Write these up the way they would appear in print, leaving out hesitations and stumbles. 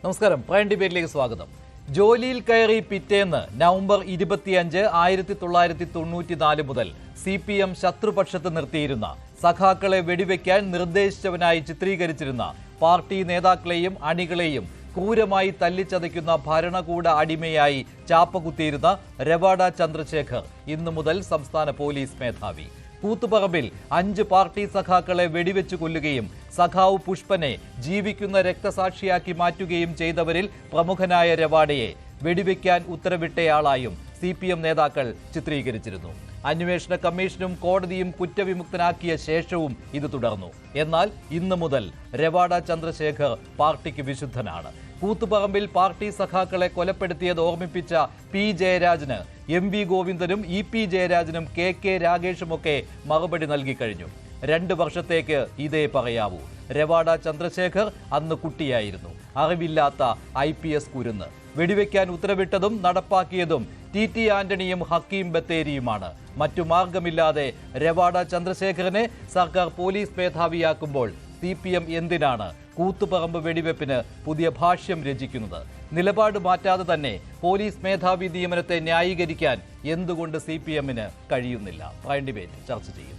നമസ്കാരം. പ്രൈം ഡിബേറ്റിലേക്ക് സ്വാഗതം. ജോലിയിൽ കയറി പിറ്റേന്ന് നവംബർ 25, 1994 മുതൽ CPM ശത്രുപക്ഷത്ത് നിർത്തിയിരുന്ന സഖാക്കളെ വെടിവെക്കാൻ നിർദ്ദേശിച്ചവനായി ചിത്രീകരിച്ചിരുന്ന പാർട്ടി നേതാക്കളെയും അണികളെയും ക്രൂരമായി തല്ലിച്ചതയ്ക്കുന്ന ഭരണകൂട അടിമയായി ചാപ്പകുത്തിയിരുന്ന രവാഡ ചന്ദ്രശേഖർ ഇന്നു മുതൽ സംസ്ഥാന പോലീസ് മേധാവി. കൂത്തുപറമ്പിൽ 5 പാർട്ടി സഖാക്കളെ വെടിവെച്ചു കൊല്ലുകയും സഖാവ് പുഷ്പനെ ജീവിക്കുന്ന രക്തസാക്ഷിയാക്കി മാറ്റുകയും ചെയ്തവരിൽ പ്രമുഖനായ രവാഡയെ വെടിവെക്കാൻ ഉത്തരവിട്ടയാളായും CPM നേതാക്കൾ ചിത്രീകരിച്ചിരുന്നു. അന്വേഷണ കമ്മീഷനും കോടതിയും കുറ്റവിമുക്തനാക്കിയ ശേഷവും ഇത് തുടർന്നു. എന്നാൽ ഇന്നു മുതൽ രവാഡ ചന്ദ്രശേഖർ പാർട്ടിക്ക് വിശുദ്ധനാണ്. കൂത്തുപറമ്പിൽ പാർട്ടി സഖാക്കളെ കൊലപ്പെടുത്തിയത് ഓർമ്മിപ്പിച്ച P. ജയരാജന് MV ഗോവിന്ദനും EP ജയരാജനും KK രാഗേഷുമൊക്കെ മറുപടി നൽകിക്കഴിഞ്ഞു. 2 വർഷത്തേക്ക് ഇതേ പറയാവൂ. രവാഡ ചന്ദ്രശേഖർ അന്ന് കുട്ടിയായിരുന്നു. അറിവില്ലാത്ത IPS കുരുന്ന്. വെടിവെക്കാൻ ഉത്തരവിട്ടതും നടപ്പാക്കിയതും TT ആന്റണിയും ഹക്കീം ബത്തേരിയുമാണ്. മറ്റു മാർഗമില്ലാതെ രവാഡ ചന്ദ്രശേഖരനെ സർക്കാർ പോലീസ് മേധാവിയാക്കുമ്പോൾ CPM എന്തിനാണ് കൂത്തുപറമ്പ് വെടിവെപ്പിന് പുതിയ ഭാഷ്യം രചിക്കുന്നത്? നിലപാട് മാറ്റാതെ തന്നെ പോലീസ് മേധാവി നിയമനത്തെ ന്യായീകരിക്കാൻ എന്തുകൊണ്ട് CPM-ന് കഴിയുന്നില്ല? പ്രൈം ഡിബേറ്റ് ചർച്ച ചെയ്യും.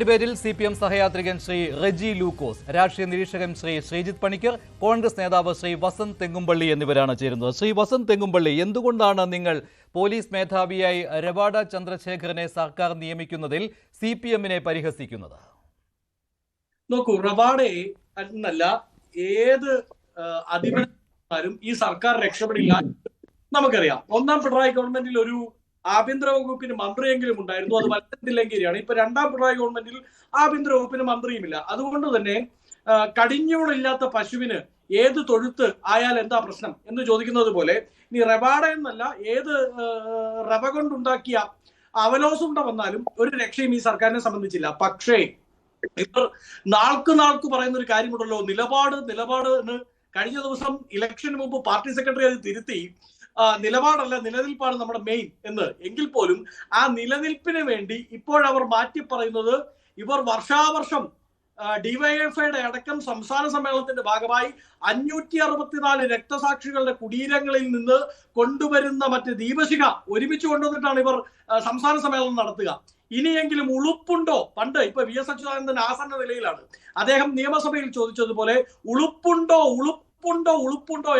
ഡിബേറ്റിൽ CPM സഹയാത്രികൻ ശ്രീ റെജി ലൂക്കോസ്, രാഷ്ട്രീയ നിരീക്ഷകൻ ശ്രീ ശ്രീജിത്ത് പണിക്കർ, കോൺഗ്രസ് നേതാവ് ശ്രീ വസന്ത് തെങ്ങുംപള്ളി എന്നിവരാണ് ചേരുന്നത്. ശ്രീ വസന്ത് തെങ്ങുംപള്ളി, എന്തുകൊണ്ടാണ് നിങ്ങൾ പോലീസ് മേധാവിയായി രവാഡ ചന്ദ്രശേഖരനെ സർക്കാർ നിയമിക്കുന്നതിൽ CPM-നെ പരിഹസിക്കുന്നത്? നോക്കൂ, റവാഡയെ എന്നല്ല ഏത് അധിപരും ഈ സർക്കാർ രക്ഷപ്പെടില്ല. നമുക്കറിയാം, ഒന്നാം പിണറായി ഗവൺമെന്റിൽ ഒരു ആഭ്യന്തര വകുപ്പിന് മന്ത്രിയെങ്കിലും ഉണ്ടായിരുന്നു. അത് വത്സൻ തില്ലങ്കേരിയാണ്. ഇപ്പൊ 2ാം പിണറായി ഗവൺമെന്റിൽ ആഭ്യന്തര വകുപ്പിന് മന്ത്രിയുമില്ല. അതുകൊണ്ട് തന്നെ കടിഞ്ഞൂണില്ലാത്ത പശുവിന് ഏത് തൊഴുത്ത് ആയാൽ എന്താ പ്രശ്നം എന്ന് ചോദിക്കുന്നത് പോലെ ഇനി റവാഡ എന്നല്ല ഏത് റവ കൊണ്ടുണ്ടാക്കിയ അവലോസുണ്ട വന്നാലും ഒരു രക്ഷയും ഈ സർക്കാരിനെ സംബന്ധിച്ചില്ല. പക്ഷേ ഇവർ നാൾക്ക് പറയുന്ന ഒരു കാര്യമുണ്ടല്ലോ, നിലപാട് എന്ന്. കഴിഞ്ഞ ദിവസം ഇലക്ഷന് മുമ്പ് പാർട്ടി സെക്രട്ടറി അത് തിരുത്തി, നിലപാടല്ല നിലനിൽപ്പാണ് നമ്മുടെ മെയിൻ എന്ന്. എങ്കിൽ പോലും ആ നിലനിൽപ്പിന് വേണ്ടി ഇപ്പോഴവർ മാറ്റി പറയുന്നത് ഇവർ വർഷാവർഷം ഡിവൈഎഫ്ഐയുടെ അടക്കം സംസ്ഥാന സമ്മേളനത്തിന്റെ ഭാഗമായി 564 രക്തസാക്ഷികളുടെ കുടീരങ്ങളിൽ നിന്ന് കൊണ്ടുവരുന്ന മറ്റ് ദീപശിഖ ഒരുമിച്ച് കൊണ്ടുവന്നിട്ടാണ് ഇവർ സംസ്ഥാന സമ്മേളനം നടത്തുക. ഇനിയെങ്കിലും ഉളുപ്പുണ്ടോ? പണ്ട് ഇപ്പൊ VS അച്യുതാനന്ദൻ ആസന്ന നിലയിലാണ്. അദ്ദേഹം നിയമസഭയിൽ ചോദിച്ചതുപോലെ ഉളുപ്പുണ്ടോ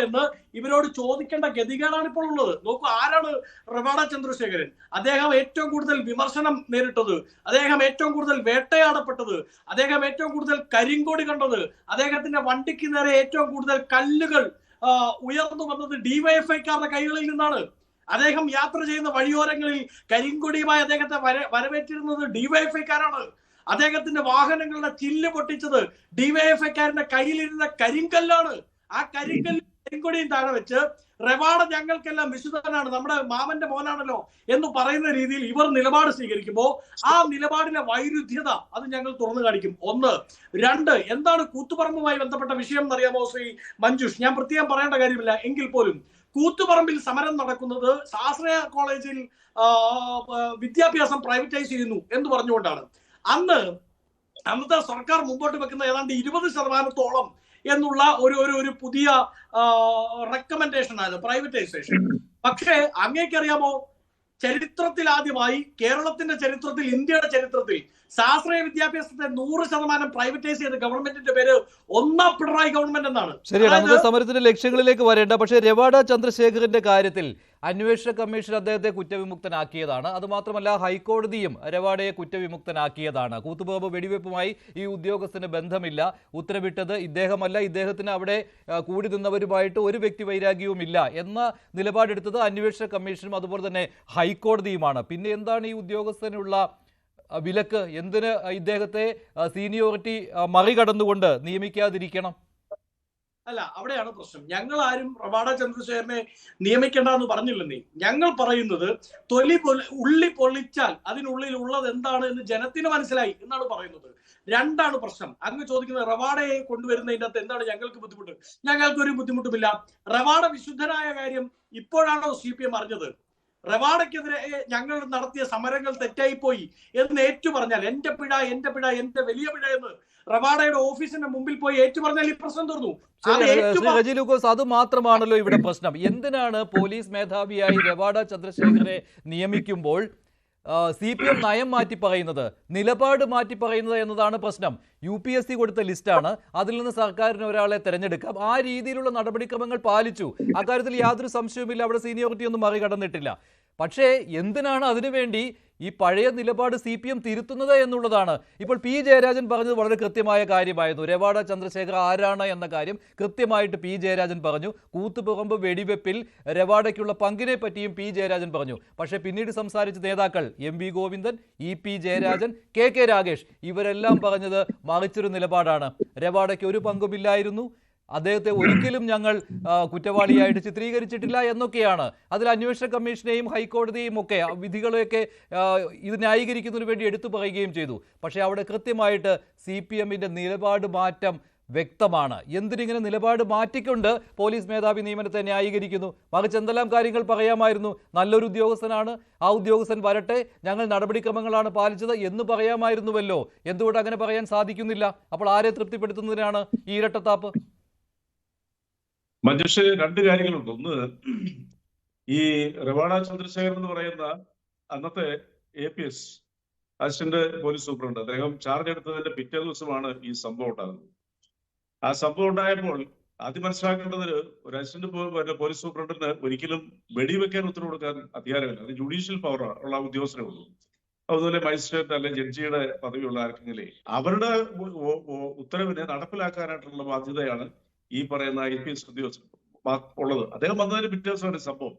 എന്ന് ഇവരോട് ചോദിക്കേണ്ട ഗതികേടാണ് ഇപ്പോൾ ഉള്ളത്. നോക്കൂ, ആരാണ് രവാഡ ചന്ദ്രശേഖരൻ? അദ്ദേഹം ഏറ്റവും കൂടുതൽ വിമർശനം നേരിട്ടത്, അദ്ദേഹം ഏറ്റവും കൂടുതൽ വേട്ടയാടപ്പെട്ടത്, അദ്ദേഹം ഏറ്റവും കൂടുതൽ കരിങ്കൊടി കണ്ടത്, അദ്ദേഹത്തിന്റെ വണ്ടിക്ക് നേരെ ഏറ്റവും കൂടുതൽ കല്ലുകൾ ഉയർന്നു വന്നത് ഡിവൈഎഫ്ഐക്കാരുടെ കൈകളിൽ നിന്നാണ്. അദ്ദേഹം യാത്ര ചെയ്യുന്ന വഴിയോരങ്ങളിൽ കരിങ്കൊടിയുമായി അദ്ദേഹത്തെ വരവേറ്റിരുന്നത് ഡിവൈഎഫ്ഐക്കാരാണ്. അദ്ദേഹത്തിന്റെ വാഹനങ്ങളുടെ ചില്ല് പൊട്ടിച്ചത് ഡിവൈഎഫ്ഐക്കാരന്റെ കയ്യിലിരുന്ന കരിങ്കല്ലാണ്. ആ കരിങ്കൊടിയും താഴെ വെച്ച് റവാഡ ഞങ്ങൾക്കെല്ലാം വിശുദ്ധനാണ്, നമ്മുടെ മാമന്റെ മോനാണല്ലോ എന്ന് പറയുന്ന രീതിയിൽ ഇവർ നിലപാട് സ്വീകരിക്കുമ്പോൾ ആ നിലപാടിലെ വൈരുദ്ധ്യത അത് ഞങ്ങൾ തുറന്നു കാണിക്കും. 1. 2, എന്താണ് കൂത്തുപറമ്പുമായി ബന്ധപ്പെട്ട വിഷയം എന്നറിയാമോ ശ്രീ മഞ്ജുഷ്? ഞാൻ പ്രത്യേകം പറയേണ്ട കാര്യമില്ല. എങ്കിൽ പോലും കൂത്തുപറമ്പിൽ സമരം നടക്കുന്നത് ശാസ്ത്രീയ കോളേജിൽ വിദ്യാഭ്യാസം പ്രൈവറ്റൈസ് ചെയ്യുന്നു എന്ന് പറഞ്ഞുകൊണ്ടാണ്. അന്നത്തെ സർക്കാർ മുമ്പോട്ട് വെക്കുന്ന ഏതാണ്ട് 20% എന്നുള്ള ഒരു പുതിയ റെക്കമെൻഡേഷൻ ആണ് പ്രൈവറ്റൈസേഷൻ. പക്ഷേ അങ്ങേക്കറിയാമോ, ചരിത്രത്തിൽ ആദ്യമായി കേരളത്തിന്റെ ചരിത്രത്തിൽ, ഇന്ത്യയുടെ ചരിത്രത്തിൽ ശാസ്ത്രീയ വിദ്യാഭ്യാസത്തെ 100% പ്രൈവറ്റൈസ് ചെയ്ത ഗവൺമെന്റിന്റെ പേര് 1ാം പിണറായി ഗവൺമെന്റ് എന്നാണ്. ശരിയാണ്, നമുക്ക് സമരത്തിന്റെ ലക്ഷ്യങ്ങളിലേക്ക് വരേണ്ട. പക്ഷേ രവാഡ ചന്ദ്രശേഖരന്റെ കാര്യത്തിൽ അന്വേഷണ കമ്മീഷൻ അദ്ദേഹത്തെ കുറ്റവിമുക്തനാക്കിയതാണ്. അതുമാത്രമല്ല, ഹൈക്കോടതിയും രവാഡയെ കുറ്റവിമുക്തനാക്കിയതാണ്. കൂത്തുപറമ്പ് വെടിവെപ്പുമായി ഈ ഉദ്യോഗസ്ഥന് ബന്ധമില്ല, ഉത്തരവിട്ടത് ഇദ്ദേഹമല്ല, ഇദ്ദേഹത്തിന് അവിടെ കൂടി നിന്നവരുമായിട്ട് ഒരു വ്യക്തി വൈരാഗ്യവുമില്ല എന്ന നിലപാടെടുത്തത് അന്വേഷണ കമ്മീഷനും അതുപോലെ തന്നെ ഹൈക്കോടതിയുമാണ്. പിന്നെ എന്താണ് ഈ ഉദ്യോഗസ്ഥനുള്ള വിലക്ക്? എന്തിന് ഇദ്ദേഹത്തെ സീനിയോറിറ്റി മറികടന്നുകൊണ്ട് നിയമിക്കാതിരിക്കണം? അല്ല, അവിടെയാണ് പ്രശ്നം. ഞങ്ങൾ ആരും റവാഡ ചന്ദ്രശേഖരനെ നിയമിക്കേണ്ടെന്ന് പറഞ്ഞില്ലെന്നേ. ഞങ്ങൾ പറയുന്നത് ഉള്ളി പൊളിച്ചാൽ അതിനുള്ളിൽ ഉള്ളത് എന്താണ് എന്ന് ജനത്തിന് മനസ്സിലായി എന്നാണ് പറയുന്നത്. രണ്ടാണ് പ്രശ്നം. അങ്ങ് ചോദിക്കുന്നത് റവാഡയെ കൊണ്ടുവരുന്നതിൻ്റെ അകത്ത് എന്താണ് ഞങ്ങൾക്ക് ബുദ്ധിമുട്ട്? ഞങ്ങൾക്കൊരു ബുദ്ധിമുട്ടുമില്ല. റവാഡ വിശുദ്ധനായ കാര്യം ഇപ്പോഴാണോ CPM അറിഞ്ഞത്? റവാഡയ്ക്കെതിരെ ഞങ്ങൾ നടത്തിയ സമരങ്ങൾ തെറ്റായിപ്പോയി എന്ന് ഏറ്റു പറഞ്ഞാൽ എന്റെ പിഴ എന്റെ വലിയ പിഴ എന്ന് റവാഡയുടെ ഓഫീസിന്റെ മുമ്പിൽ പോയി ഏറ്റു പറഞ്ഞാൽ ഈ പ്രശ്നം തീർന്നു. റജി ലൂക്കോസ്, അത് മാത്രമാണല്ലോ ഇവിടെ പ്രശ്നം. എന്തിനാണ് പോലീസ് മേധാവിയായി റവാഡ ചന്ദ്രശേഖരനെ നിയമിക്കുമ്പോൾ CPM നയം മാറ്റി പറയുന്നത്, നിലപാട് മാറ്റി പറയുന്നത് എന്നതാണ് പ്രശ്നം. UPSC കൊടുത്ത ലിസ്റ്റാണ്, അതിൽ നിന്ന് സർക്കാരിന് ഒരാളെ തെരഞ്ഞെടുക്കാം. ആ രീതിയിലുള്ള നടപടിക്രമങ്ങൾ പാലിച്ചു. അക്കാര്യത്തിൽ യാതൊരു സംശയവുമില്ല, അവിടെ സീനിയോറിറ്റി ഒന്നും മറികടന്നിട്ടില്ല. പക്ഷേ എന്തിനാണ് അതിനുവേണ്ടി ഈ പഴയ നിലപാട് CPM തിരുത്തുന്നത് എന്നുള്ളതാണ്. ഇപ്പോൾ P. ജയരാജൻ പറഞ്ഞത് വളരെ കൃത്യമായ കാര്യമായിരുന്നു. റവാഡ ചന്ദ്രശേഖർ ആരാണ് എന്ന കാര്യം കൃത്യമായിട്ട് P. ജയരാജൻ പറഞ്ഞു. കൂത്തുപറമ്പ് വെടിവെപ്പിൽ റവാഡയ്ക്കുള്ള പങ്കിനെ പറ്റിയും P. ജയരാജൻ പറഞ്ഞു. പക്ഷേ പിന്നീട് സംസാരിച്ച നേതാക്കൾ MV Govindan, EP Jayarajan, KK Ragesh ഇവരെല്ലാം പറഞ്ഞത് മറിച്ചൊരു നിലപാടാണ്. റവാഡയ്ക്ക് ഒരു പങ്കുമില്ലായിരുന്നു, അദ്ദേഹത്തെ ഒരിക്കലും ഞങ്ങൾ കുറ്റവാളിയായിട്ട് ചിത്രീകരിച്ചിട്ടില്ല എന്നൊക്കെയാണ്. അതിൽ അന്വേഷണ കമ്മീഷനെയും ഹൈക്കോടതിയെയും ഒക്കെ വിധികളെയൊക്കെ ഇത് ന്യായീകരിക്കുന്നതിന് വേണ്ടി എടുത്തു പറയുകയും ചെയ്തു. പക്ഷേ അവിടെ കൃത്യമായിട്ട് CPMന്റെ നിലപാട് മാറ്റം വ്യക്തമാണ്. എന്തിനിങ്ങനെ നിലപാട് മാറ്റിക്കൊണ്ട് പോലീസ് മേധാവി നിയമനത്തെ ന്യായീകരിക്കുന്നു? മറിച്ച് എന്തെല്ലാം കാര്യങ്ങൾ പറയാമായിരുന്നു. നല്ലൊരു ഉദ്യോഗസ്ഥനാണ്, ആ ഉദ്യോഗസ്ഥൻ വരട്ടെ, ഞങ്ങൾ നടപടിക്രമങ്ങളാണ് പാലിച്ചത് എന്ന് പറയാമായിരുന്നുവല്ലോ. എന്തുകൊണ്ട് അങ്ങനെ പറയാൻ സാധിക്കുന്നില്ല? അപ്പോൾ ആരെ തൃപ്തിപ്പെടുത്തുന്നതിനാണ് ഈ ഇരട്ടത്താപ്പ്? മഞ്ജുഷ്, രണ്ട് കാര്യങ്ങളുണ്ട്. ഒന്ന്, ഈ റവാഡ ചന്ദ്രശേഖരൻ എന്ന് പറയുന്ന അന്നത്തെ APS അസിസ്റ്റന്റ് പോലീസ് സൂപ്രണ്ട്, അദ്ദേഹം ചാർജ് എടുത്തതിന്റെ പിറ്റേ ദിവസമാണ് ഈ സംഭവം ഉണ്ടാകുന്നത്. ആ സംഭവം ഉണ്ടായപ്പോൾ ആദ്യം മനസ്സിലാക്കേണ്ടത്, ഒരു അസിസ്റ്റന്റ് പോലീസ് സൂപ്രണ്ടിന് ഒരിക്കലും വെടിവെക്കാൻ ഉത്തരവ് കൊടുക്കാൻ അധികാരമില്ല. അത് ജുഡീഷ്യൽ പവർ ഉള്ള ഉദ്യോഗസ്ഥരേ ഉള്ളൂ. അതുപോലെ മജിസ്ട്രേറ്റ് അല്ലെങ്കിൽ ജഡ്ജിയുടെ പദവിയുള്ള ആർക്കെങ്കിലേ അവരുടെ ഉത്തരവിനെ നടപ്പിലാക്കാനായിട്ടുള്ള ബാധ്യതയാണ് ഈ പറയുന്ന IPS ഉദ്യോഗസ്ഥർ ഉള്ളത്. അദ്ദേഹം വന്നതിന് പിറ്റേ ദിവസമാണ് സംഭവം.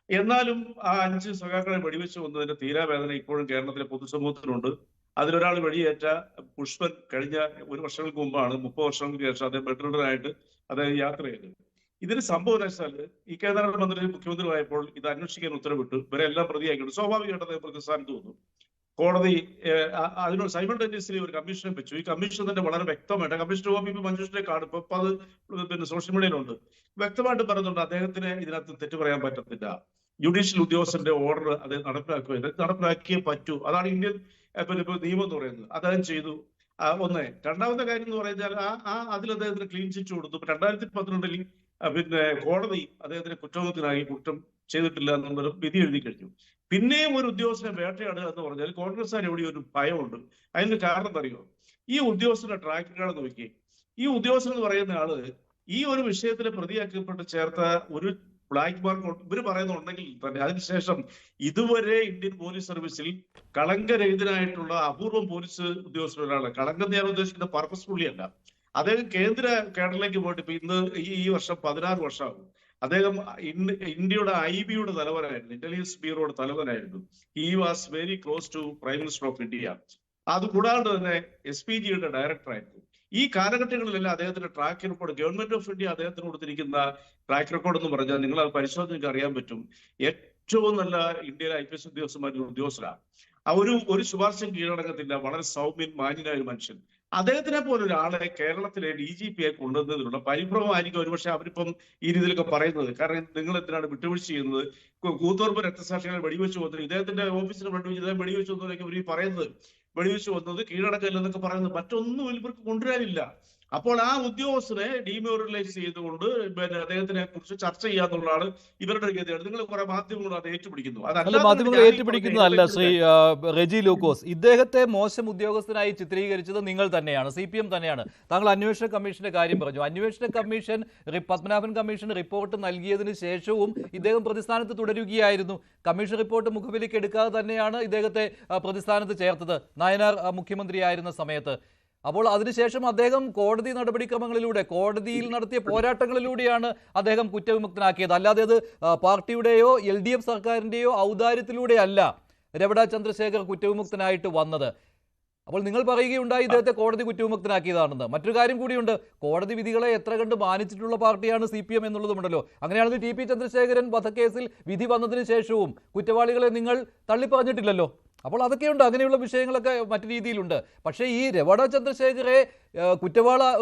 എന്നാലും ആ 5 സഖാക്കളെ വെടിവെച്ച് വന്നതിന്റെ തീരാവേദന ഇപ്പോഴും കേരളത്തിലെ പൊതുസമൂഹത്തിനുണ്ട്. അതിലൊരാൾ വെടിയേറ്റ പുഷ്പൻ കഴിഞ്ഞ 1 വർഷങ്ങൾക്ക് മുമ്പാണ്, 30 വർഷങ്ങൾക്ക് ശേഷം അദ്ദേഹം ബെഡ്റിഡനായിട്ട് അദ്ദേഹം യാത്ര ചെയ്തത്. ഇതിന് സംഭവം വെച്ചാൽ ഈ കേന്ദ്ര മന്ത്രി മുഖ്യമന്ത്രിയായപ്പോൾ ഇത് അന്വേഷിക്കാൻ ഉത്തരവിട്ടു, ഇവരെല്ലാം പ്രതിയാക്കിയിട്ട് സ്വാഭാവികമായിട്ട് അദ്ദേഹം പ്രതിസ്ഥാനത്ത് വന്നു. കോടതി അതിനോട് സൈമൾട്ടേനിയസ്ലി ഒരു കമ്മീഷനെ വെച്ചു. ഈ കമ്മീഷൻ തന്നെ വളരെ വ്യക്തമായിട്ട്, കമ്മീഷണർ കോപ്പി ഇപ്പൊ മഞ്ജുഷിനെ കാണും, ഇപ്പൊ അത് പിന്നെ സോഷ്യൽ മീഡിയയിലുണ്ട്, വ്യക്തമായിട്ട് പറയുന്നുണ്ട് അദ്ദേഹത്തിന് ഇതിനകത്ത് തെറ്റ് പറയാൻ പറ്റത്തില്ല. ജുഡീഷ്യൽ ഉദ്യോഗസ്ഥന്റെ ഓർഡർ അദ്ദേഹം നടപ്പിലാക്കിയേ പറ്റൂ. അതാണ് ഇന്ത്യൻ നിയമം എന്ന് പറയുന്നത്. അദ്ദേഹം ചെയ്തു. ഒന്ന്. രണ്ടാമത്തെ കാര്യം എന്ന് പറഞ്ഞാൽ അതിൽ അദ്ദേഹത്തിന് ക്ലീൻ ചിറ്റ് കൊടുത്തു. 2012 പിന്നെ കോടതി അദ്ദേഹത്തിന് കുറ്റകൃത്യത്തിനായി കുറ്റം ചെയ്തിട്ടില്ല എന്നുള്ളൊരു വിധി എഴുതി കഴിഞ്ഞു. പിന്നെയും ഒരു ഉദ്യോഗസ്ഥനെ വേട്ടയാടുക എന്ന് പറഞ്ഞാൽ കോൺഗ്രസ്സുകാർ എവിടെ ഒരു ഭയമുണ്ട്. അതിന് കാരണം അറിയോ? ഈ ഉദ്യോഗസ്ഥന്റെ ട്രാക്ക് റെക്കോർഡ് നോക്കി. ഈ ഉദ്യോഗസ്ഥൻ എന്ന് പറയുന്ന ആള് ഈ ഒരു വിഷയത്തിൽ പ്രതിയാക്കപ്പെട്ട് ചേർത്ത ഒരു ബ്ലാക്ക് മാർക്ക് ഇവര് പറയുന്നുണ്ടെങ്കിൽ തന്നെ അതിനുശേഷം ഇതുവരെ ഇന്ത്യൻ പോലീസ് സർവീസിൽ കളങ്കരഹിതനായിട്ടുള്ള അപൂർവം പോലീസ് ഉദ്യോഗസ്ഥർ ഒരാളാണ്. കളങ്കം ഞാൻ ഉദ്ദേശിക്കുന്നത് പർപ്പസ്ഫുള്ളി അല്ല. അദ്ദേഹം കേന്ദ്ര കേഡറിലേക്ക് പോയിട്ട് ഇപ്പൊ ഇന്ന് ഈ വർഷം 16 വർഷമാകും. അദ്ദേഹം ഇന്ത്യയുടെ IB-യുടെ തലവനായിരുന്നു, ഇന്റലിജൻസ് ബ്യൂറോയുടെ തലവനായിരുന്നു. He was very close to prime minister of India. അതുകൂടാണ്ട് തന്നെ SPG-യുടെ ഡയറക്ടറായിരുന്നു. ഈ കാലഘട്ടങ്ങളിലെല്ലാം അദ്ദേഹത്തിന്റെ track record, government of India അദ്ദേഹത്തിന് കൊടുത്തിരിക്കുന്ന ട്രാക്ക് റെക്കോർഡ് എന്ന് പറഞ്ഞാൽ നിങ്ങൾ അത് പരിശോധനയ്ക്ക് അറിയാൻ പറ്റും. ഏറ്റവും നല്ല ഇന്ത്യയിലെ IPS ഉദ്യോഗസ്ഥന്മാരുടെ ഉദ്യോഗസ്ഥരാണ്. ഒരു ശുപാർശയും കീഴടങ്ങത്തില്ല. വളരെ സൗമ്യൻ, മാന്യനായ ഒരു മനുഷ്യൻ. അദ്ദേഹത്തിനെ പോലെ ഒരാളെ കേരളത്തിലെ DGP-യെ കൊണ്ടുവന്നതിനുള്ള പരിഭ്രമമായിരിക്കും ഒരുപക്ഷെ അവരിപ്പം ഈ രീതിയിലൊക്കെ പറയുന്നത്. കാരണം നിങ്ങൾ എന്തിനാണ് വിട്ടുവീഴ്ച ചെയ്യുന്നത്? കൂത്തുപറമ്പ് രക്തസാക്ഷികളെ വെടിവെച്ച് വന്നത്, ഇദ്ദേഹത്തിന്റെ ഓഫീസിന് വെടിവെച്ച് വന്നതൊക്കെ ഇവർ പറയുന്നത്, വെടിവെച്ച് വന്നത് കീഴടക്കല്ലെന്നൊക്കെ പറയുന്നത്, മറ്റൊന്നും ഇവർക്ക് കൊണ്ടുവരാനില്ല. അപ്പോൾ ആ ഉദ്യോഗസ്ഥനെ ഡീമോറലൈസ് ചെയ്തുകൊണ്ട് അദ്ദേഹത്തിനെ കുറിച്ച് ചർച്ച ചെയ്യാന്നുള്ളതാണ് ഇവരുടെ ഗതിയാണ്. നിങ്ങൾ കുറെ മാധ്യമങ്ങൾ അത് ഏറ്റുപിടിക്കുന്നു. മാധ്യമങ്ങൾ ഏറ്റുപിടിക്കുന്നതല്ല ശ്രീ റെജി ലൂക്കോസ്. ഇദ്ദേഹത്തെ മോശം ഉദ്യോഗസ്ഥനായി ചിത്രീകരിച്ചത് നിങ്ങൾ തന്നെയാണ്, CPM തന്നെയാണ്. താങ്കൾ അന്വേഷണ കമ്മീഷന്റെ കാര്യം പറഞ്ഞു. അന്വേഷണ കമ്മീഷൻ, പത്മനാഭൻ കമ്മീഷൻ റിപ്പോർട്ട് നൽകിയതിനു ശേഷവും ഇദ്ദേഹം പ്രതിസ്ഥാനത്ത് തുടരുകയായിരുന്നു. കമ്മീഷൻ റിപ്പോർട്ട് മുഖവിലേക്ക് എടുക്കാതെ തന്നെയാണ് ഇദ്ദേഹത്തെ പ്രതിസ്ഥാനത്ത് ചേർത്തത്, നയനാർ മുഖ്യമന്ത്രിയായിരുന്ന സമയത്ത്. അപ്പോൾ അതിനുശേഷം അദ്ദേഹം കോടതി നടപടിക്രമങ്ങളിലൂടെ, കോടതിയിൽ നടത്തിയ പോരാട്ടങ്ങളിലൂടെയാണ് അദ്ദേഹം കുറ്റവിമുക്തനാക്കിയത്. അല്ലാതെ അത് പാർട്ടിയുടെയോ LDF സർക്കാരിൻ്റെയോ ഔദാര്യത്തിലൂടെയല്ല റവാഡ ചന്ദ്രശേഖർ കുറ്റവിമുക്തനായിട്ട് വന്നത്. അപ്പോൾ നിങ്ങൾ പറയുകയുണ്ടായി ഇദ്ദേഹത്തെ കോടതി കുറ്റവിമുക്തനാക്കിയതാണെന്ന്. മറ്റൊരു കാര്യം കൂടിയുണ്ട്, കോടതി വിധികളെ എത്ര കണ്ട് മാനിച്ചിട്ടുള്ള പാർട്ടിയാണ് CPM എന്നുള്ളതുമുണ്ടല്ലോ. അങ്ങനെയാണെങ്കിൽ TP ചന്ദ്രശേഖരൻ വധക്കേസിൽ വിധി വന്നതിന് ശേഷവും കുറ്റവാളികളെ നിങ്ങൾ തള്ളിപ്പറഞ്ഞിട്ടില്ലല്ലോ. അപ്പോൾ അതൊക്കെയുണ്ട്, അങ്ങനെയുള്ള വിഷയങ്ങളൊക്കെ മറ്റു രീതിയിലുണ്ട്. പക്ഷേ ഈ രവാഡ ചന്ദ്രശേഖരെ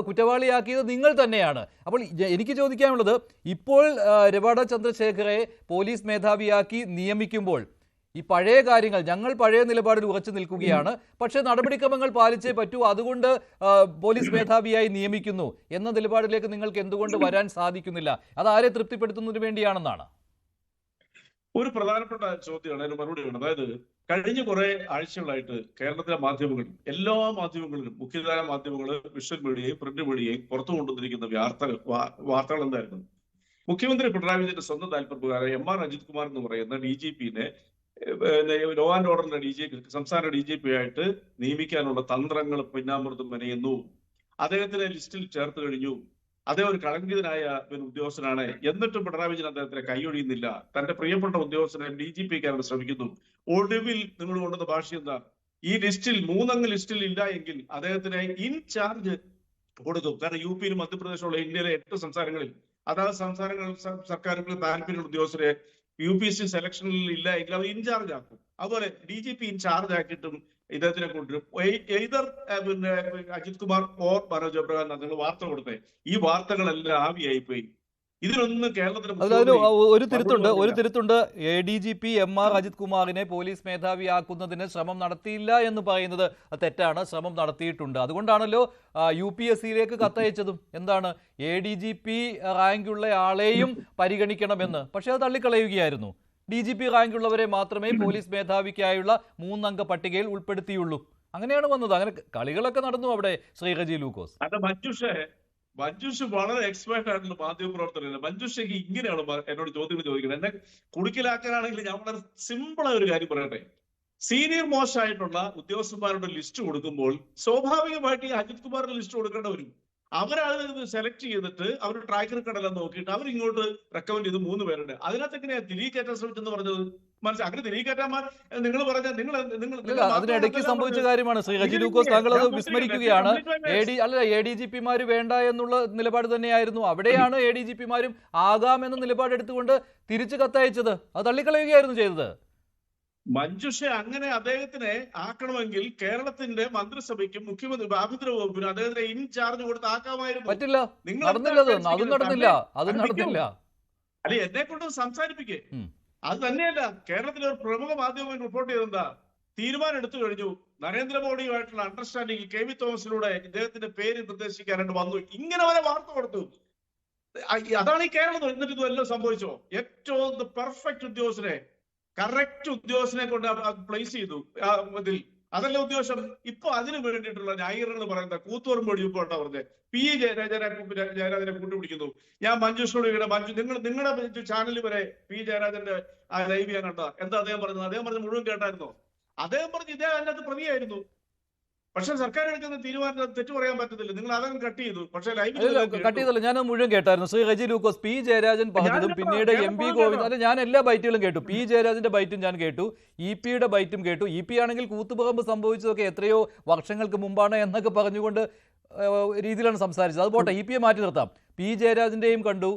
കുറ്റവാളിയാക്കിയത് നിങ്ങൾ തന്നെയാണ്. അപ്പോൾ എനിക്ക് ചോദിക്കാനുള്ളത്, ഇപ്പോൾ രവാഡ ചന്ദ്രശേഖരെ പോലീസ് മേധാവിയാക്കി നിയമിക്കുമ്പോൾ ഈ പഴയ കാര്യങ്ങൾ, ഞങ്ങൾ പഴയ നിലപാടിൽ ഉറച്ചു നിൽക്കുകയാണ്, പക്ഷേ നടപടിക്രമങ്ങൾ പാലിച്ചേ പറ്റൂ, അതുകൊണ്ട് പോലീസ് മേധാവിയായി നിയമിക്കുന്നു എന്ന നിലപാടിലേക്ക് നിങ്ങൾക്ക് എന്തുകൊണ്ട് വരാൻ സാധിക്കുന്നില്ല? അത് ആരെ തൃപ്തിപ്പെടുത്തുന്നതിന് വേണ്ടിയാണെന്നാണ്? ഒരു പ്രധാനപ്പെട്ട ചോദ്യമാണ്, അതിന് മറുപടിയാണ്. അതായത് കഴിഞ്ഞ കുറെ ആഴ്ചകളായിട്ട് കേരളത്തിലെ മാധ്യമങ്ങളിൽ, എല്ലാ മാധ്യമങ്ങളിലും, മുഖ്യധാര മാധ്യമങ്ങൾ, വിഷ്വൽ മീഡിയയും പ്രിന്റ് മീഡിയയും പുറത്തു കൊണ്ടുവന്നിരിക്കുന്ന വാർത്തകൾ എന്തായിരുന്നു? മുഖ്യമന്ത്രി പിണറായി വിജയന്റെ സ്വന്തം താല്പര്യപ്രകാരം MR അജിത് കുമാർ എന്ന് പറയുന്ന DGPനെ ലോ ആൻഡ് ഓർഡറിന്റെ സംസ്ഥാന DGP ആയിട്ട് നിയമിക്കാനുള്ള തന്ത്രങ്ങൾ പിന്നാമ്പുറത്തും മെനയുന്നു. അദ്ദേഹത്തിനെ ലിസ്റ്റിൽ ചേർത്ത് കഴിഞ്ഞു. അദ്ദേഹം ഒരു കളങ്കിതനായ ഉദ്യോഗസ്ഥനാണ്. എന്നിട്ടും പിണറായി വിജയൻ അദ്ദേഹത്തിനെ കൈയൊഴിയുന്നില്ല. തന്റെ പ്രിയപ്പെട്ട ഉദ്യോഗസ്ഥനെ DGP-ക്കാനാണ് ശ്രമിക്കുന്നു. ഒടുവിൽ നിങ്ങൾ കൊണ്ടുവന്ന ഭാഷ എന്താ? ഈ ലിസ്റ്റിൽ 3 അംഗ ലിസ്റ്റിൽ ഇല്ല എങ്കിൽ അദ്ദേഹത്തിനെ ഇൻചാർജ് കൊടുക്കും. കാരണം UP-യിലും മധ്യപ്രദേശുള്ള ഇന്ത്യയിലെ 8 സംസ്ഥാനങ്ങളിൽ അതാത് സർക്കാരുകളിൽ താല്പര്യമുള്ള ഉദ്യോഗസ്ഥരെ UPSC സെലക്ഷനിൽ ഇല്ല എങ്കിൽ അവർ ഇൻചാർജ് ആക്കും. അതുപോലെ DGP ഇൻചാർജ് ആക്കിയിട്ടും ഇദ്ദേഹത്തിനെ കൊണ്ടുവരും. പിന്നെ അജിത് കുമാർ ഓർ മനോജ് എബ്രഹാം നിങ്ങൾ വാർത്ത കൊടുത്തേ. ഈ വാർത്തകളെല്ലാം ആവിയായി പോയി. ഇതിനൊന്നും കേരളത്തിന് ഒരു തിരുത്തുണ്ട്. ADGP MR അജിത് കുമാറിനെ പോലീസ് മേധാവിയാക്കുന്നതിന് ശ്രമം നടത്തിയില്ല എന്ന് പറയുന്നത് തെറ്റാണ്. ശ്രമം നടത്തിയിട്ടുണ്ട്. അതുകൊണ്ടാണല്ലോ UPSC-യിലേക്ക് കത്തയച്ചതും. എന്താണ്, ADGP റാങ്കുള്ള ആളെയും പരിഗണിക്കണമെന്ന്. പക്ഷെ അത് തള്ളിക്കളയുകയായിരുന്നു. DGP റാങ്കുള്ളവരെ മാത്രമേ പോലീസ് മേധാവിക്കായുള്ള 3 അംഗ പട്ടികയിൽ ഉൾപ്പെടുത്തിയുള്ളൂ. അങ്ങനെയാണ് വന്നത്. അങ്ങനെ കളികളൊക്കെ നടന്നു അവിടെ. ശ്രീ റജി ലൂക്കോസ്, മഞ്ജുഷ് വളരെ എക്സ്പേർട്ട് ആയിട്ടുള്ള മാധ്യമ പ്രവർത്തനമാണ്. മഞ്ജുഷയ്ക്ക് ഇങ്ങനെയാണ് എന്നോട് ചോദ്യങ്ങൾ ചോദിക്കുന്നത്. എന്നെ കുടുക്കിലാക്കാനാണെങ്കിൽ ഞാൻ വളരെ സിമ്പിളായ ഒരു കാര്യം പറയട്ടെ. സീനിയർ മോസ്റ്റ് ആയിട്ടുള്ള ഉദ്യോഗസ്ഥന്മാരുടെ ലിസ്റ്റ് കൊടുക്കുമ്പോൾ സ്വാഭാവികമായിട്ട് ഈ അജിത് കുമാറിന്റെ ലിസ്റ്റ് കൊടുക്കേണ്ട വരും. അവരത് സെലക്ട് ചെയ്തിട്ട് അവർ ട്രാക്ക് റെക്കോർഡെല്ലാം നോക്കിയിട്ട് അവർ ഇങ്ങോട്ട് റെക്കമെൻഡ് ചെയ്ത് 3 പേരുണ്ട്. അതിനകത്ത് എങ്ങനെയാ തിരികെ കയറ്റാൻ ശ്രമിച്ചെന്ന് പറഞ്ഞത്? മനസ്സിലായി? അങ്ങനെ തിരികെ കയറ്റാൻ നിങ്ങൾ പറഞ്ഞ അതിനിടയ്ക്ക് സംഭവിച്ച കാര്യമാണ്. ശ്രീ റജി ലൂക്കോസ്, താങ്കൾ അത് വിസ്മരിക്കുകയാണ്. ADGP-മാര് വേണ്ട എന്നുള്ള നിലപാട് തന്നെയായിരുന്നു. അവിടെയാണ് ADGP-മാരും ആകാമെന്ന നിലപാടെടുത്തുകൊണ്ട് തിരിച്ചു കത്തയച്ചത്. അത് തള്ളിക്കളയുകയായിരുന്നു ചെയ്തത്. മഞ്ജുഷ അങ്ങനെ അദ്ദേഹത്തിനെ ആക്കണമെങ്കിൽ കേരളത്തിന്റെ മന്ത്രിസഭയ്ക്കും മുഖ്യമന്ത്രി ആഭ്യന്തര വകുപ്പിനും അദ്ദേഹത്തിനെ ഇൻചാർജ് കൊടുത്ത് ആക്കാമായിരുന്നു. പറ്റില്ല, നടന്നില്ല. അല്ലെ, എന്നെ കൊണ്ട് സംസാരിപ്പിക്കേ. അത് തന്നെയല്ല, കേരളത്തിലെ ഒരു പ്രമുഖ മാധ്യമം റിപ്പോർട്ട് ചെയ്തെന്താ? തീരുമാനം എടുത്തു കഴിഞ്ഞു. നരേന്ദ്രമോദിയുമായിട്ടുള്ള അണ്ടർസ്റ്റാൻഡിംഗ് KV തോമസിലൂടെ ഇദ്ദേഹത്തിന്റെ പേര് നിർദ്ദേശിക്കാനായിട്ട് വന്നു. ഇങ്ങനെ വരെ വാർത്ത കൊടുത്തു. അതാണ് ഈ കേരളം. എന്നിട്ട് ഇതെല്ലാം സംഭവിച്ചോ? ഏറ്റവും പെർഫെക്റ്റ് ഉദ്യോഗസ്ഥനെ, കറക്റ്റ് ഉദ്യോഗസ്ഥനെ കൊണ്ട് പ്ലേസ് ചെയ്തു ഇതിൽ. അതല്ല ഉദ്യോഗസ്ഥൻ. ഇപ്പൊ അതിന് വേണ്ടിയിട്ടുള്ള ന്യായീകരണങ്ങൾ പറയുന്നത് കൂത്തുപറമ്പ് ഇപ്പോട്ടാ പറഞ്ഞത്. PE ജയരാജനെ കൂട്ടുപിടിക്കുന്നു. ഞാൻ മഞ്ജുഷോട് നിങ്ങളുടെ ചാനലിൽ വരെ PE ജയരാജന്റെ ലൈവ് ഞാൻ കണ്ട. എന്താ അദ്ദേഹം പറഞ്ഞത്? അദ്ദേഹം പറഞ്ഞത് മുഴുവൻ കേട്ടായിരുന്നോ? അദ്ദേഹം പറഞ്ഞു ഇദ്ദേഹം അതിനകത്ത് പ്രതിയായിരുന്നു. പക്ഷെ സർക്കാർ എടുക്കുന്ന തീരുമാനം തെറ്റു പറയാൻ പറ്റത്തില്ല. നിങ്ങൾ അതങ്ങ് കട്ട് ചെയ്തു. പക്ഷേ കട്ട് ചെയ്തല്ലോ, ഞാൻ മുഴുവൻ കേട്ടായിരുന്നു. ശ്രീ റജി ലൂക്കോസ്, PE ജയരാജൻ പറഞ്ഞതും പിന്നീട് MP ഗോവിന്ദൻ, അല്ല ഞാൻ എല്ലാ ബൈറ്റുകളും കേട്ടു. PE ജയരാജന്റെ ബൈറ്റും ഞാൻ കേട്ടു, EP-യുടെ ബൈറ്റും കേട്ടു. EP ആണെങ്കിൽ കൂത്തുപറമ്പ് സംഭവിച്ചതൊക്കെ എത്രയോ വർഷങ്ങൾക്ക് മുമ്പാണ് എന്നൊക്കെ പറഞ്ഞുകൊണ്ട് രീതിയിലാണ് സംസാരിച്ചത്. അത് പോട്ടെ, EP-യെ മാറ്റി നിർത്താം. PE ജയരാജന്റെയും കണ്ടു,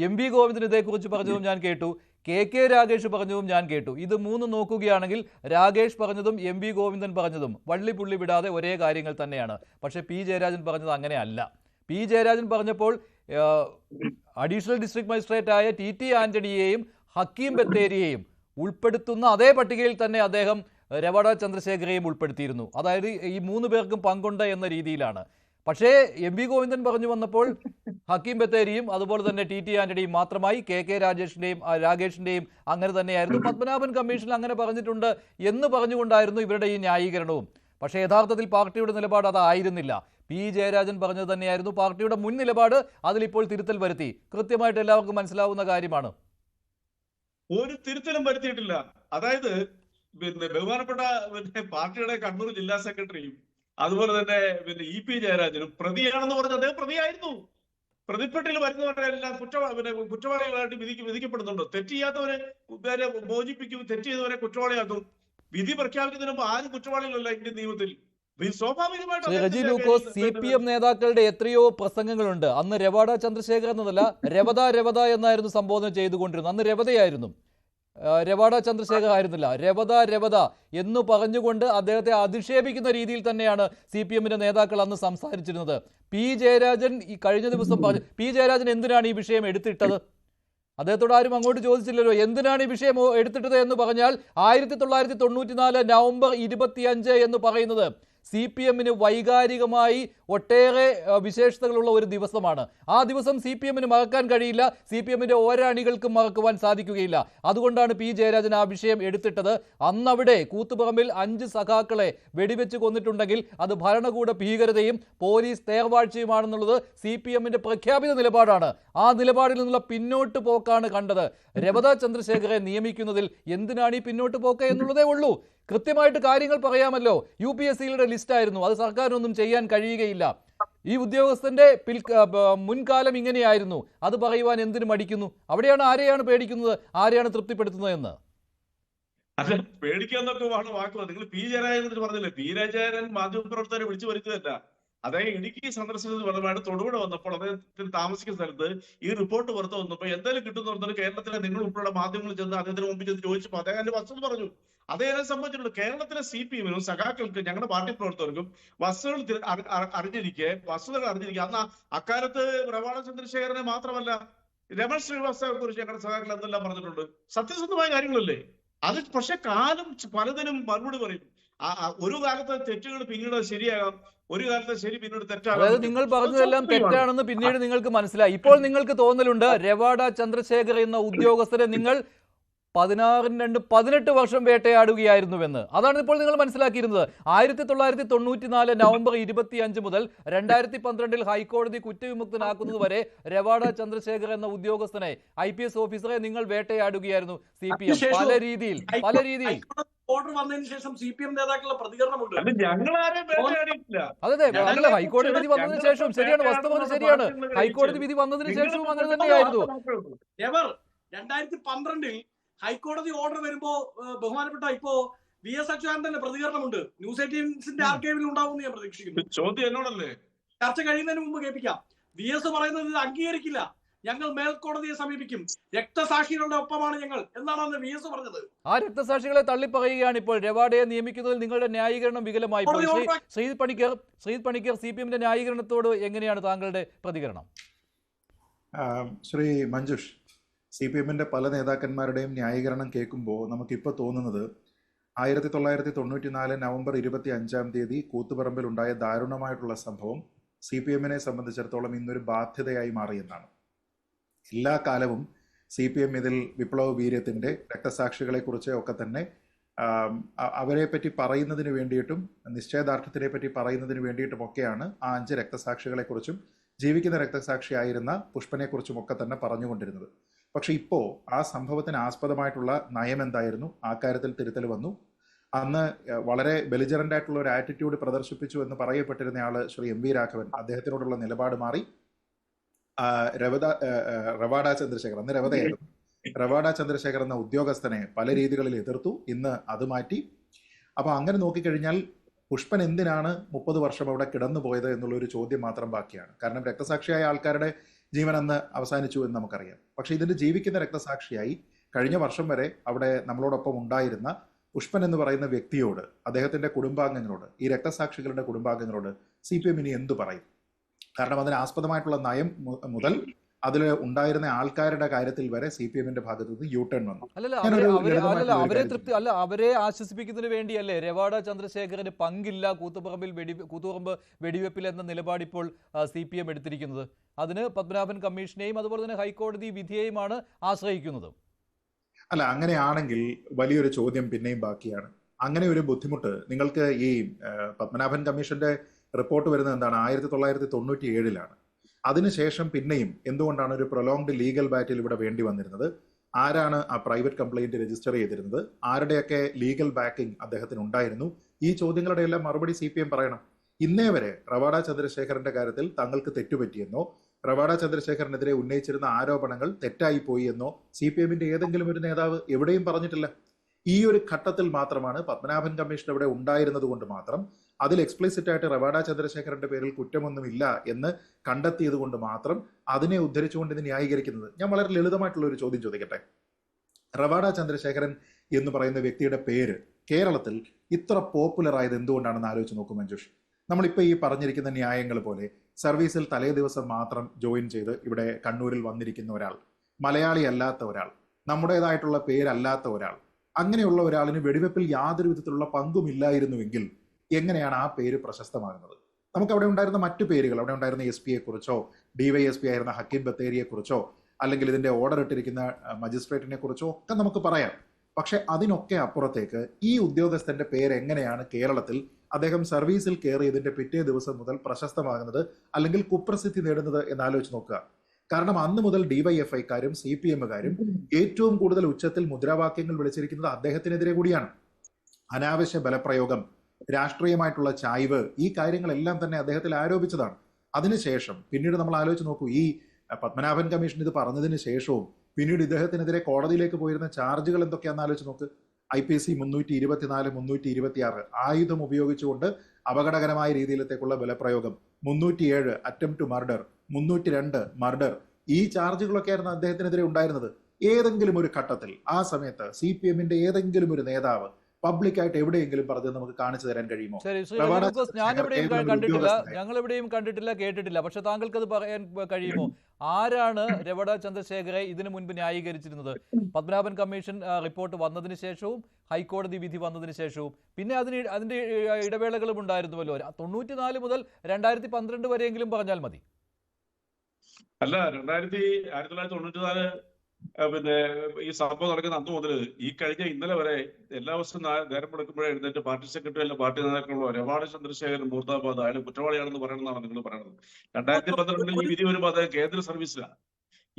MP ഗോവിന്ദൻ ഇതേക്കുറിച്ച് പറഞ്ഞതും ഞാൻ കേട്ടു, KK രാഗേഷ് പറഞ്ഞതും ഞാൻ കേട്ടു. ഇത് 3 നോക്കുകയാണെങ്കിൽ രാഗേഷ് പറഞ്ഞതും MP ഗോവിന്ദൻ പറഞ്ഞതും വള്ളിപ്പുള്ളി വിടാതെ ഒരേ കാര്യങ്ങൾ തന്നെയാണ്. പക്ഷേ PE ജയരാജൻ പറഞ്ഞത് അങ്ങനെയല്ല. PE ജയരാജൻ പറഞ്ഞപ്പോൾ അഡീഷണൽ ഡിസ്ട്രിക്ട് മജിസ്ട്രേറ്റായ TT ആന്റണിയെയും ഹക്കീം ബത്തേരിയെയും ഉൾപ്പെടുത്തുന്ന അതേ പട്ടികയിൽ തന്നെ അദ്ദേഹം രവാഡ ചന്ദ്രശേഖരെയും ഉൾപ്പെടുത്തിയിരുന്നു. അതായത് ഈ 3 പേർക്കും പങ്കുണ്ട് എന്ന രീതിയിലാണ്. പക്ഷേ MP ഗോവിന്ദൻ പറഞ്ഞു വന്നപ്പോൾ ഹക്കീം ബത്തേരിയും അതുപോലെ തന്നെ TT ആന്റണിയും മാത്രമായി. KK രാഗേഷിന്റെയും അങ്ങനെ തന്നെയായിരുന്നു. പത്മനാഭൻ കമ്മീഷനിൽ അങ്ങനെ പറഞ്ഞിട്ടുണ്ട് എന്ന് പറഞ്ഞുകൊണ്ടായിരുന്നു ഇവരുടെ ഈ ന്യായീകരണവും. പക്ഷേ യഥാർത്ഥത്തിൽ പാർട്ടിയുടെ നിലപാട് അതായിരുന്നില്ല. PE ജയരാജൻ പറഞ്ഞത് തന്നെയായിരുന്നു പാർട്ടിയുടെ മുൻ നിലപാട്. അതിലിപ്പോൾ തിരുത്തൽ വരുത്തി. കൃത്യമായിട്ട് എല്ലാവർക്കും മനസ്സിലാവുന്ന കാര്യമാണ്. ഒരു തിരുത്തലും വരുത്തിയിട്ടില്ല. അതായത് ബഹുമാനപ്പെട്ട പാർട്ടിയുടെ കണ്ണൂർ ജില്ലാ സെക്രട്ടറിയും അതുപോലെ തന്നെ EP ജയരാജനും പ്രതിയാണെന്ന് പറഞ്ഞ അദ്ദേഹം പ്രതിയായിരുന്നു. പ്രതിപ്പെട്ടിൽ വരുന്നവരെല്ലാം കുറ്റവാളികളായിട്ട് വിധിക്കപ്പെടുന്നുണ്ട്. തെറ്റ് ചെയ്യാത്തവരെ മോചിപ്പിക്കും, തെറ്റ് ചെയ്തവരെ കുറ്റവാളിയാക്കും. വിധി പ്രഖ്യാപിക്കുന്നതിന് മുമ്പ് ആരും കുറ്റവാളികളല്ല ഇന്ത്യൻ നിയമത്തിൽ. സ്വാഭാവികമായിട്ടും ശ്രീ റജി അദ്ദേഹത്തിന്റെ ലൂക്കോസ്, പേരിൽ CPM നേതാക്കളുടെ എത്രയോ പ്രസംഗങ്ങളുണ്ട്. അന്ന് രവാഡ ചന്ദ്രശേഖർ എന്നതല്ല, രവത എന്നായിരുന്നു സംബോധന ചെയ്തുകൊണ്ടിരുന്നത്. അന്ന് രവതയായിരുന്നു, രവാഡ ചന്ദ്രശേഖർ ആയിരുന്നില്ല. രവത എന്ന് പറഞ്ഞുകൊണ്ട് അദ്ദേഹത്തെ അധിക്ഷേപിക്കുന്ന രീതിയിൽ തന്നെയാണ് CPM നേതാക്കൾ അന്ന് സംസാരിച്ചിരുന്നത്. പി ജയരാജൻ ഈ കഴിഞ്ഞ ദിവസം പറഞ്ഞു, പി ജയരാജൻ എന്തിനാണ് ഈ വിഷയം എടുത്തിട്ടത്? അദ്ദേഹത്തോട് ആരും അങ്ങോട്ട് ചോദിച്ചില്ലല്ലോ എന്തിനാണ് ഈ വിഷയം എടുത്തിട്ടത് എന്ന് പറഞ്ഞാൽ 1994 നവംബർ 25 എന്ന് പറയുന്നത് CPM-ന് വൈകാരികമായി ഒട്ടേറെ വിശേഷതകളുള്ള ഒരു ദിവസമാണ്. ആ ദിവസം CPM-ന് മറക്കാൻ കഴിയില്ല, CPM-ന്റെ ഒരണികൾക്കും മറക്കുവാൻ സാധിക്കുകയില്ല. അതുകൊണ്ടാണ് പി ജയരാജൻ ആ വിഷയം എടുത്തിട്ടത്. അന്നവിടെ കൂത്തുപറമ്പിൽ 5 സഖാക്കളെ വെടിവെച്ച് കൊന്നിട്ടുണ്ടെങ്കിൽ അത് ഭരണകൂട ഭീകരതയും പോലീസ് തേർവാഴ്ചയുമാണെന്നുള്ളത് CPM-ന്റെ പ്രഖ്യാപിത നിലപാടാണ്. ആ നിലപാടിൽ നിന്നുള്ള പിന്നോട്ട് പോക്കാണ് കണ്ടത്. രവത ചന്ദ്രശേഖരെ നിയമിക്കുന്നതിൽ എന്തിനാണ് ഈ പിന്നോട്ട് പോക്ക് എന്നുള്ളതേ ഉള്ളൂ. കൃത്യമായിട്ട് കാര്യങ്ങൾ പറയാമല്ലോ. UPSCയുടെ ലിസ്റ്റായിരുന്നു, അത് സർക്കാരിനൊന്നും ചെയ്യാൻ കഴിയുകയില്ല. ഈ ഉദ്യോഗസ്ഥന്റെ മുൻകാലം ഇങ്ങനെയായിരുന്നു, അത് പറയുവാൻ എന്തിനു മടിക്കുന്നു? അവിടെയാണ് ആരെയാണ് പേടിക്കുന്നത്, ആരെയാണ് തൃപ്തിപ്പെടുത്തുന്നത് എന്ന്. അല്ല, പേടിക്കാന്നൊക്കെ വാക്കുകൾ നിങ്ങൾ പി ജയരാജൻ പറഞ്ഞില്ലേ? പി ജയരാജൻ മാധ്യമപ്രവർത്തകരെ വിളിച്ചു വരുത്തിയതല്ല. അദ്ദേഹം ഇടുക്കി സന്ദർശിച്ചത് ഫലമായിട്ട് തൊടുപുഴ വന്നപ്പോൾ അദ്ദേഹത്തിന് താമസിക്കുന്ന സ്ഥലത്ത് ഈ റിപ്പോർട്ട് പുറത്തു വന്നപ്പോൾ എന്തായാലും കിട്ടുന്ന പറഞ്ഞാൽ കേരളത്തിലെ നിങ്ങൾ ഉൾപ്പെടെ മാധ്യമങ്ങൾ ചെന്ന് അദ്ദേഹത്തിന് മുമ്പിൽ ചെന്ന് ചോദിച്ചപ്പോൾ അദ്ദേഹം എന്റെ വസ്തുത പറഞ്ഞു. അദ്ദേഹത്തെ സംബന്ധിച്ചിട്ടുണ്ട് കേരളത്തിലെ CPM-നും സഖാക്കൾക്ക് ഞങ്ങളുടെ പാർട്ടി പ്രവർത്തകർക്കും വസ്തുതകൾ അറിഞ്ഞിരിക്കെ അന്ന് അക്കാലത്ത് രവാഡ ചന്ദ്രശേഖരനെ മാത്രമല്ല രമേശ് ശ്രീവാസ്തവയെ കുറിച്ച് ഞങ്ങളുടെ സഖാക്കൾ എന്തെല്ലാം പറഞ്ഞിട്ടുണ്ട്. സത്യസന്ധമായ കാര്യങ്ങളല്ലേ അത്? പക്ഷെ കാലം പലതിനും മറുപടി പറയും. ഒരു കാലത്തെ തെറ്റുകൾ പിന്നീട് ശരിയാകാം, ഒരു കാലത്തെ ശരി പിന്നീട് തെറ്റാകാം. അതായത് നിങ്ങൾ പറഞ്ഞതെല്ലാം തെറ്റാണെന്ന് പിന്നീട് നിങ്ങൾക്ക് മനസ്സിലായി. ഇപ്പോൾ നിങ്ങൾക്ക് തോന്നലുണ്ട് രവാഡ ചന്ദ്രശേഖർ എന്ന ഉദ്യോഗസ്ഥരെ നിങ്ങൾ 16-18 വർഷം വേട്ടയാടുകയായിരുന്നുവെന്ന്. അതാണ് ഇപ്പോൾ നിങ്ങൾ മനസ്സിലാക്കിയിരുന്നത്. 1994 നവംബർ 25 മുതൽ 2012 ഹൈക്കോടതി കുറ്റവിമുക്തനാക്കുന്നത് വരെ രവാഡ ചന്ദ്രശേഖർ എന്ന ഉദ്യോഗസ്ഥനെ, IPS ഓഫീസറെ നിങ്ങൾ വേട്ടയാടുകയായിരുന്നു. CPM പല രീതിയിൽ ഓർഡർ വന്നതിന് ശേഷം CPM നേതാക്കളുടെ പ്രതികരണമുണ്ട്. അതെ, അങ്ങനെ ഹൈക്കോടതി വിധി വന്നതിന് ശേഷം ശരിയാണ്, വസ്തുത ശരിയാണ്. ഹൈക്കോടതി വിധി വന്നതിന് ശേഷവും അങ്ങനെ തന്നെയായിരുന്നു. 2012 ഹൈക്കോടതി ഓർഡർ വരുമ്പോ ബഹുമാനപ്പെട്ട ഇപ്പോ VS അച്യുതാനന്ദന്റെ പ്രതികരണമുണ്ട്. ന്യൂസ് 18ന്റെ ആർക്കൈവിൽ ഉണ്ടാവുമെന്ന് ഞാൻ പ്രതീക്ഷിക്കുന്നു. ചോദ്യം എന്നോടല്ലേ? ചർച്ച കഴിയുന്നതിന് മുമ്പ് കേൾപ്പിക്കാം. VS പറയുന്നത് ഇത് അംഗീകരിക്കില്ല, ഞങ്ങൾ മേൽക്കോടതിയെ സമീപിക്കും, രക്തസാക്ഷികളുടെ ഒപ്പമാണ് ഞങ്ങൾ എന്നാണ് അന്ന് VS പറഞ്ഞത്. ആ രക്തസാക്ഷികളെ തള്ളിപ്പറയുകയാണ് ഇപ്പോൾ. രവാഡയെ നിയമിക്കുന്നതിൽ നിങ്ങളുടെ ന്യായീകരണം വികലമായി പോയി. ശ്രീജിത് പണിക്കർ, CPM-ന്റെ ന്യായീകരണത്തോട് എങ്ങനെയാണ് താങ്കളുടെ പ്രതികരണം? ശ്രീ മഞ്ജുഷ്, CPM-ന്റെ പല നേതാക്കന്മാരുടെയും ന്യായീകരണം കേൾക്കുമ്പോൾ നമുക്കിപ്പോൾ തോന്നുന്നത് 1994 നവംബർ 25 കൂത്തുപറമ്പിൽ ഉണ്ടായ ദാരുണമായിട്ടുള്ള സംഭവം CPM-നെ സംബന്ധിച്ചിടത്തോളം ഇന്നൊരു ബാധ്യതയായി മാറിയെന്നാണ്. എല്ലാ കാലവും CPM ഇതിൽ വിപ്ലവ വീര്യത്തിൻ്റെ രക്തസാക്ഷികളെക്കുറിച്ച് ഒക്കെ തന്നെ അവരെ പറ്റി പറയുന്നതിന് വേണ്ടിയിട്ടും നിശ്ചയദാർഢ്യത്തിനെ പറ്റി പറയുന്നതിന് വേണ്ടിയിട്ടുമൊക്കെയാണ് ആ 5 രക്തസാക്ഷികളെക്കുറിച്ചും ജീവിക്കുന്ന രക്തസാക്ഷിയായിരുന്ന പുഷ്പനെക്കുറിച്ചും ഒക്കെ തന്നെ പറഞ്ഞുകൊണ്ടിരുന്നത്. പക്ഷെ ഇപ്പോൾ ആ സംഭവത്തിന് ആസ്പദമായിട്ടുള്ള നയം എന്തായിരുന്നു? ആ കാര്യത്തിൽ തിരുത്തൽ വന്നു. അന്ന് വളരെ ബെലിജറൻ്റ് ആയിട്ടുള്ള ഒരു ആറ്റിറ്റ്യൂഡ് പ്രദർശിപ്പിച്ചു എന്ന് പറയപ്പെട്ടിരുന്ന ആള് ശ്രീ MV രാഘവൻ, അദ്ദേഹത്തിനോടുള്ള നിലപാട് മാറി. രവാഡ ചന്ദ്രശേഖർ, അന്ന് രവതയായിരുന്നു, രവാഡ ചന്ദ്രശേഖർ എന്ന ഉദ്യോഗസ്ഥനെ പല രീതികളിൽ എതിർത്തു. ഇന്ന് അത് മാറ്റി. അപ്പൊ അങ്ങനെ നോക്കിക്കഴിഞ്ഞാൽ പുഷ്പൻ എന്തിനാണ് 30 വർഷം അവിടെ കിടന്നുപോയത് എന്നുള്ളൊരു ചോദ്യം മാത്രം ബാക്കിയാണ്. കാരണം രക്തസാക്ഷിയായ ആൾക്കാരുടെ ജീവൻ അന്ന് അവസാനിച്ചു എന്ന് നമുക്കറിയാം. പക്ഷെ ഇതിന്റെ ജീവിക്കുന്ന രക്തസാക്ഷിയായി കഴിഞ്ഞ വർഷം വരെ അവിടെ നമ്മളോടൊപ്പം ഉണ്ടായിരുന്ന പുഷ്പൻ എന്ന് പറയുന്ന വ്യക്തിയോട്, അദ്ദേഹത്തിന്റെ കുടുംബാംഗങ്ങളോട്, ഈ രക്തസാക്ഷികളുടെ കുടുംബാംഗങ്ങളോട് CPM ഇനി എന്തു പറയും? കാരണം അതിന് ആസ്പദമായിട്ടുള്ള നയം മുതൽ അതിൽ ഉണ്ടായിരുന്ന ആൾക്കാരുടെ കാര്യത്തിൽ വരെ CPM-ന്റെ ഭാഗത്ത് നിന്ന് യൂട്ടേൺ വന്നു. അവരെ ആശ്വസിപ്പിക്കുന്നതിന് വേണ്ടിയല്ലേ രവാഡ ചന്ദ്രശേഖരന് പങ്കില്ല കൂത്തുപറമ്പ് വെടിവെപ്പിൽ എന്ന നിലപാട് ഇപ്പോൾ CPM എടുത്തിരിക്കുന്നത്? അതിന് പത്മനാഭൻ കമ്മീഷനെയും അതുപോലെ തന്നെ ഹൈക്കോടതി വിധിയെയുമാണ് ആശ്രയിക്കുന്നത്. അല്ല, അങ്ങനെയാണെങ്കിൽ വലിയൊരു ചോദ്യം പിന്നെയും ബാക്കിയാണ്. അങ്ങനെ ഒരു ബുദ്ധിമുട്ട് നിങ്ങൾക്ക് ഈ പത്മനാഭൻ കമ്മീഷന്റെ റിപ്പോർട്ട് വരുന്നത് എന്താണ്? 1997 അതിനുശേഷം പിന്നെയും എന്തുകൊണ്ടാണ് ഒരു പ്രൊലോങ്ഡ് ലീഗൽ ബാറ്റിൽ ഇവിടെ വേണ്ടി വന്നിരുന്നത്? ആരാണ് ആ പ്രൈവറ്റ് കംപ്ലൈന്റ് രജിസ്റ്റർ ചെയ്തിരുന്നത്? ആരുടെയൊക്കെ ലീഗൽ ബാക്കിംഗ് അദ്ദേഹത്തിന് ഉണ്ടായിരുന്നു? ഈ ചോദ്യങ്ങളുടെ എല്ലാം മറുപടി CPM പറയണം. ഇന്നേ വരെ രവാഡ ചന്ദ്രശേഖരന്റെ കാര്യത്തിൽ തങ്ങൾക്ക് തെറ്റുപറ്റിയെന്നോ രവാഡ ചന്ദ്രശേഖരനെതിരെ ഉന്നയിച്ചിരുന്ന ആരോപണങ്ങൾ തെറ്റായി പോയി എന്നോ CPM-ന്റെ ഏതെങ്കിലും ഒരു നേതാവ് എവിടെയും പറഞ്ഞിട്ടില്ല. ഈ ഒരു ഘട്ടത്തിൽ മാത്രമാണ് പത്മനാഭൻ കമ്മീഷൻ ഇവിടെ ഉണ്ടായിരുന്നത് കൊണ്ട് മാത്രം അതിൽ എക്സ്പ്ലിസിറ്റ് ആയിട്ട് റവാഡ ചന്ദ്രശേഖരന്റെ പേരിൽ കുറ്റമൊന്നുമില്ല എന്ന് കണ്ടെത്തിയത് കൊണ്ട് മാത്രം അതിനെ ഉദ്ധരിച്ചുകൊണ്ട് ഇത് ന്യായീകരിക്കുന്നത്. ഞാൻ വളരെ ലളിതമായിട്ടുള്ള ഒരു ചോദ്യം ചോദിക്കട്ടെ. റവാഡ ചന്ദ്രശേഖരൻ എന്ന് പറയുന്ന വ്യക്തിയുടെ പേര് കേരളത്തിൽ ഇത്ര പോപ്പുലർ ആയത് എന്തുകൊണ്ടാണെന്ന് ആലോചിച്ച് നോക്കും മഞ്ജുഷ്. നമ്മളിപ്പോൾ ഈ പറഞ്ഞിരിക്കുന്ന ന്യായങ്ങൾ പോലെ സർവീസിൽ തലേ ദിവസം മാത്രം ജോയിൻ ചെയ്ത് ഇവിടെ കണ്ണൂരിൽ വന്നിരിക്കുന്ന ഒരാൾ, മലയാളി അല്ലാത്ത ഒരാൾ, നമ്മുടേതായിട്ടുള്ള പേരല്ലാത്ത ഒരാൾ, അങ്ങനെയുള്ള ഒരാളിന് വെടിവെപ്പിൽ യാതൊരു വിധത്തിലുള്ള പങ്കുമില്ലായിരുന്നുവെങ്കിൽ എങ്ങനെയാണ് ആ പേര് പ്രശസ്തമാകുന്നത്? നമുക്ക് അവിടെ ഉണ്ടായിരുന്ന മറ്റു പേരുകൾ, അവിടെ ഉണ്ടായിരുന്ന SP കുറിച്ചോ DYSP ആയിരുന്ന ഹക്കീം ബത്തേരിയെ കുറിച്ചോ അല്ലെങ്കിൽ ഇതിന്റെ ഓർഡർ ഇട്ടിരിക്കുന്ന മജിസ്ട്രേറ്റിനെ കുറിച്ചോ ഒക്കെ നമുക്ക് പറയാം. പക്ഷെ അതിനൊക്കെ അപ്പുറത്തേക്ക് ഈ ഉദ്യോഗസ്ഥന്റെ പേര് എങ്ങനെയാണ് കേരളത്തിൽ അദ്ദേഹം സർവീസിൽ കയറിയതിന്റെ പിറ്റേ ദിവസം മുതൽ പ്രശസ്തമാകുന്നത് അല്ലെങ്കിൽ കുപ്രസിദ്ധി നേടുന്നത് എന്നാലോചിച്ച് നോക്കുക. കാരണം അന്ന് മുതൽ DYFIക്കാരും CPMകാരും ഏറ്റവും കൂടുതൽ ഉച്ചത്തിൽ മുദ്രാവാക്യങ്ങൾ വിളിച്ചിരിക്കുന്നത് അദ്ദേഹത്തിനെതിരെ കൂടിയാണ്. അനാവശ്യ ബലപ്രയോഗം, രാഷ്ട്രീയമായിട്ടുള്ള ചായ്വ്, ഈ കാര്യങ്ങളെല്ലാം തന്നെ അദ്ദേഹത്തിൽ ആരോപിച്ചതാണ്. അതിനുശേഷം പിന്നീട് നമ്മൾ ആലോചിച്ച് നോക്കൂ, ഈ പത്മനാഭൻ കമ്മീഷൻ ഇത് പറഞ്ഞതിന് ശേഷവും പിന്നീട് ഇദ്ദേഹത്തിനെതിരെ കോടതിയിലേക്ക് പോയിരുന്ന ചാർജുകൾ എന്തൊക്കെയാണെന്ന് ആലോചിച്ച് നോക്ക്. IPC 324, 326 ആയുധം ഉപയോഗിച്ചുകൊണ്ട് അപകടകരമായ രീതിയിലത്തേക്കുള്ള ബലപ്രയോഗം, 307 അറ്റംപ്റ്റ് ടു മർഡർ, 302 മർഡർ, ഈ ചാർജുകളൊക്കെ ആയിരുന്നു അദ്ദേഹത്തിനെതിരെ ഉണ്ടായിരുന്നത്. ഏതെങ്കിലും ഒരു ഘട്ടത്തിൽ ആ സമയത്ത് CPMന്റെ ഏതെങ്കിലും ഒരു നേതാവ് പബ്ലിക്കായിട്ട് എവിടെയെങ്കിലും പറഞ്ഞത് നമുക്ക് കാണിച്ചു തരാൻ കഴിയുമോ? ശരി, ശ്രീ രജനീകാന്ത്, ഞങ്ങൾ എവിടെയും കണ്ടിട്ടില്ല, കേട്ടിട്ടില്ല. പക്ഷെ താങ്കൾക്ക് അത് പറയാൻ കഴിയുമോ? ആരാണ് രവട ചന്ദ്രശേഖരെ ഇതിനു മുൻപ് ന്യായീകരിച്ചിരുന്നത്? പത്മനാഭൻ കമ്മീഷൻ റിപ്പോർട്ട് വന്നതിന് ശേഷവും ഹൈക്കോടതി വിധി വന്നതിന് ശേഷവും പിന്നെ അതിന്റെ ഇടവേളകളും ഉണ്ടായിരുന്നുവല്ലോ. 94 മുതൽ 2012 വരെയെങ്കിലും പറഞ്ഞാൽ മതി. അല്ല, 1994 പിന്നെ ഈ സംഭവം നടക്കുന്ന അന്ന് മുതൽ ഈ കഴിഞ്ഞ ഇന്നലെ വരെ എല്ലാ ദിവസവും നേരം എടുക്കുമ്പോഴേ എഴുന്നേറ്റ് പാർട്ടി സെക്രട്ടറി അല്ല പാർട്ടി നേതാക്കളുള്ള രവാഡ ചന്ദ്രശേഖരൻ മൂർദാബാദ് അയാൾ കുറ്റവാളിയാണെന്ന് പറയണമെന്നാണ് നിങ്ങൾ പറയുന്നത്. 2012 ഈ വിധി വരുമ്പോൾ അദ്ദേഹം കേന്ദ്ര സർവീസിലാണ്.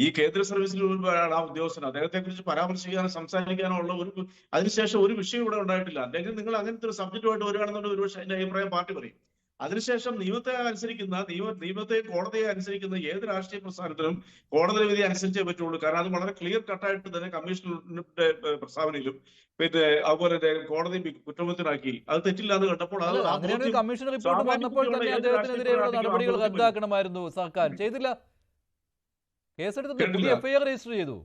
ഈ കേന്ദ്ര സർവീസിൽ വരുമ്പോഴാണ് ആ ഉദ്യോഗസ്ഥൻ അദ്ദേഹത്തെ കുറിച്ച് പരാമർശിക്കാനോ സംസാരിക്കാനോ ഉള്ള ഒരു അതിനുശേഷം ഒരു വിഷയം ഇവിടെ ഉണ്ടായിട്ടില്ല. അല്ലെങ്കിൽ നിങ്ങൾ അങ്ങനത്തെ ഒരു സബ്ജക്റ്റുമായിട്ട് വരികയാണെന്നുണ്ട് ഒരുപക്ഷെ അതിന്റെ അഭിപ്രായം പാർട്ടി പറയും. അതിനുശേഷം നിയമത്തെ കോടതിയെ അനുസരിക്കുന്ന ഏത് രാഷ്ട്രീയ പ്രസ്ഥാനത്തിനും കോടതി വിധി അനുസരിച്ചേ പറ്റുള്ളൂ. കാരണം അത് വളരെ ക്ലിയർ കട്ടായിട്ട് തന്നെ കമ്മീഷന്റെ പ്രസ്താവനയിലും പിന്നെ അതുപോലെ കോടതി കുറ്റമുക്തനാക്കി അത് തെറ്റില്ല എന്ന് കണ്ടപ്പോൾ കമ്മീഷൻ റിപ്പോർട്ട് വന്നപ്പോൾ തന്നെ അദ്ദേഹത്തിനെതിരെയുള്ള നടപടികൾ റദ്ദാക്കണമായിരുന്നു സർക്കാർ. ചെയ്തില്ല, കേസെടുത്ത് പുതിയ FIR രജിസ്റ്റർ ചെയ്തു.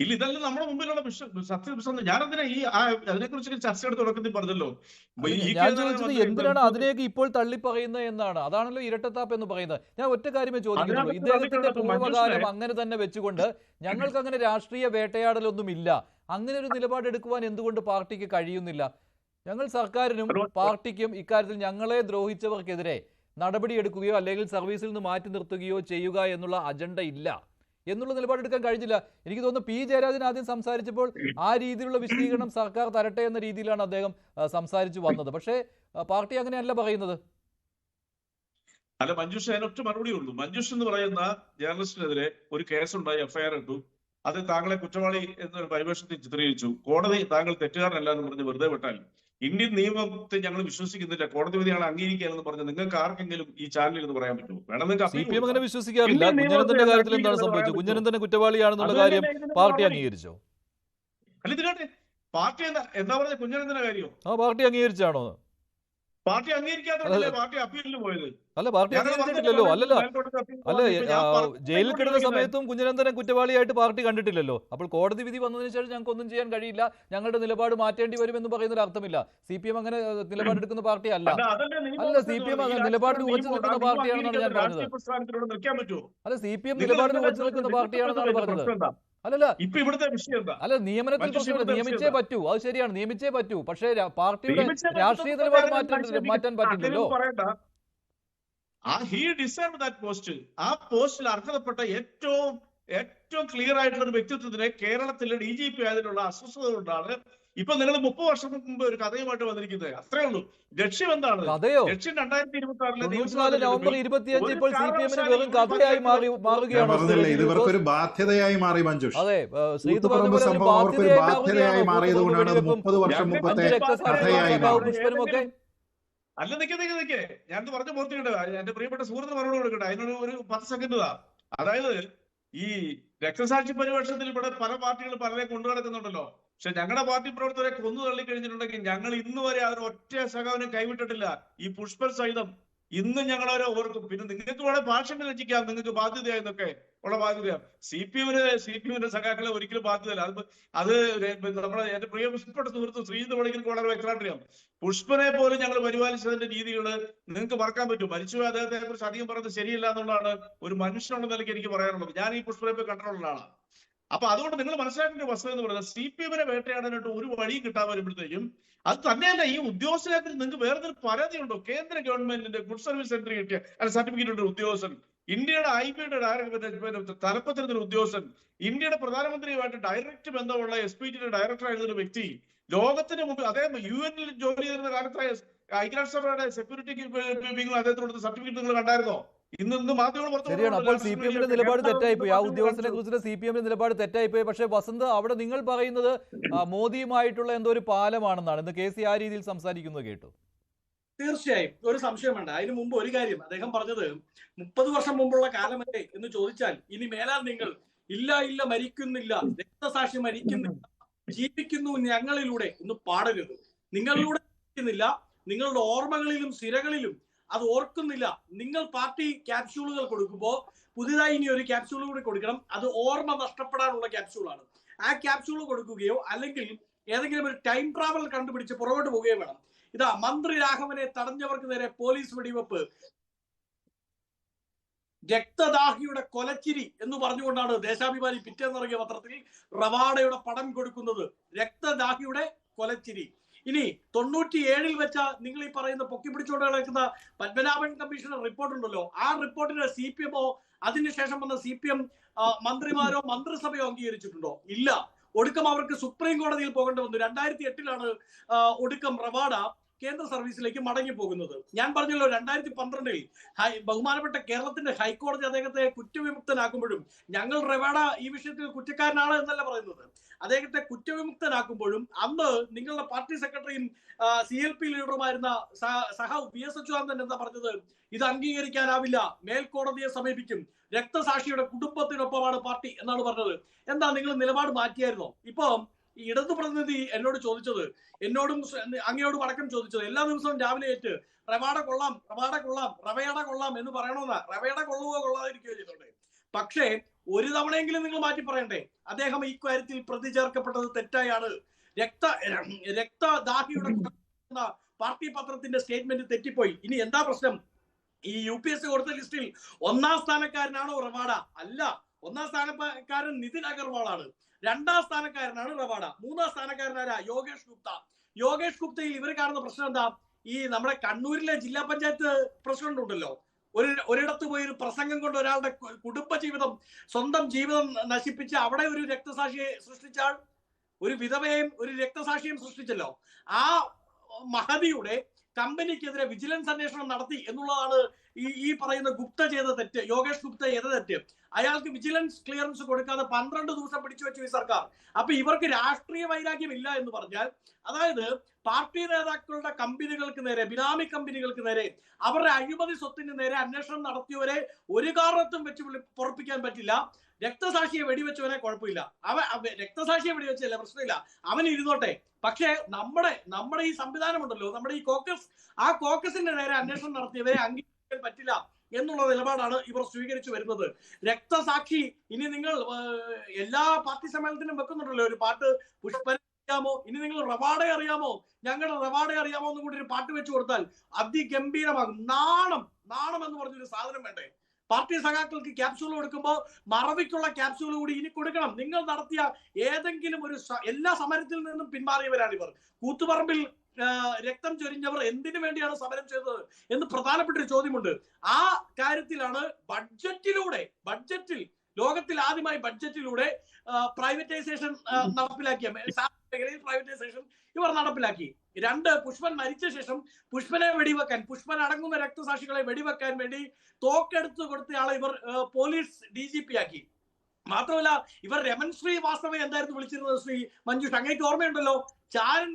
ഇല്ല, ഇതല്ല നമ്മുടെ മുമ്പിലുള്ള സത്യം. ഞാനതിനെ അതിനെക്കുറിച്ച് ചർച്ച എടുത്ത് തുടക്കത്തിൽ പറഞ്ഞല്ലോ. ഞാൻ ചോദിച്ചത് എന്തിനാണ് അതിലേക്ക് ഇപ്പോൾ തള്ളി പറയുന്നത് എന്നാണ്. അതാണല്ലോ ഇരട്ടത്താപ്പ് എന്ന് പറയുന്നത്. ഞാൻ ഒറ്റ കാര്യമേ ചോദിക്കുന്നുള്ളൂ. ഇദ്ദേഹത്തിന്റെ പൂർവ്വകാലം അങ്ങനെ തന്നെ വെച്ചുകൊണ്ട് ഞങ്ങൾക്ക് അങ്ങനെ രാഷ്ട്രീയ വേട്ടയാടലൊന്നുമില്ല, അങ്ങനെ ഒരു നിലപാടെടുക്കുവാൻ എന്തുകൊണ്ട് പാർട്ടിക്ക് കഴിയുന്നില്ല? ഞങ്ങൾ സർക്കാരിനും പാർട്ടിക്കും ഇക്കാര്യത്തിൽ ഞങ്ങളെ ദ്രോഹിച്ചവർക്കെതിരെ നടപടിയെടുക്കുകയോ അല്ലെങ്കിൽ സർവീസിൽ നിന്ന് മാറ്റി നിർത്തുകയോ ചെയ്യുക എന്നുള്ള അജണ്ട ഇല്ല എന്നുള്ള നിലപാടെടുക്കാൻ കഴിഞ്ഞില്ല. എനിക്ക് തോന്നുന്നു P. ജയരാജൻ ആദ്യം സംസാരിച്ചപ്പോൾ ആ രീതിയിലുള്ള വിശദീകരണം സർക്കാർ തരട്ടെ എന്ന രീതിയിലാണ് അദ്ദേഹം സംസാരിച്ചു വന്നത്. പക്ഷേ പാർട്ടി അങ്ങനെയല്ല പറയുന്നത്. അല്ല മഞ്ജുഷ്, അതിനൊറ്റ മറുപടി ഉള്ളൂ. മഞ്ജുഷ് എന്ന് പറയുന്ന ജേർണലിസ്റ്റിനെതിരെ ഒരു കേസുണ്ടായി, FIR ഇട്ടു. അത് താങ്കളെ കുറ്റവാളി എന്നൊരു പരിവേഷത്തിൽ ചിത്രീകരിച്ചു. കോടതി താങ്കൾ തെറ്റുകാരനല്ല എന്ന് പറഞ്ഞ് വെറുതെ വിട്ടാൽ ഇന്ത്യൻ നിയമത്തെ ഞങ്ങൾ വിശ്വസിക്കുന്നില്ല, കോടതി വിധിയാണ് അംഗീകരിക്കുകയെന്ന് പറഞ്ഞ് നിങ്ങൾക്ക് ആർക്കെങ്കിലും ഈ ചാനലിൽ എന്ന് പറയാൻ പറ്റുമോ? വേണമെങ്കിൽ CPM അങ്ങനെ വിശ്വസിക്കാറില്ല. കുഞ്ഞനന്തന്റെ കാര്യത്തിൽ എന്താണ് സംഭവിച്ചത്? കുഞ്ഞനന്തനെ കുറ്റവാളിയാണെന്നുള്ള കാര്യം പാർട്ടി അംഗീകരിച്ചോ? അല്ല, ഇതിനാട്ടെ പാർട്ടി എന്താ പറഞ്ഞ കുഞ്ഞനന്തന്റെ കാര്യം പാർട്ടി അംഗീകരിച്ചാണോ? പാർട്ടി അംഗീകരിക്കാത്തതല്ലേ പാർട്ടി അപ്പീലിൽ പോയത്? അല്ല, പാർട്ടി അംഗീകരിച്ചിട്ടില്ലല്ലോ. അല്ല, ജയിലിൽ കിടന്ന സമയത്തും കുഞ്ഞനന്തനെ കുറ്റവാളിയായിട്ട് പാർട്ടി കണ്ടിട്ടില്ലല്ലോ. അപ്പോൾ കോടതി വിധി വന്നതിന് ശേഷം ഞങ്ങൾക്ക് ഒന്നും ചെയ്യാൻ കഴിയില്ല, ഞങ്ങളുടെ നിലപാട് മാറ്റേണ്ടി വരുമെന്ന് പറയുന്നതിൽ അർത്ഥമില്ല. CPM അങ്ങനെ നിലപാടെടുക്കുന്ന പാർട്ടി അല്ല. അല്ല, CPM നിലപാടിന് ഉറച്ചു നിൽക്കുന്ന പാർട്ടിയാണെന്നാണ് ഞാൻ പറഞ്ഞത്. അല്ല, CPM നിലപാടിന് ഉറച്ചു നിൽക്കുന്ന പാർട്ടിയാണെന്നാണ് പറഞ്ഞത്. അല്ലല്ല, ഇപ്പൊ ഇവിടുത്തെ വിഷയം എന്താ? അല്ല, നിയമനത്തിൽ പ്രശ്നമില്ല, നിയമിച്ചേ പറ്റൂ, അത് ശരിയാണ്, നിയമിച്ചേ പറ്റൂ. പക്ഷേ പാർട്ടിയുടെ രാഷ്ട്രീയ നിലപാട് മാറ്റാൻ പറ്റില്ലല്ലോ. He deserved that post. ആ പോസ്റ്റിൽ അർഹതപ്പെട്ട ഏറ്റവും ക്ലിയർ ആയിട്ടുള്ള ഒരു വ്യക്തിത്വത്തിന് കേരളത്തിലെ DGP ആയതിനുള്ള അസ്വസ്ഥത കൊണ്ടാണ് ഇപ്പൊ നിങ്ങൾ 30 വർഷം മുമ്പ് ഒരു കഥയുമായിട്ട് വന്നിരിക്കുന്നത്. അത്രേ ഉള്ളൂ. ലക്ഷ്യം എന്താണ്? ലക്ഷ്യം 2026 നവംബർ 25 ഇപ്പോൾ CPMന് വെറും കഥയായി മാറുകയാണോ? ഇവർക്കൊരു ബാധ്യതയായി മാറി മഞ്ജുഷ്. അതെ, ബാധ്യതയായി മാറിയതുകൊണ്ടാണ് 30 വർഷം മുമ്പത്തെ കഥയായി പുഷ്പനുമൊക്കെ. അല്ല, നിൽക്കേ ഞാൻ പറഞ്ഞ പൂർത്തിയുണ്ട്. എന്റെ പ്രിയപ്പെട്ട സുഹൃത്തിന് മറുപടി കൊടുക്കട്ടെ. അതിനൊരു 10 സെക്കൻഡ് താ. അതായത് ഈ രക്തസാക്ഷി പരിവേഷത്തിൽ ഇവിടെ പല പാർട്ടികൾ പലരെ കൊണ്ടു നടക്കുന്നുണ്ടല്ലോ. പക്ഷെ ഞങ്ങളുടെ പാർട്ടി പ്രവർത്തകരെ കൊന്നു തള്ളിക്കഴിഞ്ഞിട്ടുണ്ടെങ്കിൽ ഞങ്ങൾ ഇന്ന് വരെ അതിന് ഒറ്റ സഖാവിനെ കൈവിട്ടിട്ടില്ല. ഈ പുഷ്പൻ സഹിതം ഇന്നും ഞങ്ങളവരെ ഓർക്കും. പിന്നെ നിങ്ങൾക്ക് വേണേൽ ഭാഷണം രചിക്കാം, നിങ്ങൾക്ക് ബാധ്യതയായെന്നൊക്കെ ഉള്ള ബാധ്യതയാണ്. സിപിഎമ്മിന്റെ സഖാക്കളെ ഒരിക്കലും ബാധ്യതയില്ല. അത് നമ്മുടെ എന്റെ പ്രിയപ്പെട്ട സുഹൃത്ത് ശ്രീജിത്ത് പണിക്കർക്ക് വളരെ വ്യക്തമായിട്ട് അറിയാം. പുഷ്പനെ പോലും ഞങ്ങൾ പരിപാലിച്ചതിന്റെ രീതികള് നിങ്ങൾക്ക് മറക്കാൻ പറ്റും. മരിച്ചുപോയ അദ്ദേഹത്തെ കുറിച്ച് അധികം പറയുന്നത് ശരിയല്ല എന്നുള്ളതാണ് ഒരു മനുഷ്യനുള്ള നിലയ്ക്ക് എനിക്ക് പറയാനുള്ളത്. ഞാൻ ഈ പുഷ്പനെ പോയി കണ്ടിട്ടുള്ള ആളാണ്. അപ്പൊ അതുകൊണ്ട് നിങ്ങൾ മനസ്സിലാക്കേണ്ട വസ്തുത എന്ന് പറയുന്നത് സിപിഎമ്മിനെ വേട്ടയാടാനായിട്ട് ഒരു വഴിയും കിട്ടാൻ വരുമ്പോഴത്തേക്കും, അത് തന്നെയല്ല ഈ ഉദ്യോഗസ്ഥരെ നിങ്ങൾക്ക് വേറെ പരാതി ഉണ്ടോ? കേന്ദ്ര ഗവൺമെന്റിന്റെ ഗുഡ് സർവീസ് സെന്റർ കിട്ടിയ സർട്ടിഫിക്കറ്റ് ഉണ്ട് ഉദ്യോഗസ്ഥൻ, ഇന്ത്യയുടെ IB-യുടെ തലപ്പത്തിരുന്നൊരു ഉദ്യോഗസ്ഥൻ, ഇന്ത്യയുടെ പ്രധാനമന്ത്രിയുമായിട്ട് ഡയറക്റ്റ് ബന്ധമുള്ള SPT ഡയറക്ടർ ആയിരുന്ന ഒരു വ്യക്തി, ലോകത്തിന് മുമ്പ് അദ്ദേഹം UN ജോലി ചെയ്തിരുന്ന കാലത്തായ ഐക്യരാഷ്ട്രസഭയുടെ സെക്യൂരിറ്റി വിങ്ങിൽ അദ്ദേഹത്തിനോട് സർട്ടിഫിക്കറ്റ് നിങ്ങൾ കണ്ടായിരുന്നോ? ഇന്ന് മാധ്യമങ്ങൾ ശരിയാണ്. അപ്പോൾ CPM-ന്റെ നിലപാട് തെറ്റായിപ്പോയി. ആ ഉദ്യോഗസ്ഥനെ കുറിച്ച് CPM-ന്റെ നിലപാട് തെറ്റായിപ്പോയി. പക്ഷേ വസന്ത്, അവിടെ നിങ്ങൾ പറയുന്നത് മോദിയുമായിട്ടുള്ള എന്തോ ഒരു പാലമാണെന്നാണ്. ഇന്ന് KC ആ രീതിയിൽ സംസാരിക്കുന്നത് കേട്ടു. തീർച്ചയായും ഒരു സംശയം വേണ്ട. അതിനു മുമ്പ് ഒരു കാര്യം അദ്ദേഹം പറഞ്ഞത് 30 വർഷം മുമ്പുള്ള കാലമല്ലേ എന്ന് ചോദിച്ചാൽ, ഇനി മേലാൽ നിങ്ങൾ ഇല്ല മരിക്കുന്നില്ല, രക്തസാക്ഷി മരിക്കുന്നില്ല, ജീവിക്കുന്നു ഞങ്ങളിലൂടെ എന്ന് പാടരുത്. നിങ്ങളിലൂടെ ജീവിക്കുന്നില്ല, നിങ്ങളുടെ ഓർമ്മകളിലും സിരകളിലും അത് ഓർക്കുന്നില്ല. നിങ്ങൾ പാർട്ടി ക്യാപ്സ്യൂളുകൾ കൊടുക്കുമ്പോൾ പുതിയതായി ഇനി ഒരു ക്യാപ്സ്യൂൾ കൂടി കൊടുക്കണം. അത് ഓർമ്മ നഷ്ടപ്പെടാനുള്ള ക്യാപ്സ്യൂളാണ്. ആ ക്യാപ്സ്യൂൾ കൊടുക്കുകയോ അല്ലെങ്കിൽ ഏതെങ്കിലും ഒരു ടൈം ട്രാവൽ കണ്ടുപിടിച്ച് പുറകോട്ട് പോവുകയോ വേണം. ഇതാ മന്ത്രി രാഘവനെ തടഞ്ഞവർക്ക് നേരെ പോലീസ് വെടിവെപ്പ്, രക്തദാഹിയുടെ കൊലച്ചിരി എന്ന് പറഞ്ഞുകൊണ്ടാണ് ദേശാഭിമാനി പിറ്റേന്നിറങ്ങിയ പത്രത്തിൽ റവാഡയുടെ പടം കൊടുക്കുന്നത്. രക്തദാഹിയുടെ കൊലച്ചിരി. ഇനി 97-ൽ വെച്ച നിങ്ങൾ ഈ പറയുന്ന പൊക്കിപ്പിടിച്ചുകൊണ്ട് കിടക്കുന്ന പത്മനാഭൻ കമ്മീഷണർ റിപ്പോർട്ട് ഉണ്ടല്ലോ, ആ റിപ്പോർട്ടിന് CPM-ഓ അതിനുശേഷം വന്ന CPM മന്ത്രിമാരോ മന്ത്രിസഭയോ അംഗീകരിച്ചിട്ടുണ്ടോ? ഇല്ല. ഒടുക്കം അവർക്ക് സുപ്രീം കോടതിയിൽ പോകേണ്ടി വന്നു. 2008-ലാണ് ഒടുക്കം റവാഡ കേന്ദ്ര സർവീസിലേക്ക് മടങ്ങി പോകുന്നത്. ഞാൻ പറഞ്ഞല്ലോ 2012-ൽ ബഹുമാനപ്പെട്ട കേരളത്തിന്റെ ഹൈക്കോടതി അദ്ദേഹത്തെ കുറ്റവിമുക്തനാക്കുമ്പോഴും, ഞങ്ങൾ റവാഡ ഈ വിഷയത്തിൽ കുറ്റക്കാരനാണ് എന്നല്ല പറയുന്നത്, അദ്ദേഹത്തെ കുറ്റവിമുക്തനാക്കുമ്പോഴും അന്ന് നിങ്ങളുടെ പാർട്ടി സെക്രട്ടറിയും CLP ലീഡറുമായിരുന്ന സഹാവ് PS അച്യുതാനന്ദൻ എന്താ പറഞ്ഞത്? ഇത് അംഗീകരിക്കാനാവില്ല, മേൽക്കോടതിയെ സമീപിക്കും, രക്തസാക്ഷിയുടെ കുടുംബത്തിനൊപ്പമാണ് പാർട്ടി എന്നാണ് പറഞ്ഞത്. എന്താ നിങ്ങൾ നിലപാട് മാറ്റിയായിരുന്നോ? ഇപ്പൊ ഈ ഇടതു പ്രതിനിധി എന്നോട് ചോദിച്ചത്, എന്നോടും അങ്ങയോടും അടക്കം ചോദിച്ചത്, എല്ലാ ദിവസവും രാവിലെ ഏറ്റ് റവാഡ കൊള്ളാം റവയട കൊള്ളാം എന്ന് പറയണമെന്നാ. റവയട കൊള്ളുകയോ കൊള്ളാതിരിക്കുകയോ ചെയ്തോട്ടെ, പക്ഷേ ഒരു തവണയെങ്കിലും നിങ്ങൾ മാറ്റി പറയണ്ടേ? അദ്ദേഹം ഈ കാര്യത്തിൽ പ്രതി ചേർക്കപ്പെട്ടത് തെറ്റായാണ്. രക്തദാഹിയുടെ പാർട്ടി പത്രത്തിന്റെ സ്റ്റേറ്റ്മെന്റ് തെറ്റിപ്പോയി. ഇനി എന്താ പ്രശ്നം? ഈ UPSC കൊടുത്ത ലിസ്റ്റിൽ 1-ാം സ്ഥാനക്കാരനാണോ റവാഡ? അല്ല. 1-ാം സ്ഥാനക്കാരൻ നിതിൻ അഗർവാളാണ്. 2-ാം സ്ഥാനക്കാരനാണ് റവാഡ. 3-ാം സ്ഥാനക്കാരനാരാ? യോഗേഷ് ഗുപ്തയിൽ ഇവർ കാണുന്ന പ്രശ്നം എന്താ? ഈ നമ്മുടെ കണ്ണൂരിലെ ജില്ലാ പഞ്ചായത്ത് പ്രസിഡന്റ് ഉണ്ടല്ലോ, ഒരിടത്ത് പോയി ഒരു പ്രസംഗം കൊണ്ട് ഒരാളുടെ കുടുംബജീവിതം, സ്വന്തം ജീവിതം നശിപ്പിച്ച് അവിടെ ഒരു രക്തസാക്ഷിയെ സൃഷ്ടിച്ചാൽ, ഒരു വിധവയെയും ഒരു രക്തസാക്ഷിയും സൃഷ്ടിച്ചല്ലോ. ആ മഹതിയുടെ കമ്പനിക്കെതിരെ വിജിലൻസ് അന്വേഷണം നടത്തി എന്നുള്ളതാണ് ഈ പറയുന്ന ഗുപ്ത ചെയ്ത തെറ്റ്. യോഗേഷ് ഗുപ്ത ചെയ്ത തെറ്റ്. അയാൾക്ക് വിജിലൻസ് ക്ലിയറൻസ് കൊടുക്കാതെ 12 ദിവസം പിടിച്ചു വെച്ചു ഈ സർക്കാർ. അപ്പൊ ഇവർക്ക് രാഷ്ട്രീയ വൈരാഗ്യം ഇല്ല എന്ന് പറഞ്ഞാൽ, അതായത് പാർട്ടി നേതാക്കളുടെ കമ്പനികൾക്ക് നേരെ, ബിനാമി കമ്പനികൾക്ക് നേരെ, അവരുടെ അഴിമതി സ്വത്തിന് നേരെ അന്വേഷണം നടത്തിയവരെ ഒരു കാരണത്തും വെച്ച് പൊറപ്പിക്കാൻ പറ്റില്ല. രക്തസാക്ഷിയെ വെടിവെച്ചവനെ കുഴപ്പമില്ല, രക്തസാക്ഷിയെ വെടിവെച്ചല്ല പ്രശ്നമില്ല, അവൻ ഇരുന്നോട്ടെ. പക്ഷേ നമ്മുടെ ഈ സംവിധാനം ഉണ്ടല്ലോ, നമ്മുടെ ഈ കോക്കസ്, ആ കോക്കസിന്റെ നേരെ അന്വേഷണം നടത്തിയവരെ അംഗീകരിക്കാൻ പറ്റില്ല എന്നുള്ള നിലപാടാണ് ഇവർ സ്വീകരിച്ചു വരുന്നത്. രക്തസാക്ഷി, ഇനി നിങ്ങൾ എല്ലാ പാർട്ടി സമ്മേളനത്തിനും വെക്കുന്നുണ്ടല്ലോ ഒരു പാട്ട്, പുഷ്പനെ അറിയാമോ, ഇനി നിങ്ങൾ റവാഡ അറിയാമോ, ഞങ്ങളുടെ റവാഡ അറിയാമോ എന്നും കൂടി ഒരു പാട്ട് വെച്ച് കൊടുത്താൽ അതിഗംഭീരമാകും. നാണം എന്ന് പറഞ്ഞൊരു സാധനം വേണ്ടേ? പാർട്ടി സഖാക്കൾക്ക് ക്യാപ്സ്യൂൾ കൊടുക്കുമ്പോൾ മറവിക്കുള്ള ക്യാപ്സ്യൂൾ കൂടി ഇനി കൊടുക്കണം. നിങ്ങൾ നടത്തിയ ഏതെങ്കിലും ഒരു എല്ലാ സമരത്തിൽ നിന്നും പിന്മാറിയവരാണ് ഇവർ. കൂത്തുപറമ്പിൽ രക്തം ചൊരിഞ്ഞവർ എന്തിനു വേണ്ടിയാണ് സമരം ചെയ്തത് എന്ന് പ്രധാനപ്പെട്ട ഒരു ചോദ്യമുണ്ട്. ആ കാര്യത്തിലാണ് ബഡ്ജറ്റിൽ ലോകത്തിൽ ആദ്യമായി ബഡ്ജറ്റിലൂടെ പ്രൈവറ്റൈസേഷൻ നടപ്പിലാക്കിയ, മേഖലയിൽ പ്രൈവറ്റൈസേഷൻ ഇവർ നടപ്പിലാക്കി. 2, പുഷ്പൻ മരിച്ച ശേഷം പുഷ്പനെ വെടിവെക്കാൻ, പുഷ്പൻ അടങ്ങുന്ന രക്തസാക്ഷികളെ വെടിവെക്കാൻ വേണ്ടി തോക്കെടുത്ത് കൊടുത്തയാളെ ഇവർ പോലീസ് DGP ആക്കി. മാത്രമല്ല ഇവർ രമൺ ശ്രീവാസ്തവ എന്തായിരുന്നു വിളിച്ചിരുന്നത്? ശ്രീ മഞ്ജുഷ്, അങ്ങേക്ക് ഓർമ്മയുണ്ടല്ലോ, ചാരൻ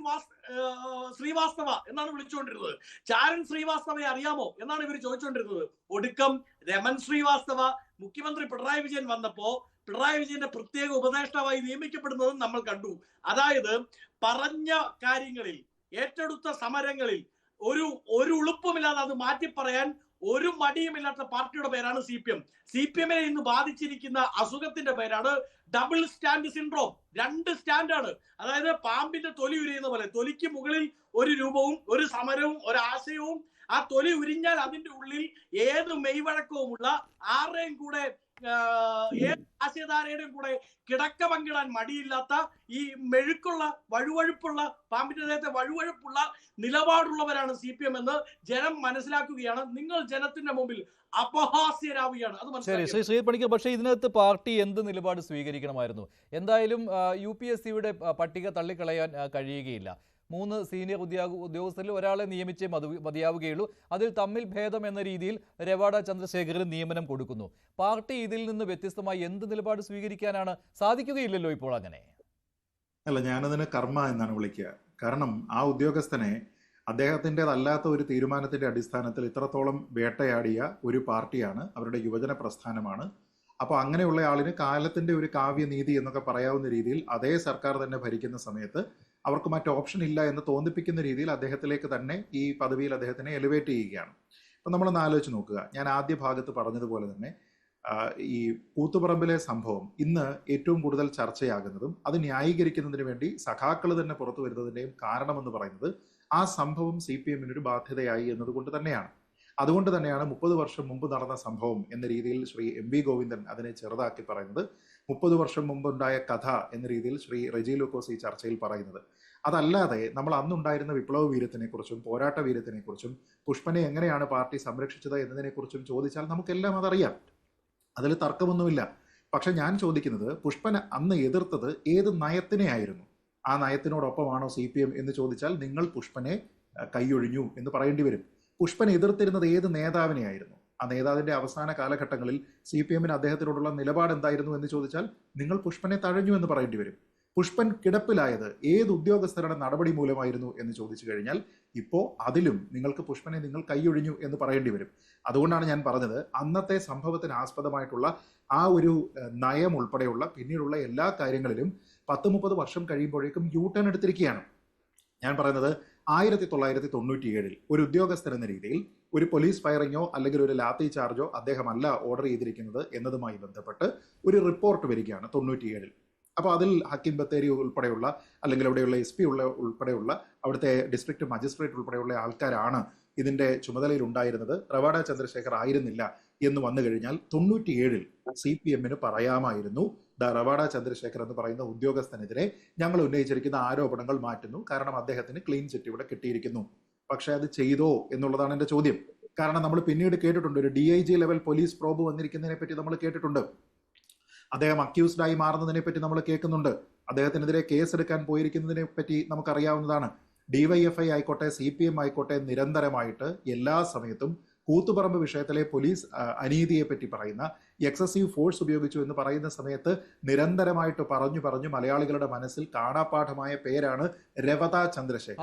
ശ്രീവാസ്തവ എന്നാണ് വിളിച്ചുകൊണ്ടിരുന്നത്. ചാരൻ ശ്രീവാസ്തവയെ അറിയാമോ എന്നാണ് ഇവർ ചോദിച്ചുകൊണ്ടിരുന്നത്. ഒടുക്കം രമൺ ശ്രീവാസ്തവ മുഖ്യമന്ത്രി പിണറായി വിജയൻ വന്നപ്പോ പിണറായി വിജയന്റെ പ്രത്യേക ഉപദേഷ്ടാവായി നിയമിക്കപ്പെടുന്നതും നമ്മൾ കണ്ടു. അതായത് പറഞ്ഞ കാര്യങ്ങളിൽ, ഏറ്റെടുത്ത സമരങ്ങളിൽ ഒരു ഉളുപ്പുമില്ലാതെ അത് മാറ്റി പറയാൻ ഒരു മടിയുമില്ലാത്ത പാർട്ടിയുടെ പേരാണ് CPM. CPM-നെ ഇന്ന് ബാധിച്ചിരിക്കുന്ന അസുഖത്തിന്റെ പേരാണ് ഡബിൾ സ്റ്റാൻഡ് സിൻഡ്രോം. 2 സ്റ്റാൻഡാണ്. അതായത് പാമ്പിന്റെ തൊലി ഉരിയുന്ന പോലെ തൊലിക്ക് മുകളിൽ ഒരു രൂപവും ഒരു സമരവും ഒരു ആശയവും, ആ തൊലി ഉരിഞ്ഞാൽ അതിന്റെ ഉള്ളിൽ ഏത് മെയ്വഴക്കവുമുള്ള ആരുടെയും കൂടെ ഏത് ആശയധാരയുടെയും കൂടെ കിടക്ക പങ്കിടാൻ മടിയില്ലാത്ത ഈ മെഴുക്കുള്ള വഴുവഴുപ്പുള്ള പാമ്പിന്റെ ദേഹത്തെ വഴുവഴുപ്പുള്ള നിലപാടുള്ളവരാണ് CPM എന്ന് ജനം മനസ്സിലാക്കുകയാണ്. നിങ്ങൾ ജനത്തിന്റെ മുമ്പിൽ അപഹാസ്യരാവുകയാണ്. അത് മനസ്സിലാക്കി. ശ്രീ പണിക്കർ, പക്ഷേ ഇതിനകത്ത് പാർട്ടി എന്ത് നിലപാട് സ്വീകരിക്കണമായിരുന്നു? എന്തായാലും UPSC-യുടെ പട്ടിക തള്ളിക്കളയാൻ കഴിയുകയില്ല. 3 സീനിയർ ഉദ്യോഗസ്ഥരിൽ ഒരാളെ നിയമിച്ചേ മതിയാവുകയുള്ളൂ. അതിൽ തമ്മിൽ ഭേദം എന്ന രീതിയിൽ രവാഡ ചന്ദ്രശേഖരന് നിയമനം കൊടുക്കുന്നു. പാർട്ടി ഇതിൽ നിന്ന് വ്യത്യസ്തമായി എന്ത് നിലപാട് സ്വീകരിക്കാനാണ്? സാധിക്കുകയില്ലല്ലോ ഇപ്പോൾ അങ്ങനെ. അല്ല, ഞാനതിന് കർമ്മ എന്നാണ് വിളിക്കുക. കാരണം ആ ഉദ്യോഗസ്ഥനെ അദ്ദേഹത്തിൻ്റെതല്ലാത്ത ഒരു തീരുമാനത്തിന്റെ അടിസ്ഥാനത്തിൽ ഇത്രത്തോളം വേട്ടയാടിയ ഒരു പാർട്ടിയാണ്, അവരുടെ യുവജന പ്രസ്ഥാനമാണ്. അപ്പോൾ അങ്ങനെയുള്ള ആളിന് കാലത്തിന്റെ ഒരു കാവ്യനീതി എന്നൊക്കെ പറയാവുന്ന രീതിയിൽ അതേ സർക്കാർ തന്നെ ഭരിക്കുന്ന സമയത്ത് അവർക്ക് മറ്റ് ഓപ്ഷൻ ഇല്ല എന്ന് തോന്നിപ്പിക്കുന്ന രീതിയിൽ അദ്ദേഹത്തിലേക്ക് തന്നെ ഈ പദവിയിൽ അദ്ദേഹത്തിനെ എലിവേറ്റ് ചെയ്യുകയാണ്. അപ്പം നമ്മളൊന്ന് ആലോചിച്ച് നോക്കുക. ഞാൻ ആദ്യ ഭാഗത്ത് പറഞ്ഞതുപോലെ തന്നെ ഈ കൂത്തുപറമ്പിലെ സംഭവം ഇന്ന് ഏറ്റവും കൂടുതൽ ചർച്ചയാകുന്നതും അത് ന്യായീകരിക്കുന്നതിന് വേണ്ടി സഖാക്കൾ തന്നെ പുറത്തു വരുന്നതിൻ്റെയും കാരണമെന്ന് പറയുന്നത് ആ സംഭവം CPM-ന് ഒരു ബാധ്യതയായി എന്നതുകൊണ്ട് തന്നെയാണ്. അതുകൊണ്ട് തന്നെയാണ് 30 വർഷം മുമ്പ് നടന്ന സംഭവം എന്ന രീതിയിൽ ശ്രീ MV ഗോവിന്ദൻ അതിനെ ചെറുതാക്കി പറയുന്നത്. 30 വർഷം മുമ്പുണ്ടായ കഥ എന്ന രീതിയിൽ ശ്രീ റെജി ലൂക്കോസ് ഈ ചർച്ചയിൽ പറയുന്നത്. അതല്ലാതെ നമ്മൾ അന്നുണ്ടായിരുന്ന വിപ്ലവ വീര്യത്തിനെ കുറിച്ചും പോരാട്ട വീര്യത്തിനെ കുറിച്ചും പുഷ്പനെ എങ്ങനെയാണ് പാർട്ടി സംരക്ഷിച്ചത് എന്നതിനെക്കുറിച്ചും ചോദിച്ചാൽ നമുക്കെല്ലാം അതറിയാം. അതിൽ തർക്കമൊന്നുമില്ല. പക്ഷെ ഞാൻ ചോദിക്കുന്നത്, പുഷ്പൻ അന്ന് എതിർത്തത് ഏത് നയത്തിനെ ആയിരുന്നു? ആ നയത്തിനോടൊപ്പമാണോ CPM എന്ന് ചോദിച്ചാൽ നിങ്ങൾ പുഷ്പനെ കൈയൊഴിഞ്ഞു എന്ന് പറയേണ്ടി വരും. പുഷ്പൻ എതിർത്തിരുന്നത് ഏത് നേതാവിനെയായിരുന്നു? ആ നേതാവിന്റെ അവസാന കാലഘട്ടങ്ങളിൽ CPM-ന് അദ്ദേഹത്തിനോടുള്ള നിലപാട് എന്തായിരുന്നു എന്ന് ചോദിച്ചാൽ നിങ്ങൾ പുഷ്പനെ തഴഞ്ഞു എന്ന് പറയേണ്ടി വരും. പുഷ്പൻ കിടപ്പിലായത് ഏത് ഉദ്യോഗസ്ഥരുടെ നടപടി മൂലമായിരുന്നു എന്ന് ചോദിച്ചു കഴിഞ്ഞാൽ ഇപ്പോൾ അതിലും നിങ്ങൾക്ക് പുഷ്പനെ നിങ്ങൾ കൈയൊഴിഞ്ഞു എന്ന് പറയേണ്ടി വരും. അതുകൊണ്ടാണ് ഞാൻ പറഞ്ഞത്, അന്നത്തെ സംഭവത്തിന് ആസ്പദമായിട്ടുള്ള ആ ഒരു നയം ഉൾപ്പെടെയുള്ള പിന്നീടുള്ള എല്ലാ കാര്യങ്ങളിലും 10-30 വർഷം കഴിയുമ്പോഴേക്കും U-ടേൺ എടുത്തിരിക്കുകയാണ്. ഞാൻ പറയുന്നത് 1997 ഒരു ഉദ്യോഗസ്ഥൻ എന്ന രീതിയിൽ ഒരു പോലീസ് ഫയറിങ്ങോ അല്ലെങ്കിൽ ഒരു ലാത്തി ചാർജോ അദ്ദേഹമല്ല ഓർഡർ ചെയ്തിരിക്കുന്നത് എന്നതുമായി ബന്ധപ്പെട്ട് ഒരു റിപ്പോർട്ട് വരികയാണ് 97. അപ്പോൾ അതിൽ ഹക്കീം ബത്തേരി ഉൾപ്പെടെയുള്ള അല്ലെങ്കിൽ അവിടെയുള്ള SP ഉൾപ്പെടെയുള്ള അവിടുത്തെ ഡിസ്ട്രിക്ട് മജിസ്ട്രേറ്റ് ഉൾപ്പെടെയുള്ള ആൾക്കാരാണ് ഇതിന്റെ ചുമതലയിൽ ഉണ്ടായിരുന്നത്, റവാഡ ചന്ദ്രശേഖർ ആയിരുന്നില്ല എന്ന് വന്നു കഴിഞ്ഞാൽ 97 CPM-ന് പറയാമായിരുന്നു, റവാഡ ചന്ദ്രശേഖർ എന്ന് പറയുന്ന ഉദ്യോഗസ്ഥനെതിരെ ഞങ്ങൾ ഉന്നയിച്ചിരിക്കുന്ന ആരോപണങ്ങൾ മാറ്റുന്നു, കാരണം അദ്ദേഹത്തിന് ക്ലീൻ ചിറ്റ് ഇവിടെ കിട്ടിയിരിക്കുന്നു. പക്ഷെ അത് ചെയ്തോ എന്നുള്ളതാണ് എൻ്റെ ചോദ്യം. കാരണം നമ്മൾ പിന്നീട് കേട്ടിട്ടുണ്ട്, ഒരു DIG ലെവൽ പോലീസ് പ്രോബ് വന്നിരിക്കുന്നതിനെ പറ്റി നമ്മൾ കേട്ടിട്ടുണ്ട്. അദ്ദേഹം അക്യൂസ്ഡ് ആയി മാറുന്നതിനെ പറ്റി നമ്മൾ കേൾക്കുന്നുണ്ട്. അദ്ദേഹത്തിനെതിരെ കേസ് എടുക്കാൻ പോയിരിക്കുന്നതിനെ പറ്റി നമുക്കറിയാവുന്നതാണ്. DYFI ആയിക്കോട്ടെ CPM ആയിക്കോട്ടെ നിരന്തരമായിട്ട് എല്ലാ സമയത്തും കൂത്തുപറമ്പ് വിഷയത്തിലെ പോലീസ് അനീതിയെ പറ്റി പറയുന്ന, എക്സസീവ് ഫോഴ്സ് ഉപയോഗിച്ചു എന്ന് പറയുന്ന സമയത്ത് നിരന്തരമായിട്ട് പറഞ്ഞു മലയാളികളുടെ മനസ്സിൽ കാണാപ്പാഠമായ പേരാണ് രവത ചന്ദ്രശേഖർ.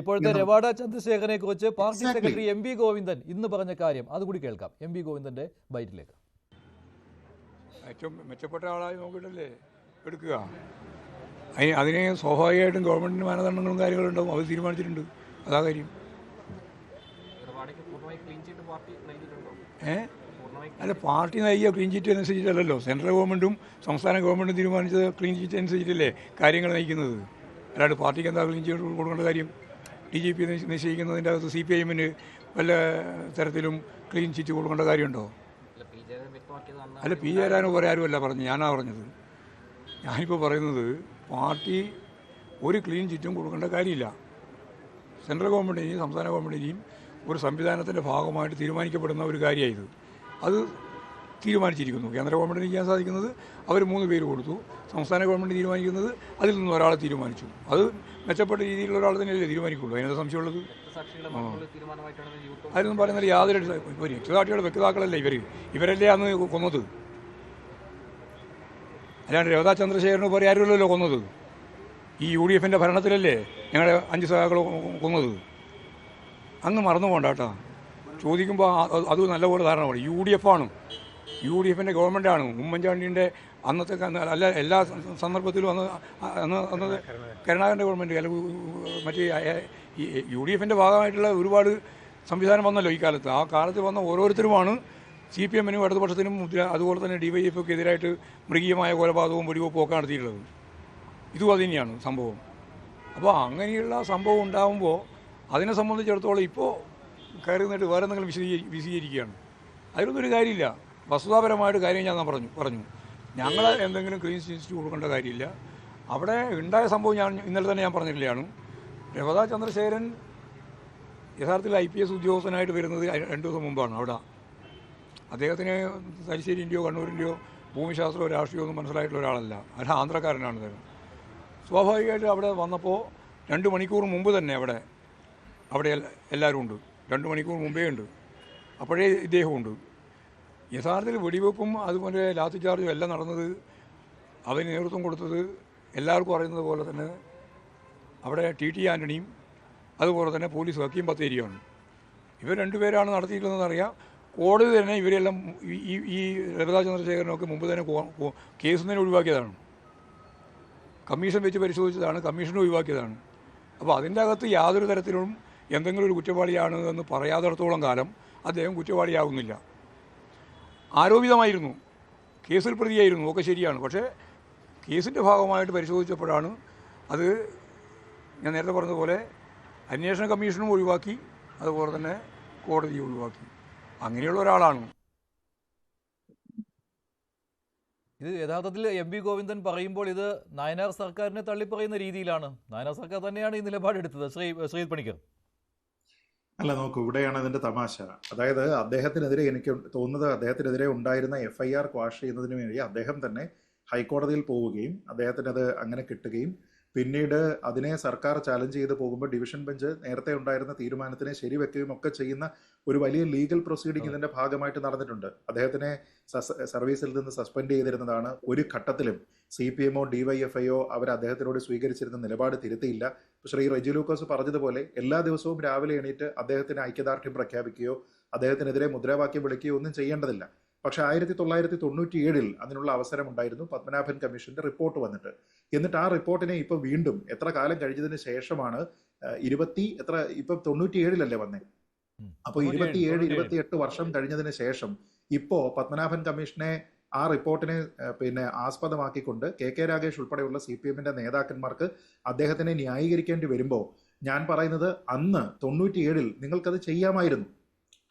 ഇപ്പോഴത്തെ രവാഡ ചന്ദ്രശേഖരനെ കുറിച്ച് പാർട്ടി സെക്രട്ടറി MV ഗോവിന്ദൻ ഇന്ന് പറഞ്ഞ കാര്യം അതുകൂടി കേൾക്കാം. MV ഗോവിന്ദന്റെ ബൈറ്റിലേക്ക്. ഏറ്റവും മെച്ചപ്പെട്ട ആളായി നോക്കിയിട്ടല്ലേ എടുക്കുക. അതിന് സ്വാഭാവികമായിട്ടും ഗവൺമെൻറ്റിന് മാനദണ്ഡങ്ങളും കാര്യങ്ങളുണ്ടാവും, അവർ തീരുമാനിച്ചിട്ടുണ്ട്. അതാ കാര്യം. അല്ല, പാർട്ടി നൽകിയ ക്ലീൻ ചീറ്റ് അനുസരിച്ചിട്ടല്ലല്ലോ സെൻട്രൽ ഗവൺമെൻറ്റും സംസ്ഥാന ഗവൺമെൻറ്റും തീരുമാനിച്ചത് ക്ലീൻ ചീറ്റ് അനുസരിച്ചിട്ടല്ലേ കാര്യങ്ങൾ നയിക്കുന്നത്. അല്ലാണ്ട് പാർട്ടിക്ക് എന്താ ക്ലീൻ ചീറ്റ് കൊടുക്കേണ്ട കാര്യം? DGP നിശ്ചയിക്കുന്നതിൻ്റെ അകത്ത് CPM-ന് വല്ല തരത്തിലും ക്ലീൻ ചീറ്റ് കൊടുക്കേണ്ട കാര്യമുണ്ടോ? അല്ല, പി ജയരാജനോ പറയാരുമല്ല പറഞ്ഞു, ഞാനാ പറഞ്ഞത്. ഞാനിപ്പോൾ പറയുന്നത് പാർട്ടി ഒരു ക്ലീൻ ചിറ്റും കൊടുക്കേണ്ട കാര്യമില്ല. സെൻട്രൽ ഗവൺമെൻറ്റിനെയും സംസ്ഥാന ഗവൺമെൻറ്റിനെയും ഒരു സംവിധാനത്തിൻ്റെ ഭാഗമായിട്ട് തീരുമാനിക്കപ്പെടുന്ന ഒരു കാര്യമായത്. അത് തീരുമാനിച്ചിരിക്കുന്നു. കേന്ദ്ര ഗവൺമെൻറ്റിന് ചെയ്യാൻ സാധിക്കുന്നത് അവർ 3 പേര് കൊടുത്തു, സംസ്ഥാന ഗവൺമെൻറ് തീരുമാനിക്കുന്നത് അതിൽ നിന്ന് ഒരാളെ തീരുമാനിച്ചു. അത് മെച്ചപ്പെട്ട രീതിയിലുള്ള ഒരാൾ തന്നെയല്ലേ തീരുമാനിക്കുള്ളൂ. അതിനകത്ത് സംശയമുള്ളത്? അതിനൊന്നും പറയുന്നത് യാതൊരു രക്തസാക്ഷികളുടെ വ്യക്താക്കളല്ലേ ഇവരല്ലേ അന്ന് കൊന്നത്. അല്ലാണ്ട് രവത ചന്ദ്രശേഖരന് പോലെ ആരുമല്ലോ കൊന്നത്. ഈ UDF-ൻ്റെ ഭരണത്തിലല്ലേ ഞങ്ങളുടെ 5 സഖാക്കൾ കൊന്നത്. അങ്ങ് മറന്നു പോകണ്ട കേട്ടോ. ചോദിക്കുമ്പോൾ അത് നല്ലപോലെ ധാരണ വേണം. UDF ആണ് UDFിൻ്റെ ഗവൺമെൻറ്റാണ്. ഉമ്മൻചാണ്ടിൻ്റെ അന്നത്തെ അല്ല എല്ലാ സന്ദർഭത്തിലും അന്ന് കരുണാകരൻ്റെ ഗവൺമെൻറ് അല്ല മറ്റേ UDFിൻ്റെ ഭാഗമായിട്ടുള്ള ഒരുപാട് സംവിധാനം വന്നല്ലോ ഈ കാലത്ത്. ആ കാലത്ത് വന്ന ഓരോരുത്തരുമാണ് CPMനും ഇടതുപക്ഷത്തിനും അതുപോലെ തന്നെ DYFിക്ക് എതിരായിട്ട് മൃഗീയമായ കൊലപാതകവും വെടിവെപ്പും ഒക്കെ നടത്തിയിട്ടുള്ളത്. ഇതും അത് തന്നെയാണ് സംഭവം. അപ്പോൾ അങ്ങനെയുള്ള സംഭവം ഉണ്ടാകുമ്പോൾ അതിനെ സംബന്ധിച്ചിടത്തോളം ഇപ്പോൾ കയറി നിന്നിട്ട് വേറെ എന്തെങ്കിലും വിശദീകരിക്കുകയാണ്. അതിലൊന്നും ഒരു കാര്യമില്ല. വസ്തുതാപരമായിട്ട് കാര്യം ഞാൻ പറഞ്ഞു ഞങ്ങൾ എന്തെങ്കിലും ക്ലീൻ ചിറ്റ് കൊടുക്കേണ്ട കാര്യമില്ല. അവിടെ ഉണ്ടായ സംഭവം ഇന്നലെ തന്നെ ഞാൻ പറഞ്ഞിട്ടില്ലാണ്. രവത ചന്ദ്രശേഖരൻ യഥാർത്ഥത്തിൽ IPS ഉദ്യോഗസ്ഥനായിട്ട് വരുന്നത് 2 ദിവസം മുമ്പാണ്. അവിടെ അദ്ദേഹത്തിന് തലശ്ശേരിൻ്റെയോ കണ്ണൂരിൻ്റെയോ ഭൂമിശാസ്ത്രമോ രാഷ്ട്രീയമോ ഒന്നും മനസ്സിലായിട്ടുള്ള ഒരാളല്ല. അത് ആന്ധ്രക്കാരനാണ് അദ്ദേഹം. സ്വാഭാവികമായിട്ട് അവിടെ വന്നപ്പോൾ 2 മണിക്കൂർ മുമ്പ് തന്നെ അവിടെ എല്ലാവരും ഉണ്ട്. 2 മണിക്കൂർ മുമ്പേ ഉണ്ട്. അപ്പോഴേ ഇദ്ദേഹമുണ്ട്. യഥാർത്ഥത്തിൽ വെടിവെപ്പും അതുപോലെ ലാത്തി ചാർജും എല്ലാം നടന്നത് അതിന് നേതൃത്വം കൊടുത്തത് എല്ലാവർക്കും അറിയുന്നത് പോലെ തന്നെ അവിടെ TT ആൻ്റണിയും അതുപോലെ തന്നെ പോലീസ് ഹക്കീം ബത്തേരിയാണ്. ഇവർ 2 പേരാണ് നടത്തിയിട്ടുള്ളതെന്നറിയാം. കോടതി തന്നെ ഇവരെല്ലാം ഈ രവത ചന്ദ്രശേഖരനൊക്കെ മുമ്പ് തന്നെ കേസിൽ നിന്ന് ഒഴിവാക്കിയതാണ്. കമ്മീഷൻ വെച്ച് പരിശോധിച്ചതാണ്, കമ്മീഷൻ ഒഴിവാക്കിയതാണ്. അപ്പോൾ അതിൻ്റെ അകത്ത് യാതൊരു തരത്തിലും എന്തെങ്കിലും ഒരു കുറ്റവാളിയാണ് എന്ന് പറയാത്തിടത്തോളം കാലം അദ്ദേഹം കുറ്റവാളിയാകുന്നില്ല. ആരോപിതമായിരുന്നു, കേസിൽ പ്രതിയായിരുന്നു, ഒക്കെ ശരിയാണ്. പക്ഷേ കേസിൻ്റെ ഭാഗമായിട്ട് പരിശോധിച്ചപ്പോഴാണ് അത് ഞാൻ നേരത്തെ പറഞ്ഞതുപോലെ അന്വേഷണ കമ്മീഷനും ഒഴിവാക്കി, അതുപോലെ തന്നെ കോടതിയും ഒഴിവാക്കി. അങ്ങനെയുള്ള ഒരാളാണ്. ഇത് യഥാർത്ഥത്തിൽ MV ഗോവിന്ദൻ പറയുമ്പോൾ ഇത് നായനാർ സർക്കാരിനെ തള്ളിപ്പറയുന്ന രീതിയിലാണ്. നായനാർ സർക്കാർ തന്നെയാണ് ഈ നിലപാടെടുത്തത്. ശ്രീജിത് പണിക്കർ. അല്ല, നോക്കൂ, ഇവിടെയാണ് അതിൻ്റെ തമാശ. അതായത് അദ്ദേഹത്തിനെതിരെ എനിക്ക് തോന്നുന്നത് അദ്ദേഹത്തിനെതിരെ ഉണ്ടായിരുന്ന FIR ക്വാഷ് ചെയ്യുന്നതിന് വേണ്ടി അദ്ദേഹം തന്നെ ഹൈക്കോടതിയിൽ പോവുകയും അദ്ദേഹത്തിന് അത് അങ്ങനെ കിട്ടുകയും പിന്നീട് അതിനെ സർക്കാർ ചാലഞ്ച് ചെയ്ത് പോകുമ്പോൾ ഡിവിഷൻ ബെഞ്ച് നേരത്തെ ഉണ്ടായിരുന്ന തീരുമാനത്തിനെ ശരിവെക്കുകയും ഒക്കെ ചെയ്യുന്ന ഒരു വലിയ ലീഗൽ പ്രൊസീഡിംഗ് ഇതിന്റെ ഭാഗമായിട്ട് നടന്നിട്ടുണ്ട്. അദ്ദേഹത്തിനെ സർവീസിൽ നിന്ന് സസ്പെൻഡ് ചെയ്തിരുന്നതാണ്. ഒരു ഘട്ടത്തിലും CPMO DYFIയോ അവർ അദ്ദേഹത്തിനോട് സ്വീകരിച്ചിരുന്ന നിലപാട് തിരുത്തിയില്ല. ശ്രീ റെജി ലൂക്കോസ് പറഞ്ഞതുപോലെ എല്ലാ ദിവസവും രാവിലെ എണീറ്റ് അദ്ദേഹത്തിന് ഐക്യദാർഢ്യം പ്രഖ്യാപിക്കുകയോ അദ്ദേഹത്തിനെതിരെ മുദ്രാവാക്യം വിളിക്കുകയോ ഒന്നും ചെയ്യേണ്ടതില്ല. പക്ഷെ 1997 അതിനുള്ള അവസരം ഉണ്ടായിരുന്നു. പത്മനാഭൻ കമ്മീഷന്റെ റിപ്പോർട്ട് വന്നിട്ട്. എന്നിട്ട് ആ റിപ്പോർട്ടിനെ ഇപ്പൊ വീണ്ടും എത്ര കാലം കഴിഞ്ഞതിന് ശേഷമാണ് ഇപ്പൊ 97 വന്നേ. അപ്പൊ 27-28 വർഷം കഴിഞ്ഞതിന് ശേഷം ഇപ്പോ പത്മനാഭൻ കമ്മീഷനെ ആ റിപ്പോർട്ടിനെ ആസ്പദമാക്കിക്കൊണ്ട് KK രാഗേഷ് ഉൾപ്പെടെയുള്ള CPMന്റെ നേതാക്കന്മാർക്ക് അദ്ദേഹത്തിനെ ന്യായീകരിക്കേണ്ടി വരുമ്പോൾ ഞാൻ പറയുന്നത് അന്ന് 97 നിങ്ങൾക്കത് ചെയ്യാമായിരുന്നു.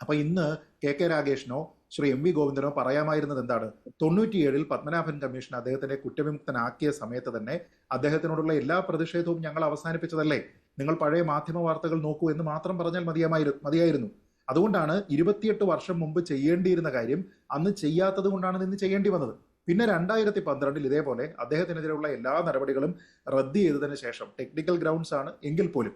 അപ്പൊ ഇന്ന് KK രാഗേഷിനോ ശ്രീ MV ഗോവിന്ദനോ പറയാമായിരുന്നത് എന്താണ്? 97 പത്മനാഭൻ കമ്മീഷൻ അദ്ദേഹത്തിനെ കുറ്റവിമുക്തനാക്കിയ സമയത്ത് തന്നെ അദ്ദേഹത്തിനോടുള്ള എല്ലാ പ്രതിഷേധവും ഞങ്ങൾ അവസാനിപ്പിച്ചതല്ലേ, നിങ്ങൾ പഴയ മാധ്യമ വാർത്തകൾ നോക്കൂ എന്ന് മാത്രം പറഞ്ഞാൽ മതിയായിരുന്നു. അതുകൊണ്ടാണ് 28 വർഷം മുമ്പ് ചെയ്യേണ്ടിയിരുന്ന കാര്യം അന്ന് ചെയ്യാത്തത് കൊണ്ടാണ് ഇന്ന് ചെയ്യേണ്ടി വന്നത്. പിന്നെ 2012 ഇതേപോലെ അദ്ദേഹത്തിനെതിരെയുള്ള എല്ലാ നടപടികളും റദ്ദ് ചെയ്തതിന് ശേഷം ടെക്നിക്കൽ ഗ്രൗണ്ട്സ് ആണ് എങ്കിൽ പോലും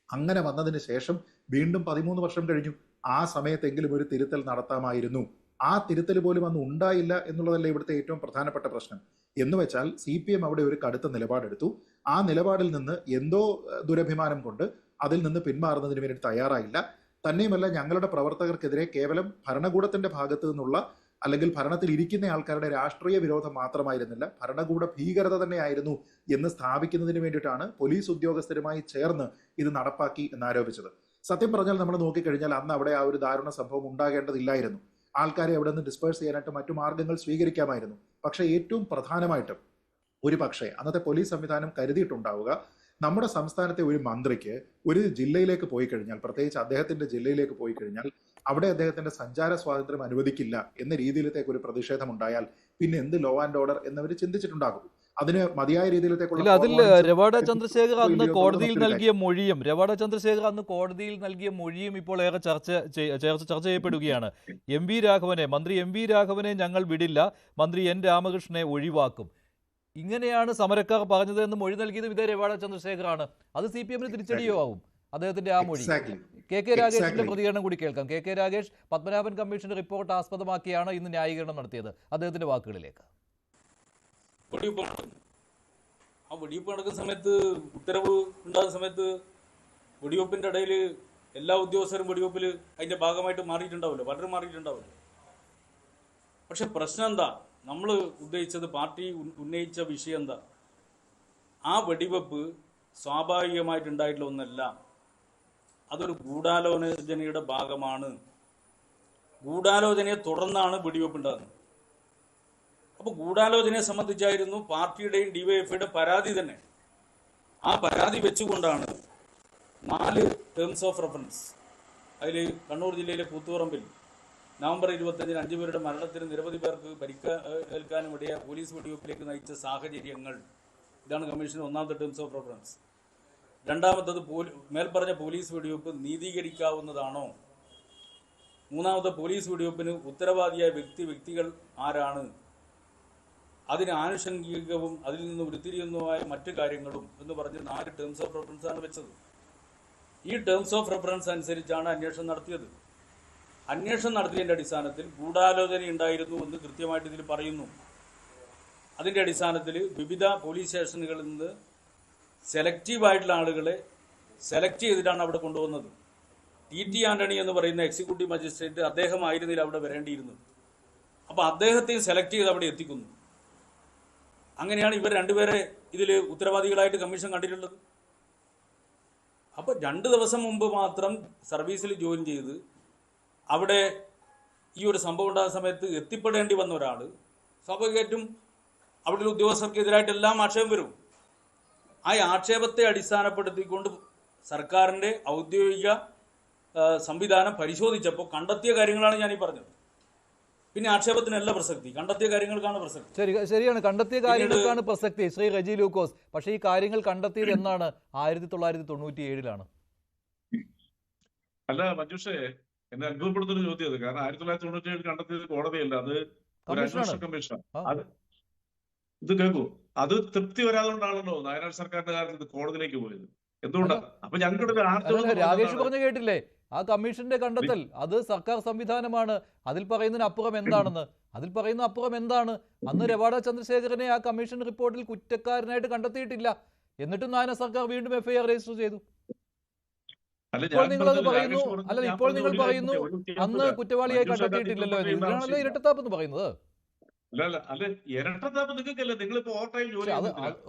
അങ്ങനെ വന്നതിന് ശേഷം വീണ്ടും 13 വർഷം കഴിഞ്ഞു. ആ സമയത്തെങ്കിലും ഒരു തിരുത്തൽ നടത്താമായിരുന്നു. ആ തിരുത്തൽ പോലും അന്ന് ഉണ്ടായില്ല എന്നുള്ളതല്ലേ ഇവിടുത്തെ ഏറ്റവും പ്രധാനപ്പെട്ട പ്രശ്നം. എന്ന് വെച്ചാൽ CPM അവിടെ ഒരു കടുത്ത നിലപാടെടുത്തു. ആ നിലപാടിൽ നിന്ന് എന്തോ ദുരഭിമാനം കൊണ്ട് അതിൽ നിന്ന് പിന്മാറുന്നതിന് വേണ്ടി തയ്യാറായില്ല. തന്നെയുമല്ല, ഞങ്ങളുടെ പ്രവർത്തകർക്കെതിരെ കേവലം ഭരണകൂടത്തിന്റെ ഭാഗത്തു നിന്നുള്ള അല്ലെങ്കിൽ ഭരണത്തിൽ ഇരിക്കുന്ന ആൾക്കാരുടെ രാഷ്ട്രീയ വിരോധം മാത്രമായിരുന്നില്ല, ഭരണകൂട ഭീകരത തന്നെയായിരുന്നു എന്ന് സ്ഥാപിക്കുന്നതിന് വേണ്ടിയിട്ടാണ് പോലീസ് ഉദ്യോഗസ്ഥരുമായി ചേർന്ന് ഇത് നടപ്പാക്കി എന്നാരോപിച്ചത്. സത്യം പറഞ്ഞാൽ നമ്മൾ നോക്കിക്കഴിഞ്ഞാൽ അന്ന് അവിടെ ആ ഒരു ദാരുണ സംഭവം ഉണ്ടാകേണ്ടതില്ലായിരുന്നു. ആൾക്കാരെ അവിടെ നിന്ന് ഡിസ്പേഴ്സ് ചെയ്യാനായിട്ട് മറ്റു മാർഗങ്ങൾ സ്വീകരിക്കാമായിരുന്നു. പക്ഷേ ഏറ്റവും പ്രധാനമായിട്ടും ഒരു പക്ഷേ അന്നത്തെ പോലീസ് സംവിധാനം കരുതിയിട്ടുണ്ടാവുക, നമ്മുടെ സംസ്ഥാനത്തെ ഒരു മന്ത്രിക്ക് ഒരു ജില്ലയിലേക്ക് പോയി കഴിഞ്ഞാൽ, പ്രത്യേകിച്ച് അദ്ദേഹത്തിന്റെ ജില്ലയിലേക്ക് പോയി കഴിഞ്ഞാൽ അവിടെ അദ്ദേഹത്തിന്റെ സഞ്ചാര സ്വാതന്ത്ര്യം അനുവദിക്കില്ല എന്ന രീതിയിലത്തേക്ക് ഒരു പ്രതിഷേധം ഉണ്ടായാൽ പിന്നെ എന്ത് ലോ ആൻഡ് ഓർഡർ എന്നവർ ചിന്തിച്ചിട്ടുണ്ടാകും. അതിന് മതിയായ രീതിയിലത്തേക്കുള്ള അതിൽ രവാഡ ചന്ദ്രശേഖർ അന്ന് കോടതിയിൽ നൽകിയ മൊഴിയും ഇപ്പോൾ ഏറെ ചർച്ച ചെയ്യപ്പെടുകയാണ്. മന്ത്രി MV രാഘവനെ ഞങ്ങൾ വിടില്ല, മന്ത്രി N രാമകൃഷ്ണനെ ഒഴിവാക്കും, ഇങ്ങനെയാണ് സമരക്കാർ പറഞ്ഞതെന്ന് മൊഴി നൽകിയതും ഇതേ രവാഡ ചന്ദ്രശേഖറാണ്. അത് CPMന് തിരിച്ചടിയോ ആവും അദ്ദേഹത്തിന്റെ ആ മൊഴി. KK രാഗേഷിന്റെ പ്രതികരണം കൂടി കേൾക്കാം. KK രാഗേഷ് പത്മനാഭൻ കമ്മീഷന്റെ റിപ്പോർട്ട് ആസ്പദമാക്കിയാണ് ഇന്ന് ന്യായീകരണം നടത്തിയത്. അദ്ദേഹത്തിന്റെ വാക്കുകളിലേക്ക്. വെടിവെപ്പ് നടക്കുന്ന സമയത്ത്, ഉത്തരവ് ഉണ്ടാകുന്ന സമയത്ത് വെടിവെപ്പിന്റെ ഇടയിൽ എല്ലാ ഉദ്യോഗസ്ഥരും വെടിവെപ്പിൽ അതിന്റെ ഭാഗമായിട്ട് മാറിയിട്ടുണ്ടാവില്ല, പലരും മാറിയിട്ടുണ്ടാവില്ല. പക്ഷെ പ്രശ്നം എന്താ, നമ്മൾ ഉദ്ദേശിച്ചത്, പാർട്ടി ഉന്നയിച്ച വിഷയം എന്താ? ആ വെടിവെപ്പ് സ്വാഭാവികമായിട്ടുണ്ടായിട്ടുള്ള ഒന്നല്ല, അതൊരു ഗൂഢാലോചനയുടെ ഭാഗമാണ്. ഗൂഢാലോചനയെ തുടർന്നാണ് വെടിവെപ്പ് ഉണ്ടാകുന്നത്. അപ്പോൾ ഗൂഢാലോചനയെ സംബന്ധിച്ചായിരുന്നു പാർട്ടിയുടെയും ഡിവൈഎഫ്ഐയുടെ പരാതി തന്നെ. ആ പരാതി വെച്ചുകൊണ്ടാണ് 4 ടേംസ് ഓഫ് റെഫറൻസ്, അതിൽ കണ്ണൂർ ജില്ലയിലെ കൂത്തുപറമ്പിൽ നവംബർ 25-ന് 5 പേരുടെ മരണത്തിന് നിരവധി പേർക്ക് പരിക്കേൽക്കാനും ഇടയ പോലീസ് വെടിവെപ്പിലേക്ക് നയിച്ച സാഹചര്യങ്ങൾ, ഇതാണ് കമ്മീഷന്റെ ഒന്നാമത്തെ ടേംസ് ഓഫ് റെഫറൻസ്. രണ്ടാമത്തത് മേൽപ്പറഞ്ഞ പോലീസ് വെടിവെപ്പ് നീതീകരിക്കാവുന്നതാണോ? മൂന്നാമത്തെ പോലീസ് വെടിവെപ്പിന് ഉത്തരവാദിയായ വ്യക്തികൾ ആരാണ്? അതിന് ആനുഷംഗികവും അതിൽ നിന്ന് ഉരുത്തിരിയുന്നതുമായ മറ്റു കാര്യങ്ങളും എന്ന് പറഞ്ഞ് 4 ടേംസ് ഓഫ് റെഫറൻസ് ആണ് വെച്ചത്. ഈ ടേംസ് ഓഫ് റെഫറൻസ് അനുസരിച്ചാണ് അന്വേഷണം നടത്തിയത്. അന്വേഷണം നടത്തിയതിൻ്റെ അടിസ്ഥാനത്തിൽ ഗൂഢാലോചന ഉണ്ടായിരുന്നു എന്ന് കൃത്യമായിട്ട് ഇതിൽ പറയുന്നു. അതിൻ്റെ അടിസ്ഥാനത്തിൽ വിവിധ പോലീസ് സ്റ്റേഷനുകളിൽ നിന്ന് സെലക്റ്റീവായിട്ടുള്ള ആളുകളെ സെലക്ട് ചെയ്തിട്ടാണ് അവിടെ കൊണ്ടുവന്നത്. ടി ആന്റണി എന്ന് പറയുന്ന എക്സിക്യൂട്ടീവ് മജിസ്ട്രേറ്റ്, അദ്ദേഹമായിരുന്നില്ല അവിടെ വരേണ്ടിയിരുന്നത്. അപ്പോൾ അദ്ദേഹത്തെയും സെലക്ട് ചെയ്ത് അവിടെ എത്തിക്കുന്നു. അങ്ങനെയാണ് ഇവർ രണ്ടുപേരെ ഇതിൽ ഉത്തരവാദികളായിട്ട് കമ്മീഷൻ കണ്ടിട്ടുള്ളത്. അപ്പോൾ 2 ദിവസം മുമ്പ് മാത്രം സർവീസിൽ ജോയിൻ ചെയ്ത് അവിടെ ഈ ഒരു സംഭവം ഉണ്ടാകുന്ന സമയത്ത് എത്തിപ്പെടേണ്ടി വന്ന ഒരാൾ, സ്വാഭാവികമായിട്ടും അവിടെയുള്ള ഉദ്യോഗസ്ഥർക്കെതിരായിട്ടെല്ലാം ആക്ഷേപം വരും. ആ ആക്ഷേപത്തെ അടിസ്ഥാനപ്പെടുത്തിക്കൊണ്ട് സർക്കാരിൻ്റെ ഔദ്യോഗിക സംവിധാനം പരിശോധിച്ചപ്പോൾ കണ്ടെത്തിയ കാര്യങ്ങളാണ് ഞാനീ പറഞ്ഞത്. പിന്നെ ആക്ഷേപത്തിനല്ല പ്രസക്തി, കണ്ടെത്തിയ കാര്യങ്ങൾക്കാണ് പ്രസക്തി. ശരിയാണ്, കണ്ടെത്തിയ കാര്യങ്ങൾക്കാണ് പ്രസക്തി, ശ്രീ റെജി ലൂക്കോസ്. പക്ഷേ ഈ കാര്യങ്ങൾ കണ്ടെത്തിയത് എന്നാണ്? 1997-ലാണ്. അല്ല മഞ്ജുഷേ, എന്നെ അത്ഭുതപ്പെടുത്തുന്ന ചോദ്യം അത്. കാരണം 1997 കണ്ടെത്തിയത് കോടതിയല്ല, അത് ഒരു അന്വേഷണ കമ്മീഷനാണ്. അത് ഇത് കേൾക്കൂ, അത് തൃപ്തി വരാതുകൊണ്ടാണല്ലോ വയനാട് സർക്കാരിന്റെ കാര്യത്തിൽ ഇത് കോടതിയിലേക്ക് പോയത്. എന്തുകൊണ്ടാണ്? അപ്പൊ ഞങ്ങളുടെ രാകേഷ് പറഞ്ഞു കേട്ടില്ലേ, ആ കമ്മീഷന്റെ കണ്ടെത്തൽ അത് സർക്കാർ സംവിധാനമാണ്. അതിൽ പറയുന്നതിന് അപ്പുറം എന്താണെന്ന്, അതിൽ പറയുന്ന അപ്പുറം എന്താണ്? അന്ന് രവാഡ ചന്ദ്രശേഖരനെ ആ കമ്മീഷൻ റിപ്പോർട്ടിൽ കുറ്റക്കാരനായിട്ട് കണ്ടെത്തിയിട്ടില്ല. എന്നിട്ടും നായന സർക്കാർ വീണ്ടും എഫ്ഐആർ രജിസ്റ്റർ ചെയ്തു. ഇപ്പോൾ നിങ്ങളത് പറയുന്നു, അല്ല ഇപ്പോൾ നിങ്ങൾ പറയുന്നു അന്ന് കുറ്റവാളിയായി കണ്ടെത്തിയിട്ടില്ലല്ലോ എന്ന്. ഇതിനാണല്ലോ ഇരട്ടത്താപ്പ് എന്ന് പറയുന്നത്.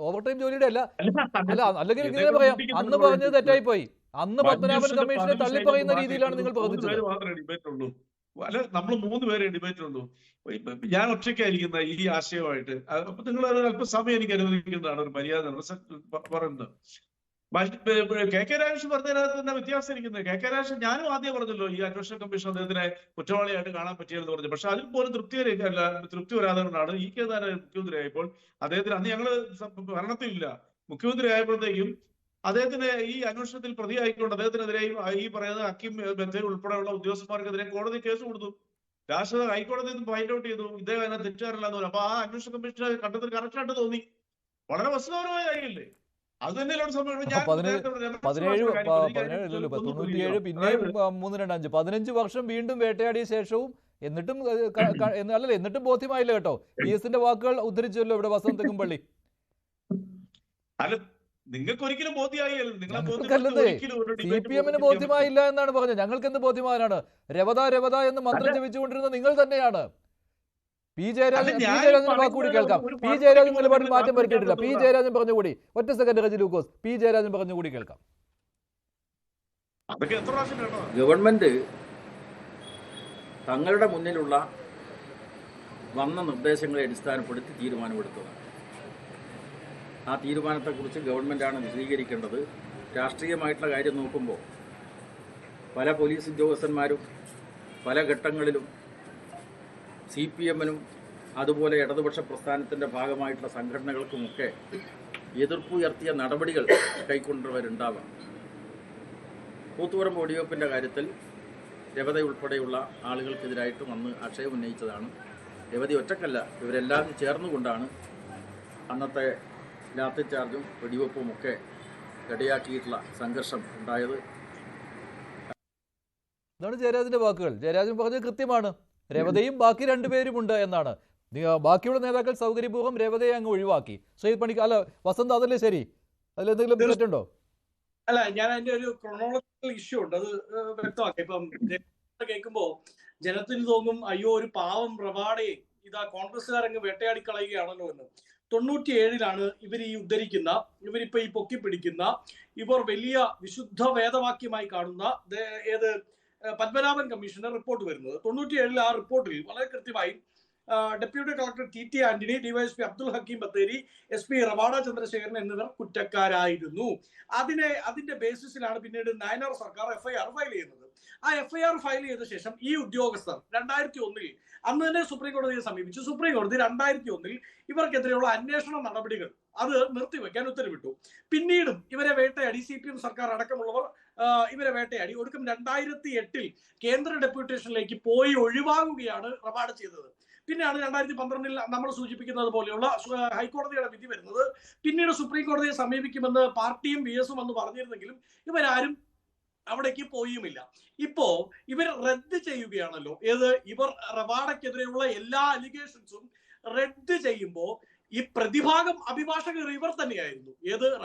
ഓവർ ടൈം ജോലിയുടെ അല്ല, അല്ലെങ്കിൽ ഇങ്ങനെ പറയാം, അന്ന് പറഞ്ഞത് തെറ്റായി പോയി. അന്ന് പത്മനാഭൻ കമ്മീഷനെ തള്ളി പറയുന്ന രീതിയിലാണ് നിങ്ങൾ പ്രവർത്തിച്ചത്. അല്ല, നമ്മൾ 3 പേരെ ഡിബേറ്റ് ഉള്ളൂ. ഞാൻ ഒറ്റയ്ക്കായിരിക്കുന്ന ഈ ആശയമായിട്ട് നിങ്ങൾ അല്പം സമയം എനിക്ക് അനുവദിക്കുന്നതാണ് ഒരു മര്യാദ പറയുന്നത്. കെ രാജേഷ് പറഞ്ഞതിനകത്ത് തന്നെ വ്യത്യാസം ഇരിക്കുന്നത്. കെ രാജേഷ് ഞാനും ആദ്യം പറഞ്ഞല്ലോ ഈ അന്വേഷണ കമ്മീഷൻ അദ്ദേഹത്തിനെ കുറ്റവാളിയായിട്ട് കാണാൻ പറ്റിയെന്ന് പറഞ്ഞു. പക്ഷെ അതിൽ പോലും തൃപ്തി വരാതെ കൊണ്ടാണ് ഈ കേന്ദ്ര മുഖ്യമന്ത്രിയായപ്പോൾ അദ്ദേഹത്തിന്, അന്ന് ഞങ്ങള് ഭരണത്തിലില്ല, മുഖ്യമന്ത്രി ആയപ്പോഴത്തേക്കും അദ്ദേഹത്തിന് ഈ അന്വേഷണത്തിൽ പ്രതിയായിക്കൊണ്ട് അദ്ദേഹത്തിനെതിരെയും ഈ പറയുന്ന ഹക്കീം ബത്തേൽ ഉൾപ്പെടെയുള്ള ഉദ്യോഗസ്ഥന്മാർക്കെതിരെ കോടതി കേസ് കൊടുത്തു. രാഷ്ട്രീയ ഹൈക്കോടതി ഫൈൻഡ് ഔട്ട് ചെയ്തു ഇദ്ദേഹം അതിനെ തെറ്റുകാരല്ലാന്ന് പറഞ്ഞു. അപ്പൊ ആ അന്വേഷണ കമ്മീഷനെ കണ്ടെത്തൽ കറക്റ്റായിട്ട് തോന്നി. വളരെ വസ്തുതാപരമായ കാര്യമല്ലേ? അത് തന്നെയല്ലോ സംഭവം. 97 പിന്നെയും 3-2-5 15 വർഷം വീണ്ടും വേട്ടയാടിയ ശേഷവും എന്നിട്ടും എന്നിട്ടും ബോധ്യമായില്ല കേട്ടോ. PS-ന്റെ വാക്കുകൾ ഉദ്ധരിച്ചല്ലോ ഇവിടെ വസന്ത് തെങ്ങുംപള്ളി. അല്ല, നിങ്ങൾക്ക് ഒരിക്കലും ബോധ്യമായില്ല. CPM-ന് ബോധ്യമായില്ല എന്നാണ് പറഞ്ഞത്. ഞങ്ങൾക്ക് എന്ത് ബോധ്യമാനാണ്? രവത എന്ന് മന്ത്രം ജപിച്ചുകൊണ്ടിരുന്ന നിങ്ങൾ തന്നെയാണ്. പി ജയരാജൻ വാക്കുകൂടി കേൾക്കാം. പി ജയരാജൻ നിലപാടിൽ മാറ്റം വരുത്തിയിട്ടില്ല. പി ജയരാജൻ പറഞ്ഞുകൂടി, ഒറ്റ സെക്കൻഡ് റെജി ലൂക്കോസ്, പി ജയരാജൻ പറഞ്ഞുകൂടി കേൾക്കാം. ഗവൺമെന്റ് തങ്ങളുടെ മുന്നിലുള്ള വന്ന നിർദ്ദേശങ്ങളെ അടിസ്ഥാനപ്പെടുത്തി തീരുമാനമെടുത്തതാണ്. ആ തീരുമാനത്തെക്കുറിച്ച് ഗവൺമെന്റാണ് വിശദീകരിക്കേണ്ടത്. രാഷ്ട്രീയമായിട്ടുള്ള കാര്യം നോക്കുമ്പോൾ പല പോലീസ് ഉദ്യോഗസ്ഥന്മാരും പല ഘട്ടങ്ങളിലും CPM-നും അതുപോലെ ഇടതുപക്ഷ പ്രസ്ഥാനത്തിൻ്റെ ഭാഗമായിട്ടുള്ള സംഘടനകൾക്കുമൊക്കെ എതിർപ്പുയർത്തിയ നടപടികൾ കൈക്കൊണ്ടവരുണ്ടാവാം. കൂത്തുപറമ്പ് വെടിവെപ്പിൻ്റെ കാര്യത്തിൽ രവത ഉൾപ്പെടെയുള്ള ആളുകൾക്കെതിരായിട്ടും അന്ന് ആക്ഷേപം ഉന്നയിച്ചതാണ്. രവതി ഒറ്റക്കല്ല, ഇവരെല്ലാം ചേർന്നുകൊണ്ടാണ് അന്നത്തെ ലാത്തി ചാർജും വെടിവെപ്പും ഒക്കെ ഇടയാക്കിയിട്ടുള്ള സംഘർഷം ഉണ്ടായത്. ഇതാണ് ജയരാജന്റെ വാക്കുകൾ. ജയരാജൻ പറഞ്ഞത് കൃത്യമാണ്. രവതയും ബാക്കി 2 പേരുമുണ്ട് എന്നാണ്. ബാക്കിയുള്ള നേതാക്കൾ സൗകര്യപൂർവ്വം രവതയെ അങ്ങ് ഒഴിവാക്കി. ശ്രീ പണിക്ക് അല്ല വസന്ത്, അതല്ലേ ശരി? അതിലെന്തെങ്കിലും തെറ്റുണ്ടോ? അല്ല, ഞാൻ അതിന്റെ ഒരു ക്രോണോളജിക്കൽ ഇഷ്യൂ ഉണ്ട്, അത് വ്യക്തമാക്കി. ഇപ്പം കേൾക്കുമ്പോ ജനത്തിന് തോന്നും അയ്യോ ഒരു പാവം റവാഡയെ ഇതാ കോൺഗ്രസ്സുകാരങ്ങ് വേട്ടയാടി കളയുകയാണല്ലോ എന്ന്. 97 ഇവർ ഈ ഉദ്ധരിക്കുന്ന, ഇവരിപ്പോ ഈ പൊക്കിപ്പിടിക്കുന്ന, ഇവർ വലിയ വിശുദ്ധ വേദവാക്യമായി കാണുന്ന ഏത് പത്മനാഭൻ കമ്മീഷന്റെ റിപ്പോർട്ട് വരുന്നത്. 97 ആ റിപ്പോർട്ടിൽ വളരെ കൃത്യമായി deputy collector T T Antony, DYSP Abdul Hakeem Bathery, SP Ravada Chandrasekharan എന്നിവർ കുറ്റക്കാരായിരുന്നു. അതിന്റെ ബേസിസിലാണ് പിന്നീട് നയനാർ സർക്കാർ FIR ഫയൽ ചെയ്യുന്നത്. ആ FIR ഫയൽ ചെയ്ത ശേഷം ഈ ഉദ്യോഗസ്ഥർ 2001 അന്ന് തന്നെ സുപ്രീം കോടതിയെ സമീപിച്ചു. സുപ്രീം കോടതി 2001 ഇവർക്കെതിരെയുള്ള അന്വേഷണ നടപടികൾ അത് നിർത്തിവെക്കാൻ ഉത്തരവിട്ടു. പിന്നീടും ഇവരെ വേട്ടയാടി CPM സർക്കാർ അടക്കമുള്ളവർ ഇവരെ വേട്ടയാടി. ഒടുക്കം 2008 കേന്ദ്ര ഡെപ്യൂട്ടേഷനിലേക്ക് പോയി ഒഴിവാകുകയാണ് റവാഡ ചെയ്തത്. പിന്നെയാണ് 2012 നമ്മൾ സൂചിപ്പിക്കുന്നത് പോലെയുള്ള ഹൈക്കോടതിയുടെ വിധി വരുന്നത്. പിന്നീട് സുപ്രീം കോടതിയെ സമീപിക്കുമെന്ന് പാർട്ടിയും VS-ഉം അന്ന് പറഞ്ഞിരുന്നെങ്കിലും ഇവരാരും അവിടേക്ക് പോയുമില്ല. ഇപ്പോ ഇവർ റദ്ദ് ചെയ്യുകയാണല്ലോ. ഇവർ റവാഡയ്ക്കെതിരെയുള്ള എല്ലാ അലിഗേഷൻസും റദ്ദ് ചെയ്യുമ്പോൾ ഈ പ്രതിഭാഗം അഭിഭാഷകർ ഇവർ തന്നെയായിരുന്നു.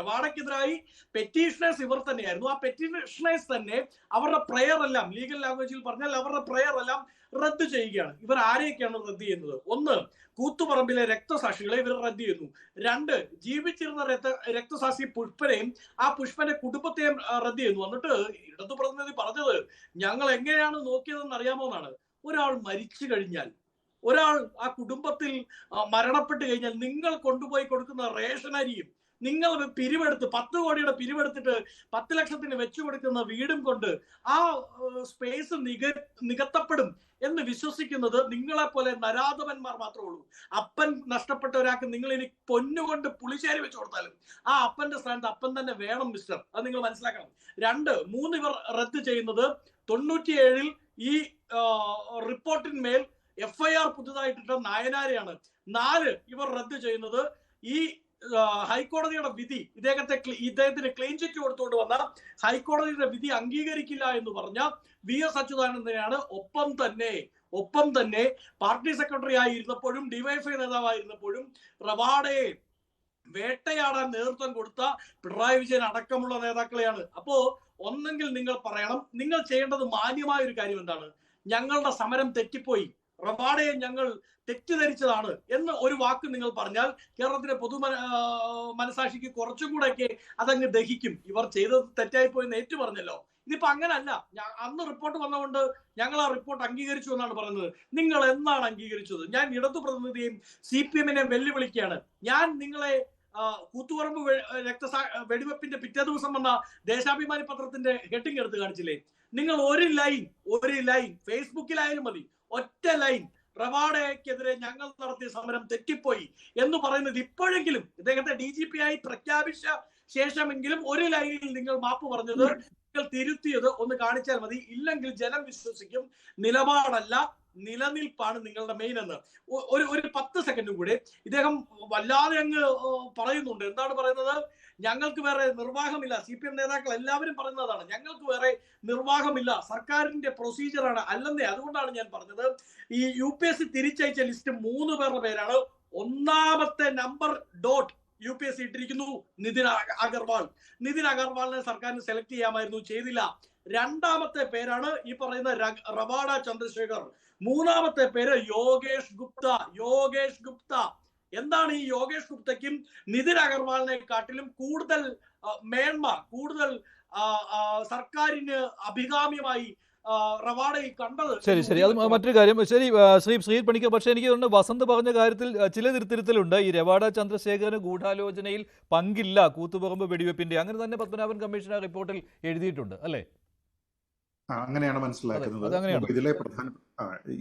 റവാഡയ്ക്കെതിരായി പെറ്റീഷണേഴ്സ് ഇവർ തന്നെയായിരുന്നു. ആ പെറ്റീഷണേഴ്സ് തന്നെ അവരുടെ പ്രയർ എല്ലാം, ലീഗൽ ലാംഗ്വേജിൽ പറഞ്ഞാൽ അവരുടെ പ്രയർ എല്ലാം റദ്ദ് ചെയ്യുകയാണ്. ഇവർ ആരെയൊക്കെയാണ് റദ്ദ് ചെയ്യുന്നത്? 1, കൂത്തുപറമ്പിലെ രക്തസാക്ഷികളെ ഇവർ റദ്ദ് ചെയ്യുന്നു. 2, ജീവിച്ചിരുന്ന രക്തസാക്ഷി പുഷ്പനെയും ആ പുഷ്പന്റെ കുടുംബത്തെയും റദ്ദ് ചെയ്യുന്നു. എന്നിട്ട് ഇടതു പ്രതിനിധി പറഞ്ഞത് ഞങ്ങൾ എങ്ങനെയാണ് നോക്കിയതെന്ന് അറിയാമോ എന്നാണ്. ഒരാൾ മരിച്ചു കഴിഞ്ഞാൽ, ഒരാൾ ആ കുടുംബത്തിൽ മരണപ്പെട്ട് കഴിഞ്ഞാൽ നിങ്ങൾ കൊണ്ടുപോയി കൊടുക്കുന്ന റേഷൻ അരിയും നിങ്ങൾ പിരിവെടുത്ത് 10 കോടിയുടെ പിരിവെടുത്തിട്ട് 10 ലക്ഷത്തിന് വെച്ചു കൊടുക്കുന്ന വീടും കൊണ്ട് ആ സ്പേസ് നികത്തപ്പെടും എന്ന് വിശ്വസിക്കുന്നത് നിങ്ങളെ പോലെ നരാധവന്മാർ മാത്രമേ ഉള്ളൂ. അപ്പൻ നഷ്ടപ്പെട്ട ഒരാൾക്ക് നിങ്ങൾ ഇനി പൊന്നുകൊണ്ട് പുളിശ്ശേരി വെച്ചു കൊടുത്താലും ആ അപ്പന്റെ സ്ഥാനത്ത് അപ്പൻ തന്നെ വേണം മിസ്റ്റർ. അത് നിങ്ങൾ മനസ്സിലാക്കണം. 2, 3 ഇവർ റദ്ദ് ചെയ്യുന്നത് 97 ഈ റിപ്പോർട്ടിന്മേൽ FIR പുതുതായിട്ടിട്ട നായനാരെയാണ്. 4 ഇവർ റദ്ദ് ചെയ്യുന്നത് ഈ ഹൈക്കോടതിയുടെ വിധി, ഇദ്ദേഹത്തിന് ക്ലീൻ ചിറ്റ് കൊടുത്തുകൊണ്ട് വന്ന ഹൈക്കോടതിയുടെ വിധി അംഗീകരിക്കില്ല എന്ന് പറഞ്ഞ VS അച്യുതാനന്ദനെയാണ്. ഒപ്പം തന്നെ പാർട്ടി സെക്രട്ടറി ആയിരുന്നപ്പോഴും DYFI നേതാവായിരുന്നപ്പോഴും റവാഡയെ വേട്ടയാടാൻ നേതൃത്വം കൊടുത്ത പിണറായി വിജയൻ അടക്കമുള്ള നേതാക്കളെയാണ്. അപ്പോ ഒന്നെങ്കിൽ നിങ്ങൾ പറയണം, നിങ്ങൾ ചെയ്യേണ്ടത് മാന്യമായ ഒരു കാര്യം എന്താണ്? ഞങ്ങളുടെ സമരം തെറ്റിപ്പോയി, റവാഡയെ ഞങ്ങൾ തെറ്റിദ്ധരിച്ചതാണ് എന്ന് ഒരു വാക്ക് നിങ്ങൾ പറഞ്ഞാൽ കേരളത്തിലെ മനസാക്ഷിക്ക് കുറച്ചും കൂടെയൊക്കെ അതങ്ങ് ദഹിക്കും. ഇവർ ചെയ്തത് തെറ്റായിപ്പോയി എന്ന് ഏറ്റു പറഞ്ഞല്ലോ. ഇതിപ്പോ അങ്ങനല്ല. അന്ന് റിപ്പോർട്ട് വന്നതുകൊണ്ട് ഞങ്ങൾ ആ റിപ്പോർട്ട് അംഗീകരിച്ചു എന്നാണ് പറയുന്നത്. നിങ്ങൾ എന്നാണ് അംഗീകരിച്ചത്? ഞാൻ ഇടതു പ്രതിനിധിയെയും CPM-നെയും വെല്ലുവിളിക്കുകയാണ്. ഞാൻ നിങ്ങളെ കൂത്തുപറമ്പ് വെടിവെപ്പിന്റെ പിറ്റേ ദിവസം വന്ന ദേശാഭിമാനി പത്രത്തിന്റെ ഹെഡിങ് എടുത്ത് കാണിച്ചില്ലേ? നിങ്ങൾ ഒരു ലൈൻ ഫേസ്ബുക്കിലായാലും മതി, ഒറ്റ ലൈൻ റവാഡയ്ക്കെതിരെ ഞങ്ങൾ നടത്തിയ സമരം തെറ്റിപ്പോയി എന്ന് പറയുന്നത് ഇപ്പോഴെങ്കിലും ഇദ്ദേഹത്തെ DGP ആയി പ്രഖ്യാപിച്ച ശേഷമെങ്കിലും ഒരു ലൈനിൽ നിങ്ങൾ മാപ്പ് പറഞ്ഞത്, നിങ്ങൾ തിരുത്തിയത് ഒന്ന് കാണിച്ചാൽ മതി. ഇല്ലെങ്കിൽ ജനം വിശ്വസിക്കും നിലപാടല്ല നിലനിൽപ്പാണ് നിങ്ങളുടെ മെയിൻ എന്ന്. ഒരു 10 സെക്കൻഡും കൂടെ ഇദ്ദേഹം വല്ലാതെ അങ്ങ് പറയുന്നുണ്ട്. എന്താണ് പറയുന്നത്? ഞങ്ങൾക്ക് വേറെ നിർവാഹമില്ല. CPM നേതാക്കൾ എല്ലാവരും പറയുന്നതാണ്, ഞങ്ങൾക്ക് വേറെ നിർവാഹമില്ല, സർക്കാരിന്റെ പ്രൊസീജിയറാണ്. അല്ലെന്നേ. അതുകൊണ്ടാണ് ഞാൻ പറഞ്ഞത് ഈ UPSC തിരിച്ചയച്ച ലിസ്റ്റ് 3 പേരുടെ പേരാണ്. 1ാമത്തെ നമ്പർ ഡോട്ട് UPSC ഇട്ടിരിക്കുന്നു നിതിൻ അഗർവാളിനെ സർക്കാരിന് സെലക്ട് ചെയ്യാമായിരുന്നു, ചെയ്തില്ല. 2ാമത്തെ പേരാണ് ഈ പറയുന്ന റവാഡ ചന്ദ്രശേഖർ. 3ാമത്തെ പേര് യോഗേഷ് ഗുപ്ത. എന്താണ് ഈ യോഗേഷ് ഗുപ്തയ്ക്കും നിതിൻ അഗർവാളിനെക്കാട്ടിലും കൂടുതൽ മേന്മ, കൂടുതൽ സർക്കാരിന് അഭികാമ്യമായി റവാഡയിൽ കണ്ടത്? ശരി, അത് മറ്റൊരു കാര്യം. ശരി, ശ്രീ പണിക്കർ, പക്ഷേ എനിക്ക് തോന്നുന്നു വസന്ത് പറഞ്ഞ കാര്യത്തിൽ ചില തിരുത്തലുണ്ട്. ഈ റവാഡ ചന്ദ്രശേഖരന് ഗൂഢാലോചനയിൽ പങ്കില്ല കൂത്തുപറമ്പ് വെടിവെപ്പിന്റെ, അങ്ങനെ തന്നെ പത്മനാഭൻ കമ്മീഷൻ റിപ്പോർട്ടിൽ എഴുതിയിട്ടുണ്ട് അല്ലേ? അങ്ങനെയാണ് മനസ്സിലാക്കുന്നത്.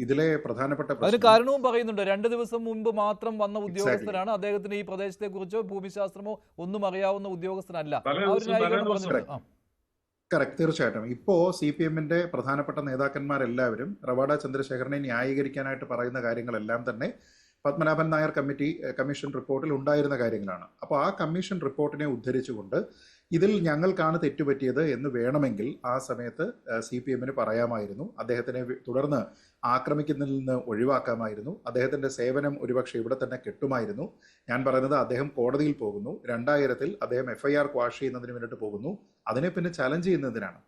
ഇതിലെ പ്രധാനപ്പെട്ട അതിന് കാരണവും പറയുന്നുണ്ട്. 2 ദിവസം മുമ്പ് മാത്രം വന്ന ഉദ്യോഗസ്ഥരാണ്, അദ്ദേഹത്തിന് ഈ പ്രദേശത്തെ കുറിച്ചോ ഭൂമിശാസ്ത്രമോ ഒന്നും അറിയാവുന്ന ഉദ്യോഗസ്ഥനല്ല. കറക്റ്റ്, തീർച്ചയായിട്ടും. ഇപ്പോ CPM-ന്റെ പ്രധാനപ്പെട്ട നേതാക്കന്മാരെല്ലാവരും റവാഡ ചന്ദ്രശേഖരനെ ന്യായീകരിക്കാനായിട്ട് പറയുന്ന കാര്യങ്ങളെല്ലാം തന്നെ പത്മനാഭൻ നായർ കമ്മീഷൻ റിപ്പോർട്ടിൽ ഉണ്ടായിരുന്ന കാര്യങ്ങളാണ്. അപ്പോൾ ആ കമ്മീഷൻ റിപ്പോർട്ടിനെ ഉദ്ധരിച്ചുകൊണ്ട് ഇതിൽ ഞങ്ങൾക്കാണ് തെറ്റുപറ്റിയത് എന്ന് വേണമെങ്കിൽ ആ സമയത്ത് CPM-ന് പറയാമായിരുന്നു. അദ്ദേഹത്തിനെ തുടർന്ന് ആക്രമിക്കുന്നതിൽ നിന്ന് ഒഴിവാക്കാമായിരുന്നു. അദ്ദേഹത്തിൻ്റെ സേവനം ഒരുപക്ഷെ ഇവിടെ തന്നെ കിട്ടുമായിരുന്നു. ഞാൻ പറയുന്നത്, അദ്ദേഹം കോടതിയിൽ പോകുന്നു. 2000-ൽ അദ്ദേഹം FIR ക്വാഷ് ചെയ്യുന്നതിന് വേണ്ടിയിട്ട് പോകുന്നു. അതിനെ പിന്നെ ചലഞ്ച് ചെയ്യുന്നതിനാണ്.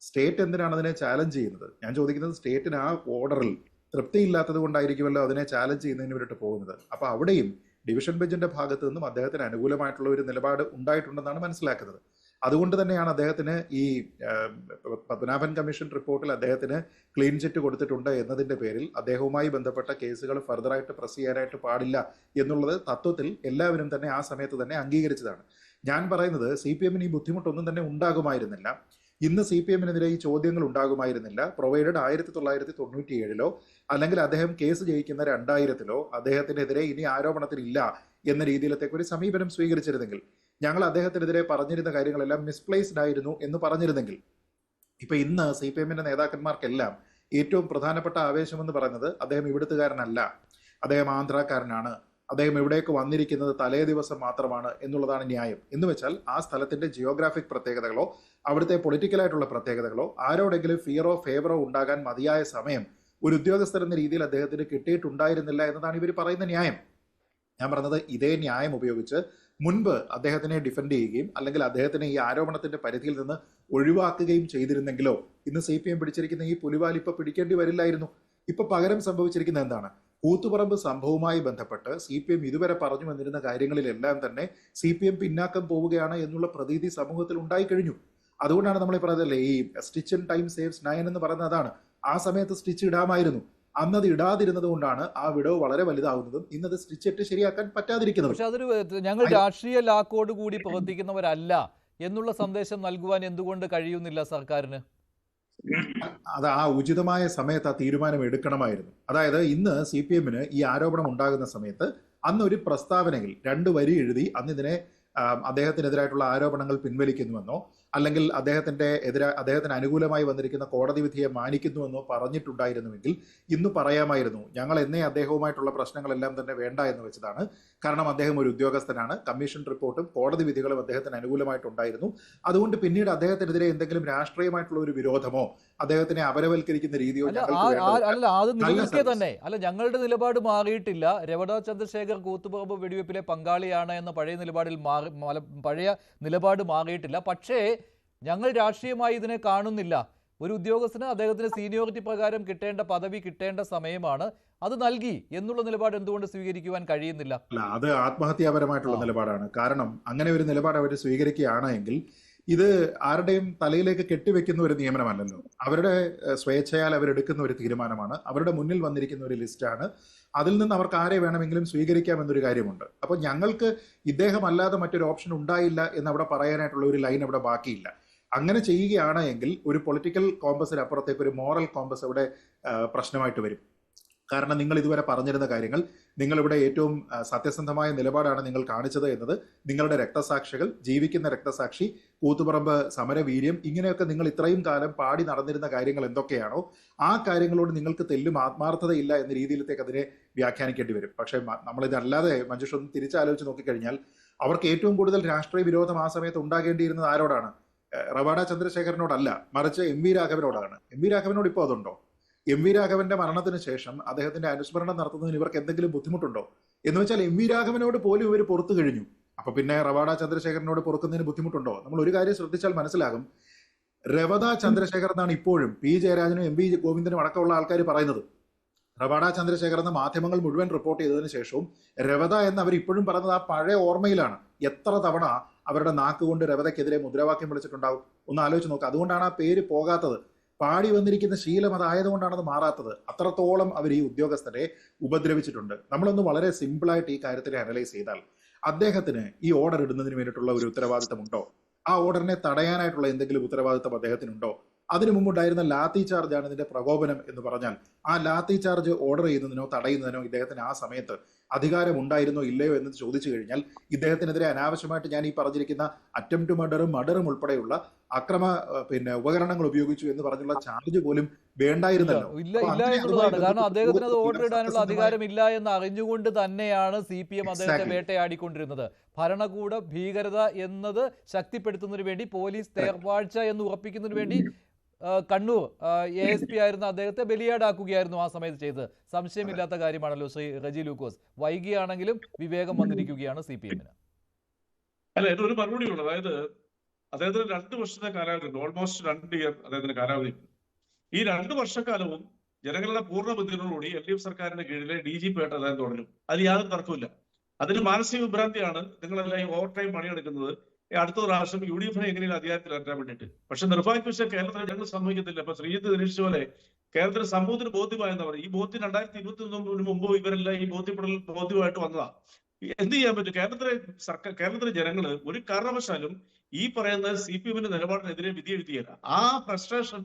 സ്റ്റേറ്റ് എന്തിനാണ് അതിനെ ചാലഞ്ച് ചെയ്യുന്നത്? ഞാൻ ചോദിക്കുന്നത് സ്റ്റേറ്റിന് ആ ഓർഡറിൽ തൃപ്തിയില്ലാത്തത് കൊണ്ടായിരിക്കുമല്ലോ അതിനെ ചാലഞ്ച് ചെയ്യുന്നതിന് വേണ്ടിയിട്ട് പോകുന്നത്. അപ്പോൾ അവിടെയും ഡിവിഷൻ ബെഞ്ചിന്റെ ഭാഗത്ത് നിന്നും അദ്ദേഹത്തിന് അനുകൂലമായിട്ടുള്ള ഒരു നിലപാട് ഉണ്ടായിട്ടുണ്ടെന്നാണ് മനസ്സിലാക്കുന്നത്. അതുകൊണ്ട് തന്നെയാണ് അദ്ദേഹത്തിന് ഈ പത്മനാഭൻ കമ്മീഷൻ റിപ്പോർട്ടിൽ അദ്ദേഹത്തിന് ക്ലീൻ ചിറ്റ് കൊടുത്തിട്ടുണ്ട് എന്നതിന്റെ പേരിൽ അദ്ദേഹവുമായി ബന്ധപ്പെട്ട കേസുകൾ ഫർദറായിട്ട് പ്രസ് ചെയ്യാനായിട്ട് പാടില്ല എന്നുള്ളത് തത്വത്തിൽ എല്ലാവരും തന്നെ ആ സമയത്ത് തന്നെ അംഗീകരിച്ചതാണ്. ഞാൻ പറയുന്നത് CPM ഈ ബുദ്ധിമുട്ടൊന്നും തന്നെ ഉണ്ടാകുമായിരുന്നില്ല. ഇന്ന് CPM-നെതിരെ ഈ ചോദ്യങ്ങൾ ഉണ്ടാകുമായിരുന്നില്ല. പ്രൊവൈഡഡ് 1997 അല്ലെങ്കിൽ അദ്ദേഹം കേസ് ജയിക്കുന്ന 2000 അദ്ദേഹത്തിനെതിരെ ഇനി ആരോപണത്തിനില്ല എന്ന രീതിയിലത്തേക്ക് ഒരു സമീപനം സ്വീകരിച്ചിരുന്നെങ്കിൽ, ഞങ്ങൾ അദ്ദേഹത്തിനെതിരെ പറഞ്ഞിരുന്ന കാര്യങ്ങളെല്ലാം മിസ്പ്ലേസ്ഡ് ആയിരുന്നു എന്ന് പറഞ്ഞിരുന്നെങ്കിൽ, ഇപ്പൊ ഇന്ന് CPM-ന്റെ നേതാക്കന്മാർക്കെല്ലാം ഏറ്റവും പ്രധാനപ്പെട്ട ആവേശമെന്ന് പറയുന്നത് അദ്ദേഹം ഇവിടുത്തുകാരനല്ല, അദ്ദേഹം ആന്ധ്രാക്കാരനാണ്, അദ്ദേഹം ഇവിടേക്ക് വന്നിരിക്കുന്നത് തലേ ദിവസം മാത്രമാണ് എന്നുള്ളതാണ് ന്യായം. എന്ന് വെച്ചാൽ ആ സ്ഥലത്തിന്റെ ജിയോഗ്രാഫിക് പ്രത്യേകതകളോ അവിടുത്തെ പൊളിറ്റിക്കലായിട്ടുള്ള പ്രത്യേകതകളോ ആരോടെങ്കിലും ഫിയറോ ഫേവറോ ഉണ്ടാകാൻ മതിയായ സമയം ഒരു ഉദ്യോഗസ്ഥർ എന്ന രീതിയിൽ അദ്ദേഹത്തിന് കിട്ടിയിട്ടുണ്ടായിരുന്നില്ല എന്നതാണ് ഇവർ പറയുന്ന ന്യായം. ഞാൻ പറഞ്ഞത് ഇതേ ന്യായം ഉപയോഗിച്ച് മുൻപ് അദ്ദേഹത്തിനെ ഡിഫെൻഡ് ചെയ്യുകയും അല്ലെങ്കിൽ അദ്ദേഹത്തിനെ ഈ ആരോപണത്തിന്റെ പരിധിയിൽ നിന്ന് ഒഴിവാക്കുകയും ചെയ്തിരുന്നെങ്കിലോ ഇന്ന് CPM പിടിച്ചിരിക്കുന്ന ഈ പുലിവാൽ ഇപ്പൊ പിടിക്കേണ്ടി വരില്ലായിരുന്നു. ഇപ്പൊ പകരം സംഭവിച്ചിരിക്കുന്നത് എന്താണ്? കൂത്തുപറമ്പ് സംഭവവുമായി ബന്ധപ്പെട്ട് CPM ഇതുവരെ പറഞ്ഞു വന്നിരുന്ന കാര്യങ്ങളിലെല്ലാം തന്നെ CPM പിന്നാക്കം പോവുകയാണ് എന്നുള്ള പ്രതീതി സമൂഹത്തിൽ ഉണ്ടായിക്കഴിഞ്ഞു. അതുകൊണ്ടാണ് നമ്മൾ ഈ പറയുന്നതല്ലേ, ഈ സ്റ്റിച്ച് ഇൻ ടൈം സേവ്സ് 9 എന്ന് പറയുന്നത് അതാണ്. ആ സമയത്ത് സ്റ്റിച്ച് ഇടാമായിരുന്നു, അന്നത് ഇടാതിരുന്നത് കൊണ്ടാണ് ആ വിടവ് വളരെ വലുതാവുന്നതും ഇന്നത് സ്റ്റിച്ച് ഇട്ട് ശരിയാക്കാൻ പറ്റാതിരിക്കുന്നത്. പക്ഷെ അതൊരു ഞങ്ങൾ രാഷ്ട്രീയ ലാക്കോട് കൂടി പ്രവർത്തിക്കുന്നവരല്ല എന്നുള്ള സന്ദേശം നൽകുവാൻ എന്തുകൊണ്ട് കഴിയുന്നില്ല സർക്കാരിന്? അത് ആ ഉചിതമായ സമയത്ത് ആ തീരുമാനം എടുക്കണമായിരുന്നു. അതായത് ഇന്ന് CPM-ന് ഈ ആരോപണം ഉണ്ടാകുന്ന സമയത്ത് അന്ന് ഒരു പ്രസ്താവനയിൽ 2 വരി എഴുതി അന്ന് ഇതിനെ അദ്ദേഹത്തിനെതിരായിട്ടുള്ള ആരോപണങ്ങൾ പിൻവലിക്കുന്നുവെന്നോ അല്ലെങ്കിൽ അദ്ദേഹത്തിന് അനുകൂലമായി വന്നിരിക്കുന്ന കോടതി വിധിയെ മാനിക്കുന്നുവെന്നോ പറഞ്ഞിട്ടുണ്ടായിരുന്നുവെങ്കിൽ ഇന്ന് പറയാമായിരുന്നു ഞങ്ങൾ എന്നേ അദ്ദേഹവുമായിട്ടുള്ള പ്രശ്നങ്ങളെല്ലാം തന്നെ വേണ്ട എന്ന് വെച്ചതാണ്. കാരണം അദ്ദേഹം ഒരു ഉദ്യോഗസ്ഥനാണ്, കമ്മീഷൻ റിപ്പോർട്ടും കോടതി വിധികളും അദ്ദേഹത്തിന് അനുകൂലമായിട്ടുണ്ടായിരുന്നു. അതുകൊണ്ട് പിന്നീട് അദ്ദേഹത്തിനെതിരെ എന്തെങ്കിലും രാഷ്ട്രീയമായിട്ടുള്ള ഒരു വിരോധമോ അദ്ദേഹത്തിനെ അപരവൽക്കരിക്കുന്ന രീതിയോ അത് നിലനിൽക്കെ തന്നെ അല്ല, ഞങ്ങളുടെ നിലപാട് മാറിയിട്ടില്ല. രവട ചന്ദ്രശേഖർ കൂത്തുപറമ്പ് വെടിവെപ്പിലെ പങ്കാളിയാണ് എന്ന പഴയ നിലപാട് മാറിയിട്ടില്ല. പക്ഷേ ഞങ്ങൾ രാഷ്ട്രീയമായി ഇതിനെ കാണുന്നില്ല. ഒരു ഉദ്യോഗസ്ഥന് അദ്ദേഹത്തിന് സീനിയോറിറ്റി പ്രകാരം കിട്ടേണ്ട പദവി കിട്ടേണ്ട സമയമാണ്, അത് നൽകി എന്നുള്ള നിലപാട് എന്തുകൊണ്ട് സ്വീകരിക്കുവാൻ കഴിയുന്നില്ല? അല്ല, അത് ആത്മഹത്യാപരമായിട്ടുള്ള നിലപാടാണ്. കാരണം അങ്ങനെ ഒരു നിലപാട് അവർ സ്വീകരിക്കുകയാണെങ്കിൽ ഇത് ആരുടെയും തലയിലേക്ക് കെട്ടിവെക്കുന്ന ഒരു നിയമനമല്ലല്ലോ. അവരുടെ സ്വേച്ഛയാൽ അവരെടുക്കുന്ന ഒരു തീരുമാനമാണ്, അവരുടെ മുന്നിൽ വന്നിരിക്കുന്ന ഒരു ലിസ്റ്റാണ്. അതിൽ നിന്ന് അവർക്ക് ആരെ വേണമെങ്കിലും സ്വീകരിക്കാം എന്നൊരു കാര്യമുണ്ട്. അപ്പോൾ ഞങ്ങൾക്ക് ഇദ്ദേഹം അല്ലാതെ മറ്റൊരു ഓപ്ഷൻ ഉണ്ടായില്ല എന്ന് അവിടെ പറയാനായിട്ടുള്ള ഒരു ലൈൻ അവിടെ ബാക്കിയില്ല. അങ്ങനെ ചെയ്യുകയാണ് എങ്കിൽ ഒരു പൊളിറ്റിക്കൽ കോമ്പസിന് അപ്പുറത്തേക്ക് ഒരു മോറൽ കോമ്പസ് അവിടെ പ്രശ്നമായിട്ട് വരും. കാരണം നിങ്ങൾ ഇതുവരെ പറഞ്ഞിരുന്ന കാര്യങ്ങൾ, നിങ്ങളിവിടെ ഏറ്റവും സത്യസന്ധമായ നിലപാടാണ് നിങ്ങൾ കാണിച്ചത് എന്നത് നിങ്ങളുടെ രക്തസാക്ഷികൾ, ജീവിക്കുന്ന രക്തസാക്ഷി, കൂത്തുപറമ്പ് സമരവീര്യം, ഇങ്ങനെയൊക്കെ നിങ്ങൾ ഇത്രയും കാലം പാടി നടന്നിരുന്ന കാര്യങ്ങൾ എന്തൊക്കെയാണോ ആ കാര്യങ്ങളോട് നിങ്ങൾക്ക് തെല്ലും ആത്മാർത്ഥതയില്ല എന്ന രീതിയിലത്തേക്ക് അതിനെ വ്യാഖ്യാനിക്കേണ്ടി വരും. പക്ഷേ നമ്മളിതല്ലാതെ മഞ്ജുഷ ഒന്ന് തിരിച്ചാലോചിച്ച് നോക്കിക്കഴിഞ്ഞാൽ അവർക്ക് ഏറ്റവും കൂടുതൽ രാഷ്ട്രീയ വിരോധം ആ സമയത്ത് ഉണ്ടാകേണ്ടിയിരുന്നത് ആരോടാണ്? റവാഡ ചന്ദ്രശേഖരനോടല്ല, മറിച്ച് MV രാഘവനോടാണ്. MV രാഘവനോട് ഇപ്പോൾ അതുണ്ടോ? MV രാഘവന്റെ മരണത്തിന് ശേഷം അദ്ദേഹത്തിന്റെ അനുസ്മരണം നടത്തുന്നതിന് ഇവർക്ക് എന്തെങ്കിലും ബുദ്ധിമുട്ടുണ്ടോ? എന്ന് വെച്ചാൽ MV രാഘവനോട് പോലും ഇവർ പുറത്തു കഴിഞ്ഞു. അപ്പൊ പിന്നെ റവാഡ ചന്ദ്രശേഖരനോട് പൊറുക്കുന്നതിന് ബുദ്ധിമുട്ടുണ്ടോ? നമ്മൾ ഒരു കാര്യം ശ്രദ്ധിച്ചാൽ മനസ്സിലാകും, രവദ ചന്ദ്രശേഖർ എന്നാണ് ഇപ്പോഴും P ജയരാജനും MV ഗോവിന്ദനും അടക്കമുള്ള ആൾക്കാർ പറയുന്നത്. റവാഡ ചന്ദ്രശേഖർ എന്ന മാധ്യമങ്ങൾ മുഴുവൻ റിപ്പോർട്ട് ചെയ്തതിനു ശേഷവും രവദ എന്ന് അവർ ഇപ്പോഴും പറയുന്നത് ആ പഴയ ഓർമ്മയിലാണ്. എത്ര തവണ അവരുടെ നാക്കുകൊണ്ട് രവദയ്ക്കെതിരെ മുദ്രാവാക്യം വിളിച്ചിട്ടുണ്ടാവും, ഒന്ന് ആലോചിച്ച് നോക്കുക. അതുകൊണ്ടാണ് ആ പേര് പോകാത്തത്. പാടി വന്നിരിക്കുന്ന ശീലം അതായതുകൊണ്ടാണ് അത് മാറാത്തത്. അത്രത്തോളം അവർ ഈ ഉദ്യോഗസ്ഥരെ ഉപദ്രവിച്ചിട്ടുണ്ട്. നമ്മളൊന്ന് വളരെ സിമ്പിളായിട്ട് ഈ കാര്യത്തിനെ അനലൈസ് ചെയ്താൽ അദ്ദേഹത്തിന് ഈ ഓർഡർ ഇടുന്നതിന് വേണ്ടിയിട്ടുള്ള ഒരു ഉത്തരവാദിത്തമുണ്ടോ? ആ ഓർഡറിനെ തടയാനായിട്ടുള്ള എന്തെങ്കിലും ഉത്തരവാദിത്തം അദ്ദേഹത്തിനുണ്ടോ? അതിനു മുമ്പുണ്ടായിരുന്ന ലാത്തി ചാർജാണ് ഇതിന്റെ പ്രകോപനം എന്ന് പറഞ്ഞാൽ ആ ലാത്തി ചാർജ് ഓർഡർ ചെയ്യുന്നതിനോ തടയുന്നതിനോ ഇദ്ദേഹത്തിന് ആ സമയത്ത് അധികാരം ഉണ്ടായിരുന്നോ ഇല്ലയോ എന്ന് ചോദിച്ചു കഴിഞ്ഞാൽ ഇദ്ദേഹത്തിനെതിരെ അനാവശ്യമായിട്ട് ഞാൻ ഈ പറഞ്ഞിരിക്കുന്ന അറ്റംപ്റ്റ് മർഡറും ഉൾപ്പെടെയുള്ള അക്രമ ഉപകരണങ്ങൾ ഉപയോഗിച്ചു എന്ന് പറഞ്ഞുള്ള ചാർജ് പോലും വേണ്ടായിരുന്നല്ലോ. കാരണം അദ്ദേഹത്തിന് അത് ഓർഡർ ഇടാനുള്ള അധികാരമില്ല എന്ന് അറിഞ്ഞുകൊണ്ട് തന്നെയാണ് CPM അദ്ദേഹത്തെ വേട്ടയാടിക്കൊണ്ടിരുന്നത്. ഭരണകൂട ഭീകരത എന്നത് ശക്തിപ്പെടുത്തുന്നതിന് വേണ്ടി, പോലീസ് തേർവാഴ്ച എന്ന് ഉറപ്പിക്കുന്നതിന് വേണ്ടി കണ്ണൂർ ASP ആയിരുന്ന അദ്ദേഹത്തെ ബലിയാടാക്കുകയായിരുന്നു ആ സമയത്ത് ചെയ്തത്. സംശയമില്ലാത്ത കാര്യമാണല്ലോ ശ്രീ റജി ലൂക്കോസ്. വൈകിയാണെങ്കിലും വിവേകം വന്നിരിക്കുകയാണ് CPM-ന്. അല്ല, ഒരു മറുപടി ഉണ്ട്. അതായത് അദ്ദേഹത്തിന് 2 വർഷത്തെ കാലാവധി ഉണ്ട്. ഓൾമോസ്റ്റ് 2 ഇയർ അദ്ദേഹത്തിന് കാലാവധി. ഈ 2 വർഷക്കാലവും ജനങ്ങളുടെ പൂർണ്ണ ബുദ്ധിയോടുകൂടി LDF സർക്കാരിന്റെ കീഴിലെ DGP ആയിട്ട് അദ്ദേഹം തുടരും. അതിൽ യാതൊരു തർക്കമില്ല. അതിന് മാനസിക വിഭ്രാന്തിയാണ് നിങ്ങളെല്ലാം ഈ ഓവർ ടൈം പണിയെടുക്കുന്നത് അടുത്ത പ്രാവശ്യം UDF എങ്ങനെയും അധികാരത്തിൽ എത്താൻ വേണ്ടിയിട്ട്. പക്ഷെ നിർഭാഗ്യവശാൽ കേരളത്തിൽ ഞങ്ങൾ സമ്മതിക്കത്തില്ല. അപ്പൊ ശ്രീജിത്ത് നിരീക്ഷിച്ച പോലെ കേരളത്തിലെ സമൂഹത്തിന് ബോധ്യമായെന്ന് പറയും. ഈ ബോധ്യം 2021 മുമ്പ് ഇവരെല്ലാം ഈ ബോധ്യമായിട്ട് വന്നതാ. എന്ത് ചെയ്യാൻ പറ്റും? കേരളത്തിലെ ജനങ്ങള് ഒരു കാരണവശാലും ഈ പറയുന്ന CPM-ന്റെ നിലപാടിനെതിരെ വിധി എഴുതിയല്ല. ആ ഫ്രസ്ട്രേഷൻ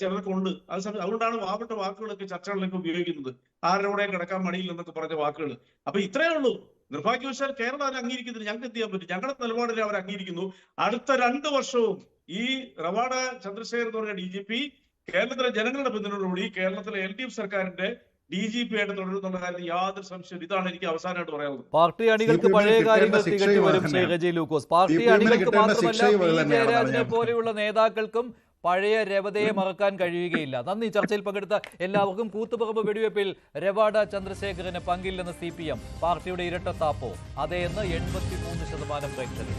ചിലർക്കുണ്ട്. അതുകൊണ്ടാണ് വാവട്ട വാക്കുകളൊക്കെ ചർച്ചകളിലേക്ക് ഉപയോഗിക്കുന്നത്. ആരുടെ കിടക്കാൻ മടിയില്ലെന്നൊക്കെ പറഞ്ഞ വാക്കുകൾ. അപ്പൊ ഇത്രയേ ഉള്ളൂ. നിർഭാഗ്യവശാൽ കേരളം അത് അംഗീകരിക്കുന്നില്ല. ഞങ്ങൾക്ക് എന്ത് ചെയ്യാൻ പറ്റും? ഞങ്ങളുടെ നിലപാടിനെ അവർ അംഗീകരിക്കുന്നു. അടുത്ത 2 വർഷവും ഈ റവാഡ ചന്ദ്രശേഖർ എന്ന് പറഞ്ഞ DGP കേരളത്തിലെ ജനങ്ങളുടെ പിന്തുണയോടുകൂടി കേരളത്തിലെ LDF സർക്കാരിന്റെ DGP ആയിട്ട് തുടരുന്നുള്ള കാര്യത്തിൽ യാതൊരു സംശയം. ഇതാണ് എനിക്ക് അവസാനമായിട്ട് പറയാനുള്ളത്. പാർട്ടി അണികൾക്ക് പഴയ കാര്യങ്ങൾ തികട്ടി വരും. ശ്രീ രജി ലൂക്കോസ്, പാർട്ടി അണികൾക്ക് മാത്രമല്ല ജയരാജനെ പോലെയുള്ള നേതാക്കൾക്കും പഴയ രവതയെ മറക്കാൻ കഴിയുകയില്ല. നന്ദി. ചർച്ചയിൽ പങ്കെടുത്ത എല്ലാവർക്കും. കൂത്തുപറമ്പ് വെടിവെപ്പിൽ രവാഡ ചന്ദ്രശേഖരന് പങ്കില്ലെന്ന് CPM. പാർട്ടിയുടെ ഇരട്ടത്താപ്പോ? അതേന്ന് 83% പ്രേക്ഷകർ.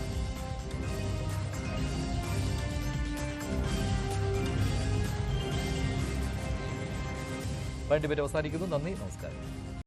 വേണ്ടി അവസാനിക്കുന്നു. നന്ദി, നമസ്കാരം.